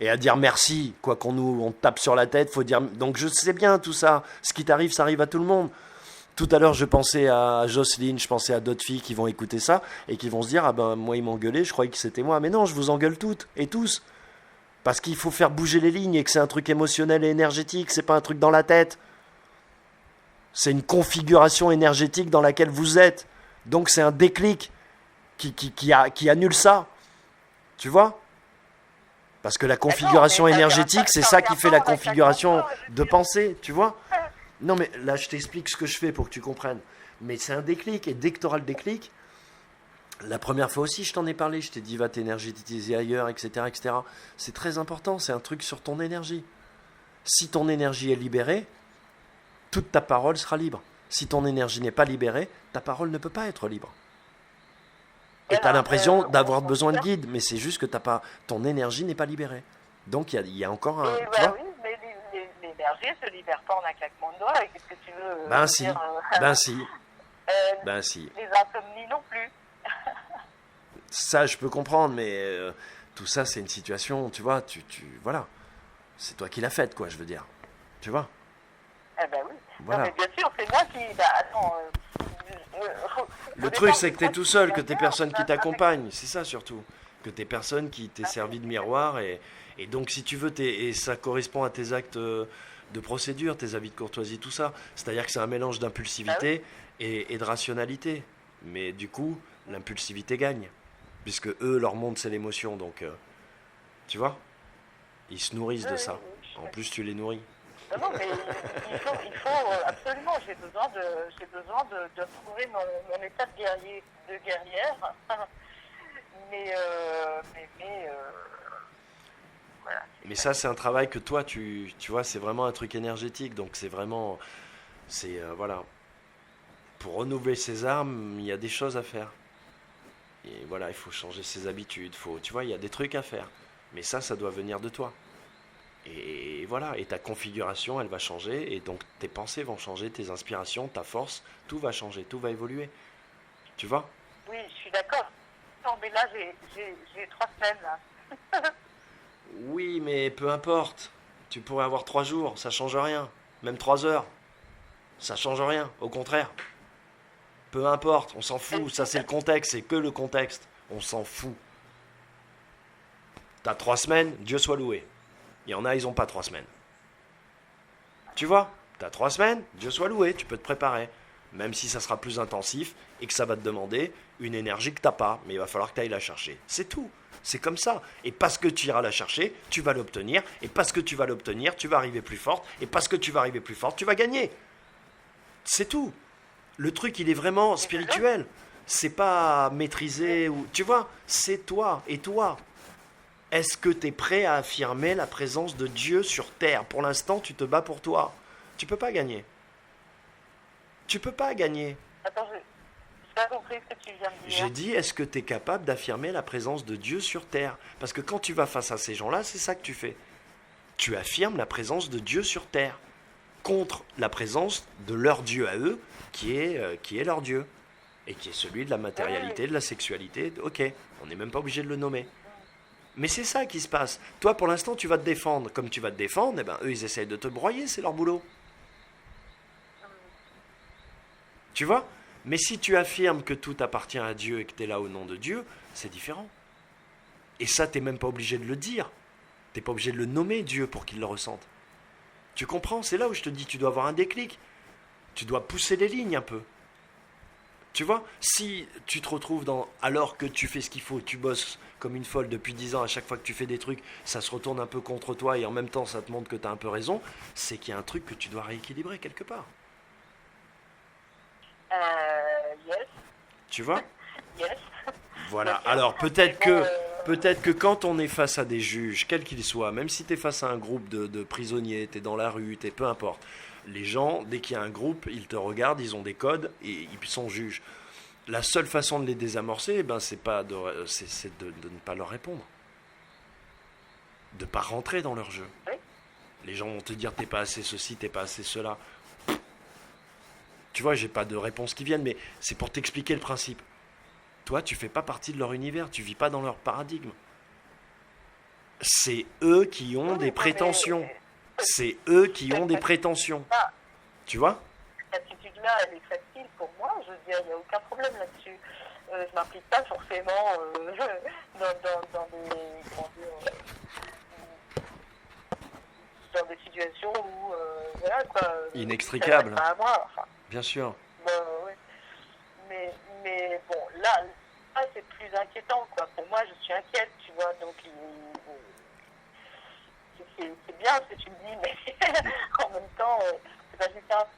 B: Et à dire merci, quoi qu'on on te tape sur la tête, faut dire. Donc je sais bien tout ça. Ce qui t'arrive, ça arrive à tout le monde. Tout à l'heure, je pensais à Jocelyne, je pensais à d'autres filles qui vont écouter ça et qui vont se dire, ah ben moi ils m'engueulaient, je croyais que c'était moi. Mais non, je vous engueule toutes et tous. Parce qu'il faut faire bouger les lignes et que c'est un truc émotionnel et énergétique, c'est pas un truc dans la tête. C'est une configuration énergétique dans laquelle vous êtes. Donc c'est un déclic qui annule ça. Tu vois? Parce que la configuration énergétique, c'est ça qui fait la configuration de pensée, tu vois? Non mais là je t'explique ce que je fais pour que tu comprennes. Mais c'est un déclic et dès que tu auras le déclic, la première fois aussi je t'en ai parlé, je t'ai dit va t'énergétiser ailleurs, etc., etc. C'est très important, c'est un truc sur ton énergie. Si ton énergie est libérée, toute ta parole sera libre. Si ton énergie n'est pas libérée, ta parole ne peut pas être libre. Et tu as l'impression d'avoir besoin de guide, mais c'est juste que ton énergie n'est pas libérée. Donc il y a encore un...
C: Oui, mais l'énergie ne se libère pas en un claquement de doigts. Et qu'est-ce que tu veux
B: Ben si,
C: dire,
B: ben si.
C: Les insomnies non plus.
B: Ça, je peux comprendre, mais tout ça, c'est une situation, tu vois, voilà. C'est toi qui l'as faite, quoi, je veux dire. Tu vois?
C: Eh ben oui.
B: Voilà.
C: Non, mais bien sûr, c'est moi qui... attends...
B: Le truc, c'est que tu es tout seul, que tu n'es personne qui t'accompagne. C'est ça, surtout. Que tu n'es personne qui t'est servi de miroir. Et donc, si tu veux, et ça correspond à tes actes de procédure, tes avis de courtoisie, tout ça. C'est-à-dire que c'est un mélange d'impulsivité et de rationalité. Mais du coup, l'impulsivité gagne. Puisque eux, leur monde, c'est l'émotion. Donc, tu vois, ils se nourrissent de ça. En plus, tu les nourris.
C: Non, mais il faut absolument, j'ai besoin de trouver mon état de guerrier, de guerrière. Mais voilà.
B: Mais ça, c'est un travail que toi, tu vois, c'est vraiment un truc énergétique. Donc, c'est vraiment, voilà. Pour renouveler ses armes, il y a des choses à faire. Et voilà, il faut changer ses habitudes. Tu vois, il y a des trucs à faire. Mais ça doit venir de toi. Et voilà, et ta configuration, elle va changer, et donc tes pensées vont changer, tes inspirations, ta force, tout va changer, tout va évoluer. Tu vois?
C: Oui, je suis d'accord. Non, mais là, j'ai 3 semaines, là.
B: Oui, mais peu importe. Tu pourrais avoir 3 jours, ça change rien. Même 3 heures, ça change rien, au contraire. Peu importe, on s'en fout, ça c'est le contexte, c'est que le contexte. On s'en fout. T'as 3 semaines, Dieu soit loué. Il y en a, ils n'ont pas 3 semaines. Tu vois, tu as 3 semaines, Dieu soit loué, tu peux te préparer. Même si ça sera plus intensif et que ça va te demander une énergie que tu n'as pas. Mais il va falloir que tu ailles la chercher. C'est tout. C'est comme ça. Et parce que tu iras la chercher, tu vas l'obtenir. Et parce que tu vas l'obtenir, tu vas arriver plus forte. Et parce que tu vas arriver plus forte, tu vas gagner. C'est tout. Le truc, il est vraiment spirituel. C'est pas maîtrisé ou... Tu vois, c'est toi et toi. Est-ce que tu es prêt à affirmer la présence de Dieu sur terre? Pour l'instant, tu te bats pour toi. Tu peux pas gagner. Tu peux pas gagner.
C: Attends, je n'ai pas compris ce que tu viens de dire.
B: J'ai dit, est-ce que tu es capable d'affirmer la présence de Dieu sur terre? Parce que quand tu vas face à ces gens-là, c'est ça que tu fais. Tu affirmes la présence de Dieu sur terre contre la présence de leur Dieu à eux, qui est leur Dieu. et qui est celui de la matérialité, de la sexualité. Ok, on n'est même pas obligé de le nommer. Mais c'est ça qui se passe. Toi, pour l'instant, tu vas te défendre. Comme tu vas te défendre, eh ben, eux, ils essayent de te broyer, c'est leur boulot. Tu vois? Mais si tu affirmes que tout appartient à Dieu et que tu es là au nom de Dieu, c'est différent. Et ça, tu n'es même pas obligé de le dire. Tu n'es pas obligé de le nommer, Dieu, pour qu'il le ressente. Tu comprends? C'est là où je te dis, tu dois avoir un déclic. Tu dois pousser les lignes un peu. Tu vois? Si tu te retrouves alors que tu fais ce qu'il faut, tu bosses comme une folle depuis 10 ans, à chaque fois que tu fais des trucs, ça se retourne un peu contre toi et en même temps ça te montre que tu as un peu raison, c'est qu'il y a un truc que tu dois rééquilibrer quelque part.
C: Yes.
B: Tu vois?
C: Yes.
B: Voilà.
C: Bien sûr.
B: Alors
C: Bon,
B: peut-être que quand on est face à des juges, quels qu'ils soient, même si tu es face à un groupe de prisonniers, tu es dans la rue, peu importe, les gens, dès qu'il y a un groupe, ils te regardent, ils ont des codes et ils sont juges. La seule façon de les désamorcer, c'est de ne pas leur répondre. De ne pas rentrer dans leur jeu.
C: Oui.
B: Les gens vont te dire t'es pas assez ceci, t'es pas assez cela. Tu vois, j'ai pas de réponse qui vienne, mais c'est pour t'expliquer le principe. Toi, tu fais pas partie de leur univers, tu vis pas dans leur paradigme. C'est eux qui ont des prétentions. C'est eux qui ont des prétentions.
C: Ah,
B: Tu vois?
C: cette attitude-là, elle est facile pour moi. Je veux dire, il n'y a aucun problème là-dessus. Je ne m'implique pas forcément dans des, comment dire, dans des situations où, voilà quoi.
B: Inextricables.
C: Ça va pas à moi, enfin.
B: Bien sûr.
C: Ouais. Mais bon, là, c'est plus inquiétant, quoi. Pour moi, je suis inquiète, tu vois. Donc, c'est bien ce que tu me dis, mais en même temps, c'est pas juste ça.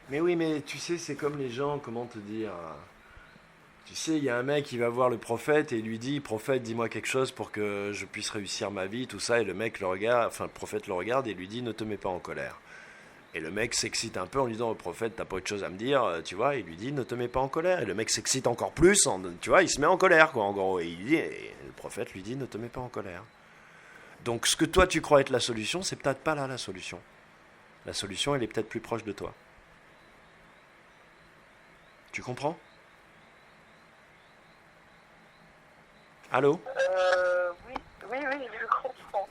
B: Mais oui, mais tu sais, c'est comme les gens, comment te dire? Tu sais, il y a un mec qui va voir le prophète et il lui dit, prophète, dis-moi quelque chose pour que je puisse réussir ma vie, tout ça. Et le mec le regarde, enfin le prophète le regarde et lui dit, ne te mets pas en colère. Et le mec s'excite un peu en lui disant, au prophète, t'as pas autre chose à me dire, tu vois? Il lui dit, ne te mets pas en colère. Et le mec s'excite encore plus, tu vois, il se met en colère, quoi, en gros. Et le prophète lui dit, ne te mets pas en colère. Donc ce que toi tu crois être la solution, c'est peut-être pas là la solution. La solution, elle est peut-être plus proche de toi. Tu comprends? Allô?
C: Oui, je comprends.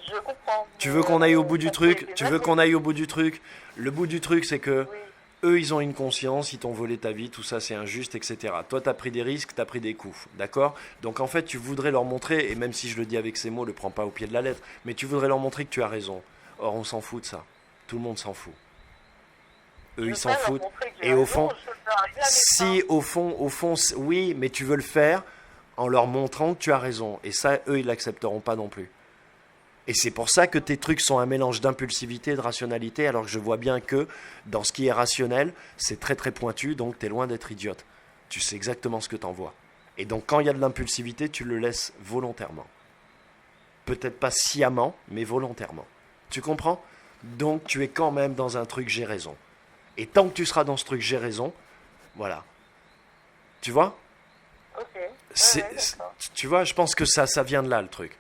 C: Je comprends.
B: Tu veux qu'on aille au bout du truc? Tu veux qu'on aille au bout du truc? Le bout du truc, c'est que
C: Oui.
B: eux, ils ont une conscience, ils t'ont volé ta vie, tout ça, c'est injuste, etc. Toi, t'as pris des risques, t'as pris des coups, d'accord? Donc en fait, tu voudrais leur montrer, et même si je le dis avec ces mots, le prends pas au pied de la lettre, mais tu voudrais leur montrer que tu as raison. Or, on s'en fout de ça. Tout le monde s'en fout. Eux, ils s'en foutent. Et au fond, si au fond, oui, mais tu veux le faire en leur montrant que tu as raison. Et ça, eux, ils l'accepteront pas non plus. Et c'est pour ça que tes trucs sont un mélange d'impulsivité et de rationalité, alors que je vois bien que dans ce qui est rationnel, c'est très très pointu, donc tu es loin d'être idiote. Tu sais exactement ce que t'envoies. Et donc quand il y a de l'impulsivité, tu le laisses volontairement. Peut-être pas sciemment, mais volontairement. Tu comprends? Donc tu es quand même dans un truc j'ai raison. Et tant que tu seras dans ce truc j'ai raison, voilà. Tu vois?
C: Ok.
B: Tu vois, je pense que ça vient de là le truc.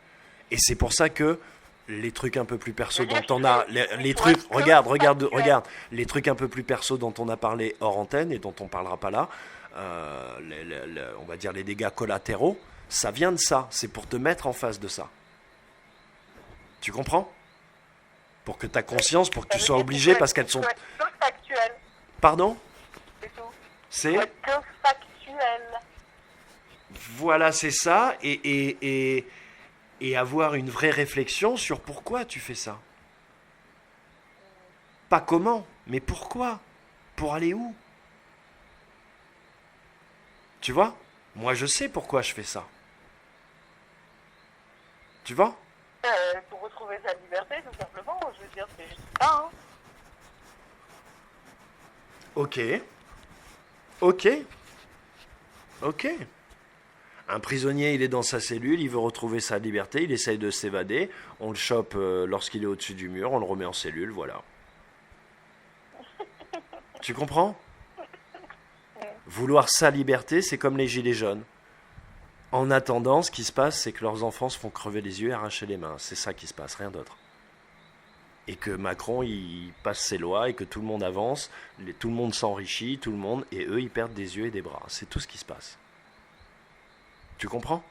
B: Et c'est pour ça que les trucs un peu plus perso dont on a, les trucs, regarde, les trucs un peu plus perso dont on a parlé hors antenne et dont on parlera pas là, on va dire les dégâts collatéraux, ça vient de ça. C'est pour te mettre en face de ça. Tu comprends? Pour que tu aies conscience, pour que tu sois obligé, parce qu'elles sont.
C: Factuel.
B: Pardon?
C: C'est tout.
B: C'est.
C: Que factuel.
B: Voilà, c'est ça. Et avoir une vraie réflexion sur pourquoi tu fais ça. Pas comment, mais pourquoi. Pour aller où? Tu vois? Moi, je sais pourquoi je fais ça. Tu vois?
C: Pour retrouver sa liberté, tout simplement. Je veux dire, c'est juste ça. Hein.
B: Ok. Un prisonnier, il est dans sa cellule, il veut retrouver sa liberté, il essaye de s'évader, on le chope lorsqu'il est au-dessus du mur, on le remet en cellule, voilà. Tu comprends? Vouloir sa liberté, c'est comme les gilets jaunes. En attendant, ce qui se passe, c'est que leurs enfants se font crever les yeux et arracher les mains. C'est ça qui se passe, rien d'autre. et que Macron il passe ses lois et que tout le monde avance, tout le monde s'enrichit, tout le monde, et eux ils perdent des yeux et des bras. C'est tout ce qui se passe. Tu comprends?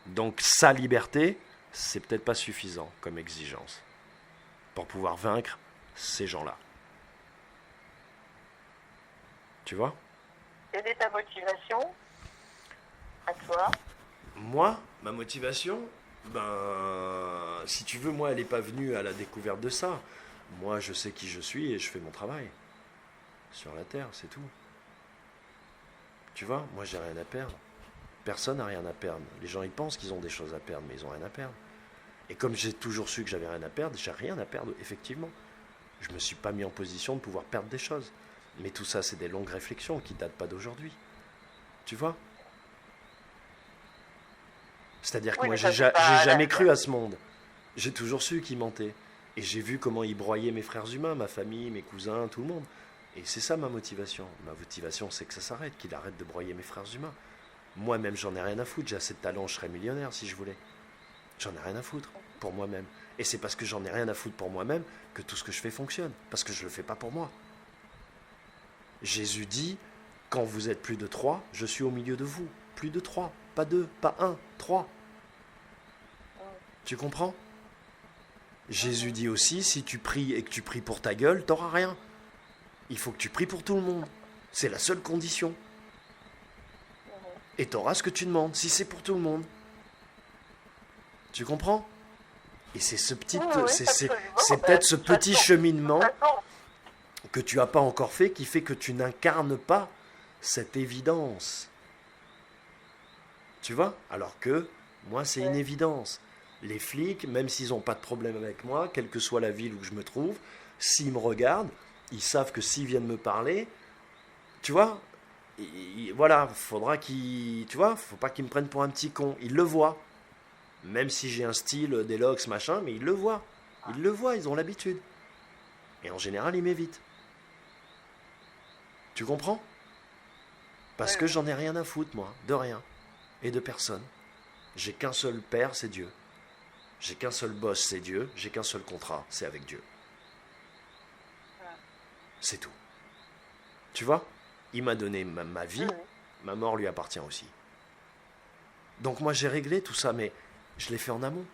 B: Donc sa liberté, c'est peut-être pas suffisant comme exigence pour pouvoir vaincre ces gens-là. Tu vois?
C: Quelle est ta motivation à toi?
B: Moi, ma motivation, si tu veux, moi, elle n'est pas venue à la découverte de ça. Moi, je sais qui je suis et je fais mon travail. Sur la terre, c'est tout. Tu vois, moi, j'ai rien à perdre. Personne n'a rien à perdre. Les gens, ils pensent qu'ils ont des choses à perdre, mais ils n'ont rien à perdre. Et comme j'ai toujours su que j'avais rien à perdre, j'ai rien à perdre, effectivement. Je ne me suis pas mis en position de pouvoir perdre des choses. Mais tout ça, c'est des longues réflexions qui ne datent pas d'aujourd'hui. Tu vois? C'est-à-dire que
C: Oui,
B: moi,
C: mais ça,
B: j'ai
C: c'est pas
B: jamais
C: la-
B: cru à ce monde. J'ai toujours su qu'il mentait. Et j'ai vu comment il broyait mes frères humains, ma famille, mes cousins, tout le monde. Et c'est ça ma motivation. Ma motivation, c'est que ça s'arrête, qu'il arrête de broyer mes frères humains. Moi-même, j'en ai rien à foutre. J'ai assez de talent, je serais millionnaire si je voulais. J'en ai rien à foutre pour moi-même. Et c'est parce que j'en ai rien à foutre pour moi-même que tout ce que je fais fonctionne. Parce que je ne le fais pas pour moi. Jésus dit, quand vous êtes plus de 3, je suis au milieu de vous. Plus de 3, pas 2, pas 1, 3. Tu comprends? Jésus dit aussi, si tu pries et que tu pries pour ta gueule, t'auras rien. Il faut que tu pries pour tout le monde. C'est la seule condition. Et t'auras ce que tu demandes, si c'est pour tout le monde. Tu comprends? Et c'est ce petit,
C: Oui,
B: c'est
C: absolument.
B: peut-être ce
C: De toute
B: petit
C: façon-
B: cheminement
C: de toute façon,
B: que tu n'as pas encore fait qui fait que tu n'incarnes pas cette évidence. Tu vois? Alors que moi, c'est une évidence. Les flics, même s'ils n'ont pas de problème avec moi, quelle que soit la ville où je me trouve, s'ils me regardent, ils savent que s'ils viennent me parler, tu vois, voilà, faudra qu'ils, tu vois, faut pas qu'ils me prennent pour un petit con. Ils le voient. Même si j'ai un style, des locks, machin, mais ils le voient. Ils le voient, ils ont l'habitude. Et en général, ils m'évitent. Tu comprends? Parce que j'en ai rien à foutre, moi, de rien. Et de personne. J'ai qu'un seul père, c'est Dieu. J'ai qu'un seul boss, c'est Dieu. J'ai qu'un seul contrat, c'est avec Dieu. C'est tout. Tu vois? Il m'a donné ma vie, ma mort lui appartient aussi. Donc moi j'ai réglé tout ça, mais je l'ai fait en amont.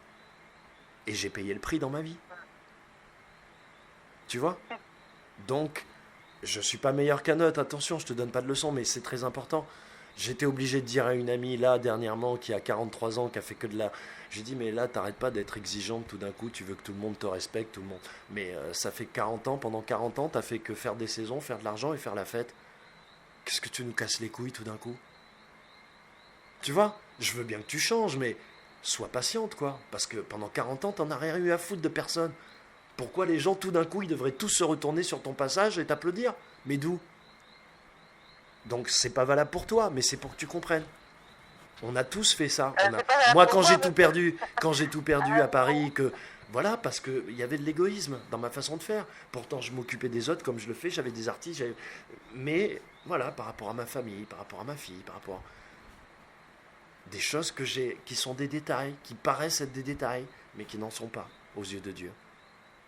B: Et j'ai payé le prix dans ma vie. Tu vois? Donc, je ne suis pas meilleur qu'un autre, attention, je te donne pas de leçon, mais c'est très important. J'étais obligé de dire à une amie, là, dernièrement, qui a 43 ans, qui a fait que de la... J'ai dit, mais là, t'arrêtes pas d'être exigeante tout d'un coup, tu veux que tout le monde te respecte, tout le monde... Mais ça fait 40 ans, pendant 40 ans, t'as fait que faire des saisons, faire de l'argent et faire la fête. Qu'est-ce que tu nous casses les couilles tout d'un coup? Tu vois? Je veux bien que tu changes, mais sois patiente, quoi. Parce que pendant 40 ans, t'en as rien eu à foutre de personne. Pourquoi les gens, tout d'un coup, ils devraient tous se retourner sur ton passage et t'applaudir? Mais d'où? Donc c'est pas valable pour toi, mais c'est pour que tu comprennes. On a tous fait ça.
C: c'est pas valable
B: Moi,
C: pour
B: quand
C: moi,
B: j'ai
C: parce
B: tout
C: que-
B: perdu, à Paris, que voilà, parce que il y avait de l'égoïsme dans ma façon de faire. Pourtant, je m'occupais des autres comme je le fais. J'avais des artistes, mais voilà, par rapport à ma famille, par rapport à ma fille, par rapport à des choses que j'ai, qui sont des détails, qui paraissent être des détails, mais qui n'en sont pas aux yeux de Dieu,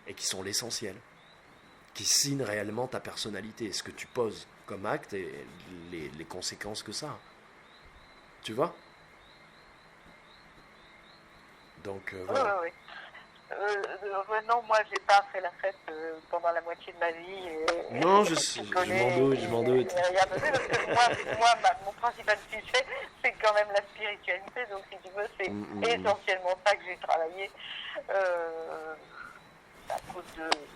B: et qui sont l'essentiel, qui signent réellement ta personnalité, ce que tu poses comme acte et les conséquences que ça a. Tu vois? Donc voilà.
C: Oui. Non, moi, j'ai pas fait la fête pendant la moitié de ma vie.
B: Non,
C: tu
B: je
C: connais,
B: m'en doute.
C: et rien de fait, parce que moi, mon principal sujet, c'est quand même la spiritualité. Donc, si tu veux, c'est essentiellement ça que j'ai travaillé à cause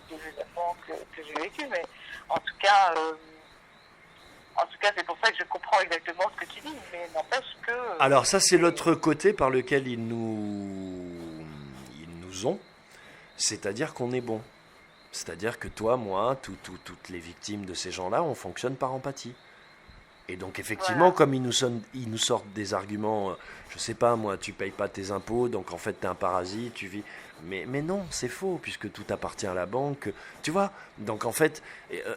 C: des événements que j'ai vécu. Mais en tout cas, c'est pour ça que je comprends exactement ce que tu dis. Mais n'empêche que...
B: Alors ça, c'est l'autre côté par lequel ils nous ont, c'est-à-dire qu'on est bon. C'est-à-dire que toi, moi, toutes les victimes de ces gens-là, on fonctionne par empathie. Et donc effectivement,
C: Voilà.
B: comme ils nous sortent des arguments, je sais pas moi, tu payes pas tes impôts, donc en fait t'es un parasite, tu vis. Mais non, c'est faux, puisque tout appartient à la banque. Tu vois? Donc en fait,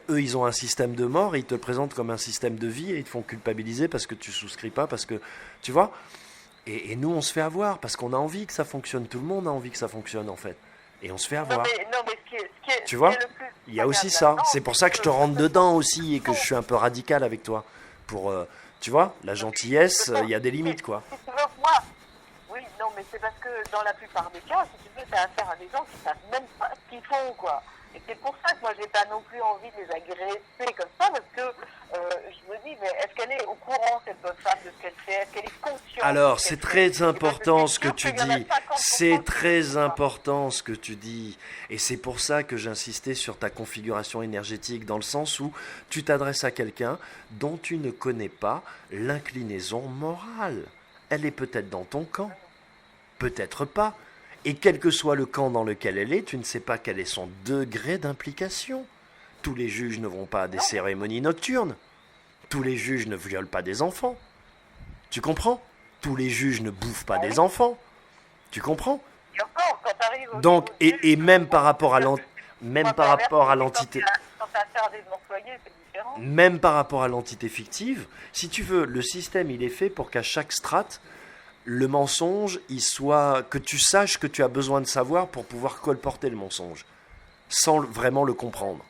B: eux, ils ont un système de mort, et ils te le présentent comme un système de vie, et ils te font culpabiliser parce que tu souscris pas, parce que... Tu vois? Et nous, on se fait avoir, parce qu'on a envie que ça fonctionne. Tout le monde a envie que ça fonctionne, en fait.
D: et on se fait
C: Non,
D: avoir.
C: mais
D: Tu vois,
C: ce qui est le plus
D: il y a aussi
C: incroyable
D: ça.
C: là-dedans,
D: C'est pour ça que je te rentre dedans aussi et que je suis un peu radical avec toi. Pour, tu vois, la gentillesse, il y a des limites, quoi.
C: Si tu veux, moi, oui, non, mais c'est parce que dans la plupart des cas, si tu veux, tu as affaire à des gens qui savent même pas ce qu'ils font, quoi. Et c'est pour ça que moi, j'ai pas non plus envie de les agresser comme ça, parce que je me dis, mais est-ce qu'elle est au courant, cette bonne femme, de ce qu'elle fait? Est-ce qu'elle est consciente
D: Alors,
C: de ce
D: c'est
C: qu'elle fait?
D: très important ce que tu
C: Et ben, je suis sûre qu'il y en a
D: dis.
C: 50%
D: C'est
C: qui
D: très
C: font ça.
D: important ce que tu dis. Et c'est pour ça que j'insistais sur ta configuration énergétique, dans le sens où tu t'adresses à quelqu'un dont tu ne connais pas l'inclinaison morale. Elle est peut-être dans ton camp, peut-être pas. Et quel que soit le camp dans lequel elle est, tu ne sais pas quel est son degré d'implication. Tous les juges ne vont pas à des cérémonies nocturnes. Tous les juges ne violent pas des enfants. Tu comprends? Tous les juges ne bouffent pas des enfants. Tu comprends?
C: Et encore, quand t'arrives au
D: Donc,
C: niveau du-
D: et même par rapport à
C: Moi, pervers,
D: l'entité,
C: Quand t'as affaire à des employés, c'est différent.
D: même par rapport à l'entité fictive, si tu veux, le système il est fait pour qu'à chaque strate, le mensonge, il soit que tu saches que tu as besoin de savoir pour pouvoir colporter le mensonge, sans vraiment le comprendre.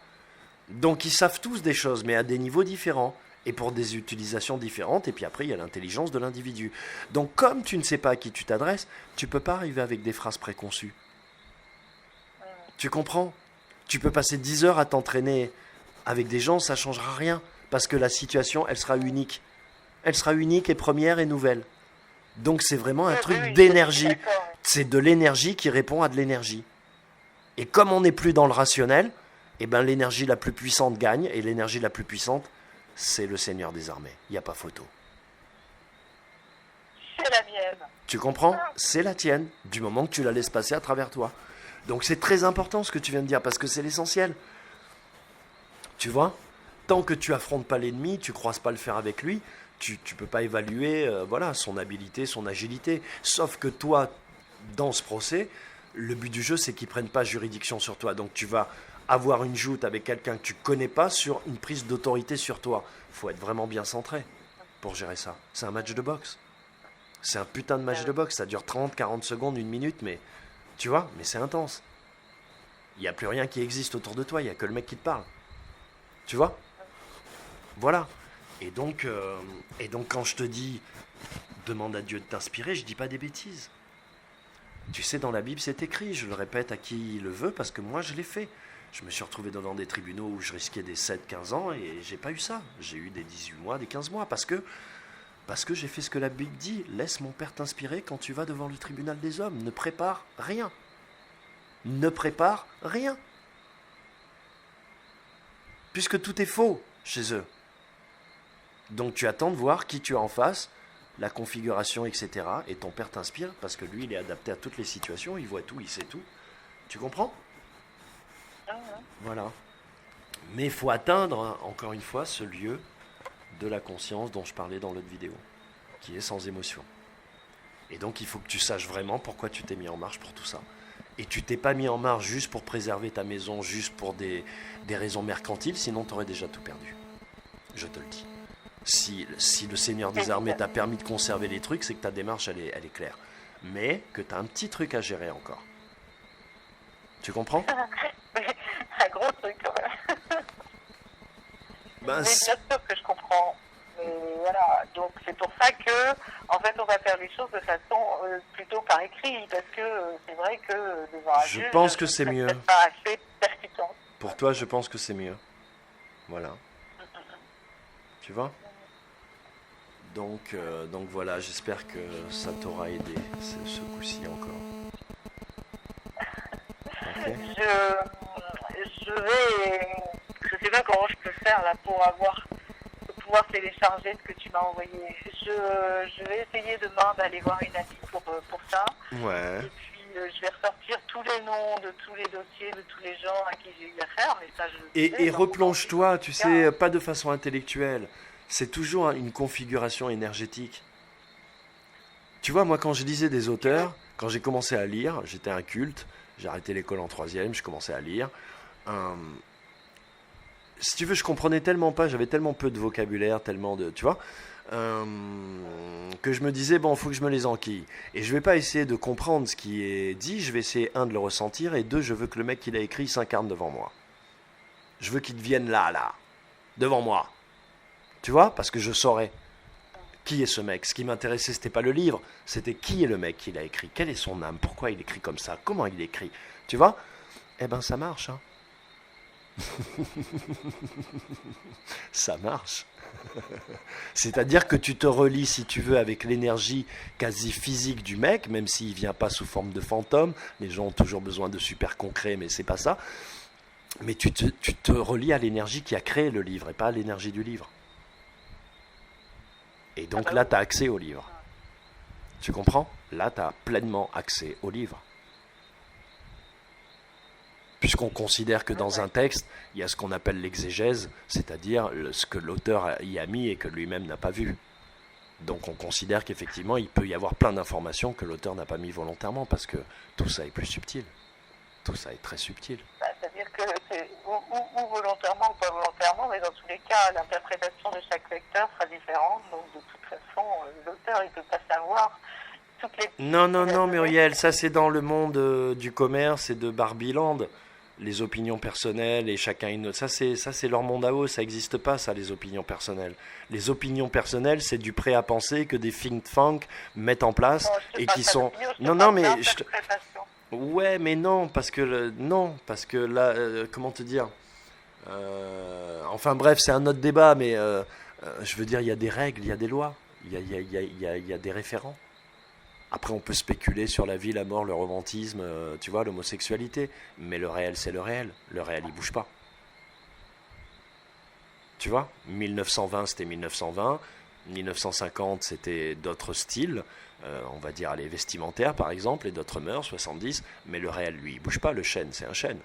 D: Donc ils savent tous des choses, mais à des niveaux différents et pour des utilisations différentes. Et puis après, il y a l'intelligence de l'individu. Donc comme tu ne sais pas à qui tu t'adresses, tu peux pas arriver avec des phrases préconçues. Tu comprends? Tu peux passer 10 heures à t'entraîner avec des gens, ça changera rien. Parce que la situation, elle sera unique. Elle sera unique et première et nouvelle. Donc c'est vraiment un
C: Oui,
D: truc
C: oui, oui,
D: d'énergie.
C: d'accord, oui.
D: C'est de l'énergie qui répond à de l'énergie. Et comme on n'est plus dans le rationnel, eh ben l'énergie la plus puissante gagne. Et l'énergie la plus puissante, c'est le Seigneur des armées. Il n'y a pas photo.
C: C'est la mienne.
D: Tu comprends? C'est la tienne, du moment que tu la laisses passer à travers toi. Donc c'est très important ce que tu viens de dire, parce que c'est l'essentiel. Tu vois? Tant que tu affrontes pas l'ennemi, tu croises pas le faire avec lui, tu peux pas évaluer voilà, son habileté, son agilité. Sauf que toi, dans ce procès, le but du jeu, c'est qu'il prenne pas juridiction sur toi. Donc tu vas avoir une joute avec quelqu'un que tu connais pas sur une prise d'autorité sur toi. Faut être vraiment bien centré pour gérer ça. C'est un match de boxe. C'est un putain de match de boxe. Ça dure 30, 40 secondes, une minute, mais tu vois, mais c'est intense. Il n'y a plus rien qui existe autour de toi, il n'y a que le mec qui te parle. Tu vois? Voilà. Et donc quand je te dis demande à Dieu de t'inspirer, je dis pas des bêtises. Tu sais, dans la Bible, c'est écrit, je le répète à qui le veut, parce que moi, je l'ai fait. Je me suis retrouvé devant des tribunaux où je risquais des 7-15 ans et j'ai pas eu ça. J'ai eu des 18 mois, des 15 mois, parce que j'ai fait ce que la Bible dit. Laisse mon Père t'inspirer quand tu vas devant le tribunal des hommes. Ne prépare rien. Ne prépare rien. Puisque tout est faux chez eux. Donc tu attends de voir qui tu as en face, la configuration, etc. Et ton Père t'inspire parce que lui, il est adapté à toutes les situations, il voit tout, il sait tout. Tu comprends? Voilà. Mais il faut atteindre, encore une fois, ce lieu de la conscience dont je parlais dans l'autre vidéo, qui est sans émotion. Et donc il faut que tu saches vraiment pourquoi tu t'es mis en marche pour tout ça. Et tu t'es pas mis en marche juste pour préserver ta maison, juste pour des raisons mercantiles, sinon tu aurais déjà tout perdu. Je te le dis. Si le Seigneur des armées t'a permis de conserver les trucs, c'est que ta démarche, elle est claire. Mais que tu as un petit truc à gérer encore. Tu comprends?
C: Un gros truc, quand même.
D: Ben,
C: Mais bien sûr que je comprends. Mais voilà, donc c'est pour ça que, en fait, on va faire les choses de façon plutôt par écrit, parce que c'est vrai que devant un
D: Je
C: juge,
D: pense que c'est mieux.
C: peut-être pas assez percutant.
D: Pour toi, je pense que c'est mieux. Voilà. Tu vois? Donc voilà, j'espère que ça t'aura aidé ce coup-ci encore. Ok.
C: Je sais pas comment je peux faire là pour pouvoir télécharger ce que tu m'as envoyé. Je vais essayer demain d'aller voir une amie pour ça.
D: Ouais.
C: Et puis je vais ressortir tous les noms de tous les dossiers, de tous les gens à qui j'ai eu affaire. Mais ça,
D: Et replonge-toi, tu sais, pas de façon intellectuelle. C'est toujours une configuration énergétique. Tu vois, moi, quand je lisais des auteurs, quand j'ai commencé à lire, j'étais inculte, j'ai arrêté l'école en 3e, je commençais à lire. Si tu veux, je comprenais tellement pas, j'avais tellement peu de vocabulaire, tellement de... Tu vois, que je me disais, bon, il faut que je me les enquille. Et je vais pas essayer de comprendre ce qui est dit, je vais essayer, un, de le ressentir, et deux, je veux que le mec qui l'a écrit s'incarne devant moi. Je veux qu'il devienne là, devant moi. Tu vois, parce que je saurais qui est ce mec. Ce qui m'intéressait, c'était pas le livre, c'était qui est le mec qui l'a écrit, quelle est son âme, pourquoi il écrit comme ça, comment il écrit. Tu vois? Eh ben, ça marche, hein. Ça marche. C'est-à-dire que tu te relis, si tu veux, avec l'énergie quasi physique du mec, même s'il vient pas sous forme de fantôme. Les gens ont toujours besoin de super concret, mais c'est pas ça. Mais tu te relis à l'énergie qui a créé le livre et pas à l'énergie du livre. Et donc là, tu as accès au livre. Tu comprends? Là, tu as pleinement accès au livre. Puisqu'on considère que dans un texte, il y a ce qu'on appelle l'exégèse, c'est-à-dire ce que l'auteur y a mis et que lui-même n'a pas vu. Donc on considère qu'effectivement, il peut y avoir plein d'informations que l'auteur n'a pas mis volontairement, parce que tout ça est plus subtil. Tout ça est très subtil.
C: C'est-à-dire que c'est ou volontairement ou pas volontairement, mais dans tous les cas, l'interprétation de chaque lecteur sera différente. Donc de toute façon, l'auteur, il ne peut pas savoir toutes les...
D: Non, Muriel, ça c'est dans le monde du commerce et de Barbieland. Les opinions personnelles et chacun une autre. Ça c'est leur monde à eux, ça n'existe pas ça, les opinions personnelles. Les opinions personnelles, c'est du prêt à penser que des think tanks mettent en place et qui sont... Non, mais... Ouais, mais non, parce que là, comment te dire enfin bref, c'est un autre débat, mais je veux dire, il y a des règles, il y a des lois, il y a des référents. Après, on peut spéculer sur la vie, la mort, le romantisme, tu vois, l'homosexualité. Mais le réel, c'est le réel. Le réel, il bouge pas. Tu vois, 1920, c'était 1920. 1950, c'était d'autres styles. On va dire, les vestimentaires, par exemple, et d'autres mœurs, 70. Mais le réel, lui, il bouge pas. Le chêne, c'est un chêne.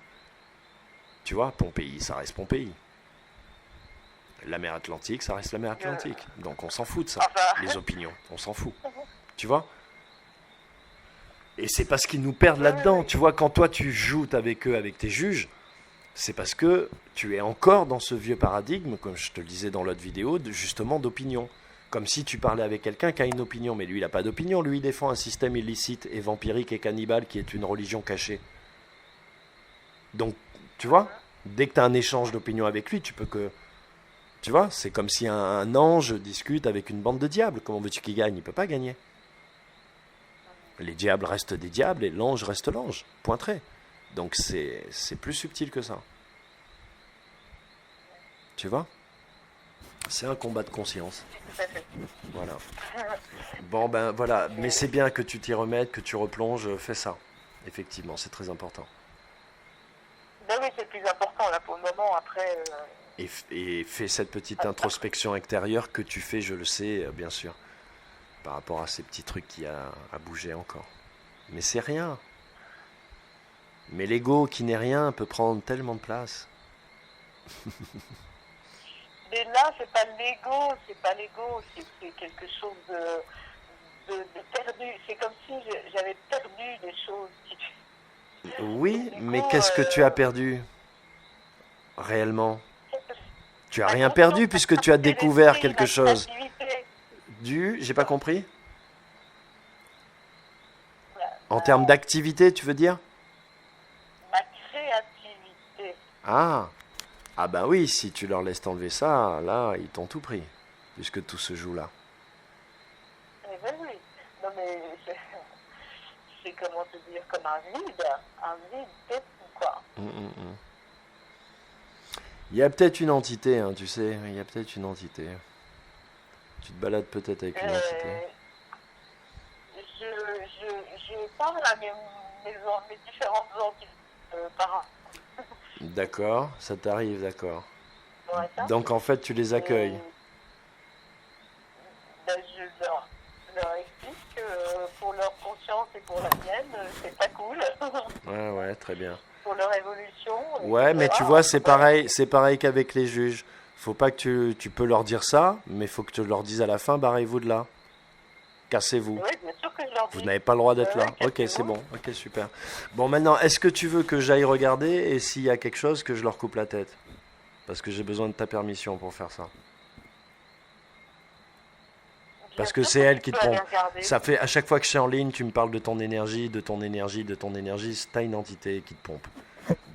D: Tu vois, Pompéi, ça reste Pompéi. La mer Atlantique, ça reste la mer Atlantique. Donc, on s'en fout de ça. Les opinions, on s'en fout. Tu vois ? Et c'est parce qu'ils nous perdent là-dedans. Tu vois, quand toi tu joutes avec eux, avec tes juges, c'est parce que tu es encore dans ce vieux paradigme, comme je te le disais dans l'autre vidéo, justement d'opinion. Comme si tu parlais avec quelqu'un qui a une opinion, mais lui il n'a pas d'opinion. Lui il défend un système illicite et vampirique et cannibale qui est une religion cachée. Donc, tu vois, dès que tu as un échange d'opinion avec lui, tu peux que... Tu vois, c'est comme si un ange discute avec une bande de diables. Comment veux-tu qu'il gagne? Il ne peut pas gagner. Les diables restent des diables et l'ange reste l'ange, pointré. Donc c'est plus subtil que ça. Tu vois? C'est un combat de conscience. Voilà. Bon ben voilà, mais c'est bien que tu t'y remettes, que tu replonges, fais ça. Effectivement, c'est très important.
C: Ben oui, c'est le plus important là pour le moment, après...
D: Et fais cette petite introspection extérieure que tu fais, je le sais, bien sûr. Par rapport à ces petits trucs qui a à bouger encore. Mais c'est rien. Mais l'ego qui n'est rien peut prendre tellement de place.
C: Mais là, c'est pas l'ego, c'est quelque chose de perdu. C'est comme si j'avais perdu des choses.
D: Oui, mais qu'est-ce que tu as perdu réellement? Tu as rien perdu puisque tu as découvert quelque chose. J'ai pas compris. En termes d'activité, tu veux dire?
C: Ma créativité.
D: Ah bah oui, si tu leur laisses t'enlever ça, là, ils t'ont tout pris, puisque tout se joue là.
C: Eh ben oui. Non mais c'est comment te dire, comme un vide tête ou quoi.
D: Il y a peut-être une entité, hein, tu sais, il y a peut-être une entité. Tu te balades peut-être avec une entité.
C: Je parle à mes différentes entités par an.
D: D'accord, ça t'arrive, d'accord.
C: Ouais, ça.
D: Donc en fait, tu les accueilles.
C: Je leur explique que pour leur conscience et pour la mienne, c'est pas cool.
D: Ouais, très bien.
C: Pour leur évolution.
D: Ouais, mais tu vois, c'est pareil qu'avec les juges. Faut pas que tu peux leur dire ça, mais faut que tu leur dises à la fin, barrez-vous de là. Cassez-vous.
C: Oui, bien sûr que je leur dis.
D: Vous n'avez pas le droit d'être là. Ok, c'est bon. Ok, super. Bon, maintenant, est-ce que tu veux que j'aille regarder et s'il y a quelque chose, que je leur coupe la tête? Parce que j'ai besoin de ta permission pour faire ça. Parce que
C: Bien sûr
D: c'est elle qui
C: tu
D: te
C: peux aller
D: pompe.
C: regarder.
D: Ça fait, à chaque fois que je suis en ligne, tu me parles de ton énergie, de ton énergie, de ton énergie. C'est ta identité qui te pompe.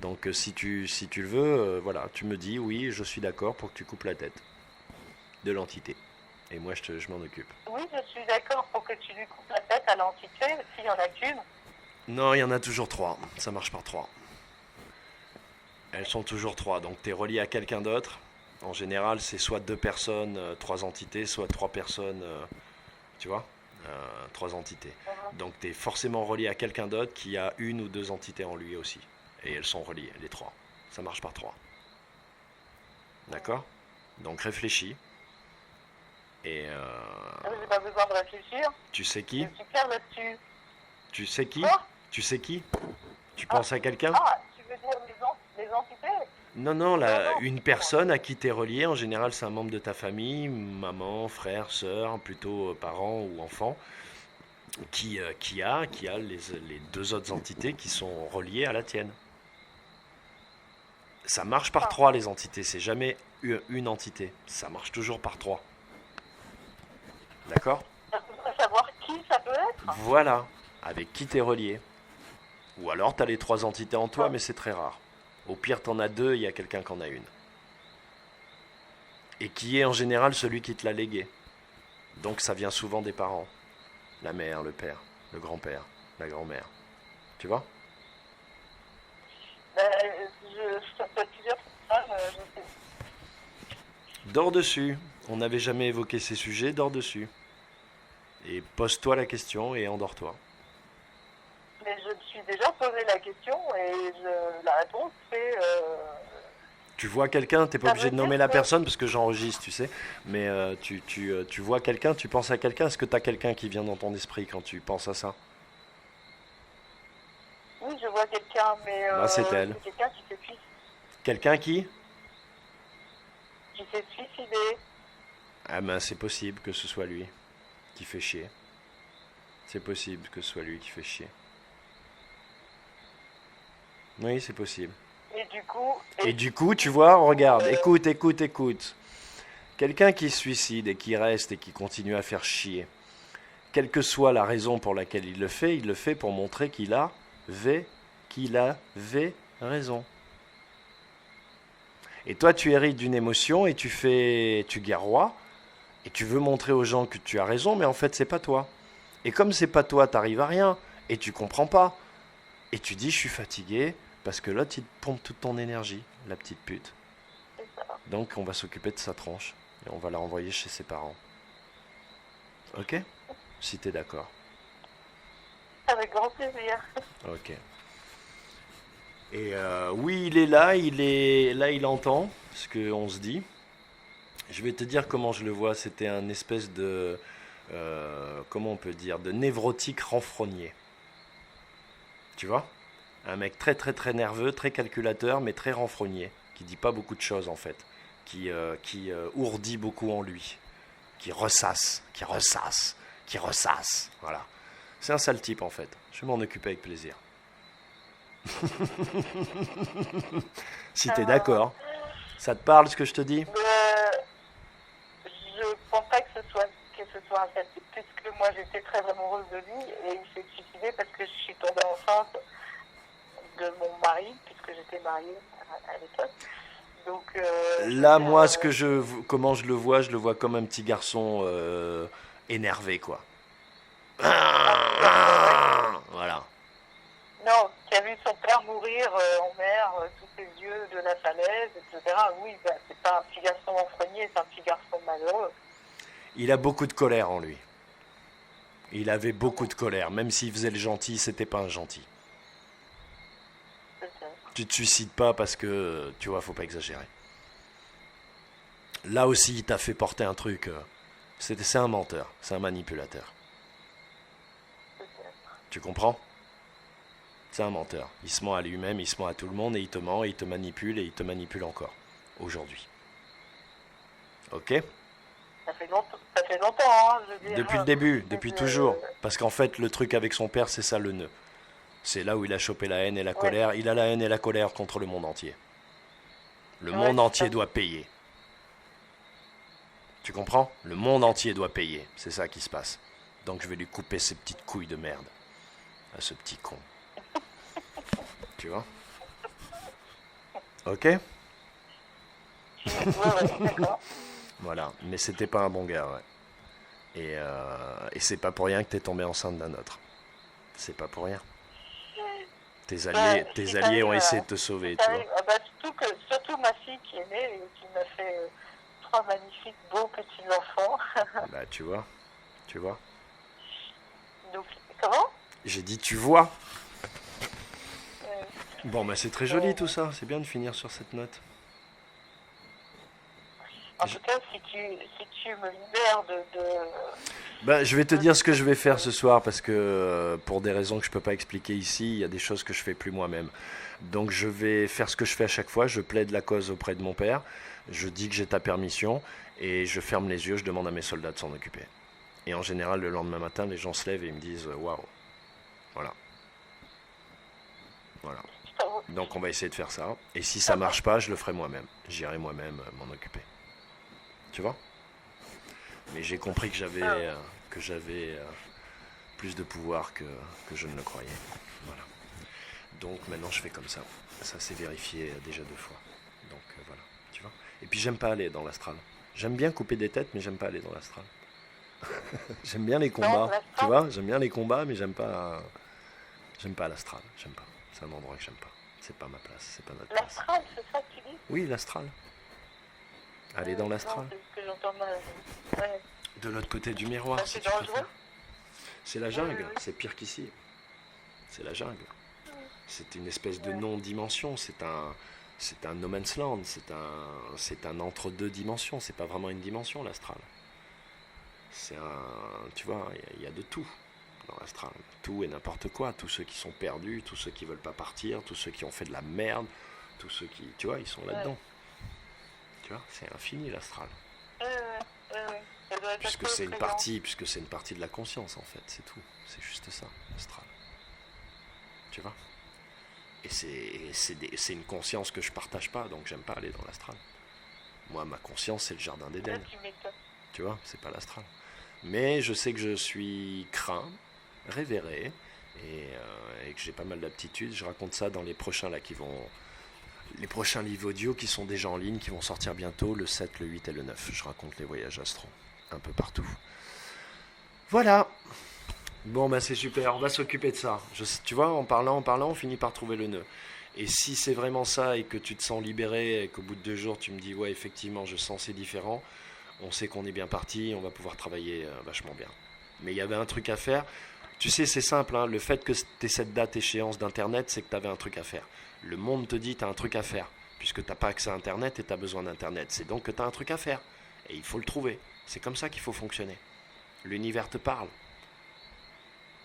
D: Donc si tu le veux, voilà, tu me dis oui, je suis d'accord pour que tu coupes la tête de l'entité. Et moi, je m'en occupe.
C: Oui, je suis d'accord pour que tu lui coupes la tête à l'entité, s'il y en a qu'une.
D: Non, il y en a toujours 3. Ça marche par 3. Elles sont toujours 3. Donc tu es relié à quelqu'un d'autre. En général, c'est soit 2 personnes, 3 entités, soit 3 personnes, tu vois, 3 entités. Donc tu es forcément relié à quelqu'un d'autre qui a 1 ou 2 entités en lui aussi. Et elles sont reliées, les 3. Ça marche par 3. D'accord? Donc réfléchis. Et
C: J'ai pas besoin de réfléchir.
D: tu sais qui?
C: Je suis claire là-dessus.
D: Tu sais qui?
C: Quoi?
D: Tu sais qui? Tu penses à quelqu'un?
C: Ah, tu veux dire les entités?
D: Non, non,
C: Non.
D: une personne à qui tu es relié, en général c'est un membre de ta famille, maman, frère, sœur, plutôt parents ou enfants, qui a les 2 autres entités qui sont reliées à la tienne. Ça marche par 3 les entités, c'est jamais une entité, ça marche toujours par 3. D'accord?
C: Je voudrais savoir qui ça peut être.
D: Voilà, avec qui tu es relié. Ou alors tu as les 3 entités en toi, mais c'est très rare. Au pire, tu en as 2, il y a quelqu'un qui en a une. Et qui est en général celui qui te l'a légué. Donc ça vient souvent des parents. La mère, le père, le grand-père, la grand-mère. Tu vois?
C: Je peux te dire ça, je sais.
D: Dors dessus. On n'avait jamais évoqué ces sujets, dors dessus. Et pose-toi la question et endors-toi.
C: Mais je me suis déjà posé la question et la réponse c'est
D: Tu vois quelqu'un, t'es pas
C: Ça
D: obligé
C: veut
D: de nommer
C: dire
D: la
C: que-
D: personne parce que j'enregistre, tu sais. Mais tu vois quelqu'un, tu penses à quelqu'un. Est-ce que tu as quelqu'un qui vient dans ton esprit quand tu penses à ça?
C: oui, je vois quelqu'un, mais
D: Bah, c'est elle.
C: quelqu'un
D: Quelqu'un qui?
C: qui s'est suicidé.
D: Ah ben c'est possible que ce soit lui qui fait chier. C'est possible que ce soit lui qui fait chier. Oui, c'est possible.
C: Et
D: Du coup, tu vois, regarde, écoute. Quelqu'un qui se suicide et qui reste et qui continue à faire chier, quelle que soit la raison pour laquelle il le fait pour montrer qu'il avait raison. Et toi, tu hérites d'une émotion et tu guerroies et tu veux montrer aux gens que tu as raison, mais en fait, c'est pas toi. Et comme c'est pas toi, t'arrives à rien et tu comprends pas. Et tu dis, je suis fatigué parce que l'autre, il te pompe toute ton énergie, la petite pute.
C: c'est ça.
D: Donc, on va s'occuper de sa tronche et on va la renvoyer chez ses parents. Ok? Si t'es d'accord.
C: Avec grand plaisir.
D: Ok. Et oui, il est là, il entend ce qu'on se dit. Je vais te dire comment je le vois. C'était un espèce de, comment on peut dire, de névrotique renfrogné. Tu vois? Un mec très très très nerveux, très calculateur, mais très renfrogné, qui dit pas beaucoup de choses en fait, qui ourdit beaucoup en lui, qui ressasse. Voilà. C'est un sale type en fait. Je vais m'en occuper avec plaisir. Si t'es d'accord. Ça te parle ce que je te dis?
C: Je pense pas que ce soit un sale type, puisque moi j'étais très amoureuse de lui et il s'est suicidé parce que je suis tombée enceinte de mon mari, puisque j'étais mariée à l'époque. Donc
D: Là, moi, comment je le vois comme un petit garçon énervé, quoi. Voilà.
C: non, qui a vu son père mourir en mer sous ses yeux de la falaise, etc. Oui, bah, c'est pas un petit garçon renfrogné, c'est un petit garçon malheureux.
D: Il a beaucoup de colère en lui. Il avait beaucoup de colère. Même s'il faisait le gentil, c'était pas un gentil. Tu te suicides pas parce que, tu vois, faut pas exagérer. Là aussi, il t'a fait porter un truc. C'est un menteur, c'est un manipulateur. Tu comprends? C'est un menteur. Il se ment à lui-même, il se ment à tout le monde et il te ment et il te manipule et il te manipule encore. Aujourd'hui. Ok?
C: Ça fait longtemps, hein, je veux dire.
D: Depuis le début, depuis toujours. Parce qu'en fait, le truc avec son père, c'est ça le nœud. C'est là où il a chopé la haine et la colère. Il a la haine et la colère contre le monde entier. Le monde entier doit payer. Tu comprends? Le monde entier doit payer. C'est ça qui se passe. Donc je vais lui couper ses petites couilles de merde. À ce petit con. Tu vois? Ok?
C: Ouais, d'accord.
D: Voilà. Mais c'était pas un bon gars, ouais. Et c'est pas pour rien que t'es tombé enceinte d'un autre. C'est pas pour rien. Tes alliés ont essayé de te sauver, tu vois.
C: Surtout ma fille qui est née et qui m'a fait 3 magnifiques beaux petits enfants.
D: Bah, tu vois.
C: Donc, comment?
D: J'ai dit, tu vois.
C: Euh,
D: Bon, bah, c'est très joli tout ça. C'est bien de finir sur cette note.
C: En tout cas, si tu me libères de...
D: Bah, je vais te dire ce que je vais faire ce soir parce que pour des raisons que je peux pas expliquer ici, il y a des choses que je fais plus moi-même. Donc je vais faire ce que je fais à chaque fois, je plaide la cause auprès de mon père, je dis que j'ai ta permission et je ferme les yeux, je demande à mes soldats de s'en occuper. Et en général, le lendemain matin, les gens se lèvent et ils me disent waouh. Voilà. Donc on va essayer de faire ça. Et si ça marche pas, je le ferai moi-même. J'irai moi-même m'en occuper. Tu vois? Mais j'ai compris que j'avais plus de pouvoir que je ne le croyais. Voilà. Donc maintenant je fais comme ça. Ça s'est vérifié déjà 2 fois. Donc voilà, tu vois. Et puis j'aime pas aller dans l'astral. J'aime bien couper des têtes, mais j'aime pas aller dans l'astral. J'aime bien les combats, tu vois. J'aime bien les combats, mais j'aime pas l'astral. J'aime pas. C'est un endroit que j'aime pas. C'est pas ma place. C'est pas notre place.
C: L'astral, c'est ça que tu dis?
D: Oui, l'astral. Aller dans l'astral.
C: Non, c'est ce que j'entends mal. Ouais.
D: De l'autre côté du miroir,
C: Ça,
D: si
C: c'est
D: tu
C: dangereux?
D: préfères. C'est la jungle,
C: Oui.
D: c'est pire qu'ici. C'est la jungle. C'est une espèce de non-dimension, c'est un no man's land, c'est un entre-deux dimensions, c'est pas vraiment une dimension l'astral. Tu vois, il y a de tout dans l'astral. Tout et n'importe quoi, tous ceux qui sont perdus, tous ceux qui veulent pas partir, tous ceux qui ont fait de la merde, tous ceux qui, tu vois, ils sont là-dedans. Tu vois, c'est infini l'astral.
C: Ça doit être
D: Puisque c'est une partie de la conscience en fait, c'est tout. C'est juste ça, l'astral. Tu vois? Et c'est une conscience que je partage pas, donc j'aime pas aller dans l'astral. Moi, ma conscience, c'est le jardin d'Éden. Tu vois, c'est pas l'astral. Mais je sais que je suis craint, révéré, et que j'ai pas mal d'aptitudes. Je raconte ça dans les prochains là les prochains livres audio qui sont déjà en ligne, qui vont sortir bientôt, le 7, le 8 et le 9. Je raconte les voyages astro, un peu partout. Voilà. Bon, bah c'est super, on va s'occuper de ça. Tu vois, en parlant, on finit par trouver le nœud. Et si c'est vraiment ça et que tu te sens libéré et qu'au bout de 2 jours, tu me dis, ouais, effectivement, je sens c'est différent, on sait qu'on est bien parti, on va pouvoir travailler vachement bien. Mais il y avait un truc à faire. Tu sais, c'est simple, hein, le fait que tu aies cette date échéance d'Internet, c'est que tu avais un truc à faire. Le monde te dit, tu as un truc à faire, puisque tu n'as pas accès à Internet et tu as besoin d'Internet. C'est donc que tu as un truc à faire. Et il faut le trouver. C'est comme ça qu'il faut fonctionner. L'univers te parle.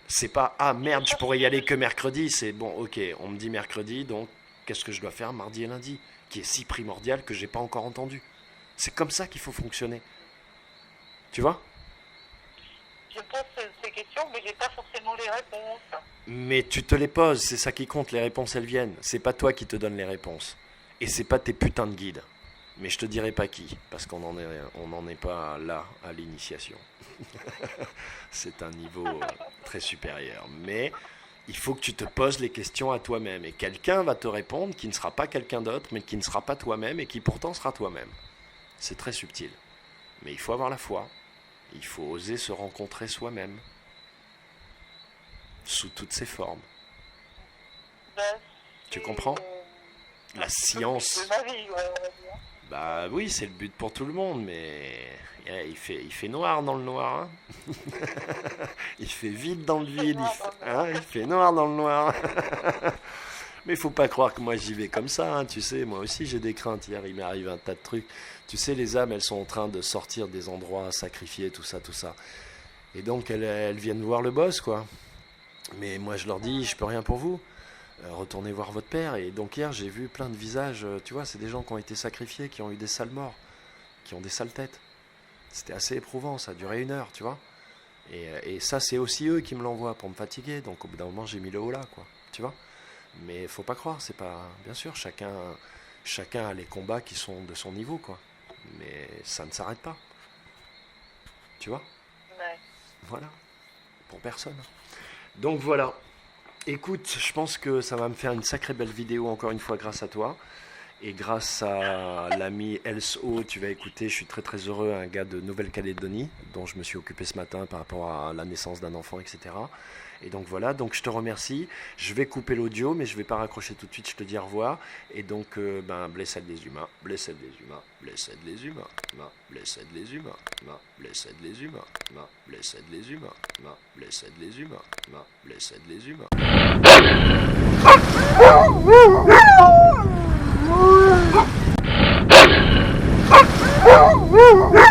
D: C'est pas, ah merde, je pourrais y aller que mercredi. C'est bon, ok, on me dit mercredi, donc qu'est-ce que je dois faire mardi et lundi, qui est si primordial que j'ai pas encore entendu. C'est comme ça qu'il faut fonctionner. Tu vois?
C: Je pose ces questions, mais j'ai pas forcément les réponses.
D: Mais tu te les poses, c'est ça qui compte, les réponses elles viennent. C'est pas toi qui te donne les réponses. Et c'est pas tes putains de guides. Mais je te dirai pas qui, parce qu'on n'en est pas là à l'initiation. C'est un niveau très supérieur. Mais il faut que tu te poses les questions à toi-même. Et quelqu'un va te répondre qui ne sera pas quelqu'un d'autre, mais qui ne sera pas toi-même et qui pourtant sera toi-même. C'est très subtil. Mais il faut avoir la foi. Il faut oser se rencontrer soi-même. Sous toutes ses formes. Tu comprends? La science.
C: De ma vie, ouais, on va dire.
D: Bah oui, c'est le but pour tout le monde, mais il fait noir dans le noir. Hein. Il fait vide dans le vide. Il fait noir dans le noir. Mais il faut pas croire que moi j'y vais comme ça. Hein. Tu sais, moi aussi j'ai des craintes. Hier, il m'est arrivé un tas de trucs. Tu sais, les âmes, elles sont en train de sortir des endroits sacrifiés, tout ça, tout ça. Et donc, elles viennent voir le boss, quoi. Mais moi, je leur dis, je peux rien pour vous. Retournez voir votre père. Et donc hier j'ai vu plein de visages, tu vois, c'est des gens qui ont été sacrifiés, qui ont eu des sales morts, qui ont des sales têtes. C'était assez éprouvant, ça a duré 1 heure, tu vois. Et ça c'est aussi eux qui me l'envoient pour me fatiguer, donc au bout d'un moment j'ai mis le haut là, quoi, tu vois. Mais faut pas croire, c'est pas, bien sûr, chacun a les combats qui sont de son niveau, quoi. Mais ça ne s'arrête pas. Tu vois?
C: Ouais.
D: Voilà. Pour personne. Donc voilà. Écoute, je pense que ça va me faire une sacrée belle vidéo encore une fois grâce à toi. Et grâce à l'ami Elso, tu vas écouter, je suis très très heureux, un gars de Nouvelle-Calédonie, dont je me suis occupé ce matin par rapport à la naissance d'un enfant, etc. Et donc voilà, donc je te remercie. Je vais couper l'audio, mais je vais pas raccrocher tout de suite, je te dis au revoir. Et donc, blessed les humains, blessed les humains, blessed les humains, blessed les humains, blessed les humains, blessed les humains, blessed les humains, blessed les humains.
E: Woo!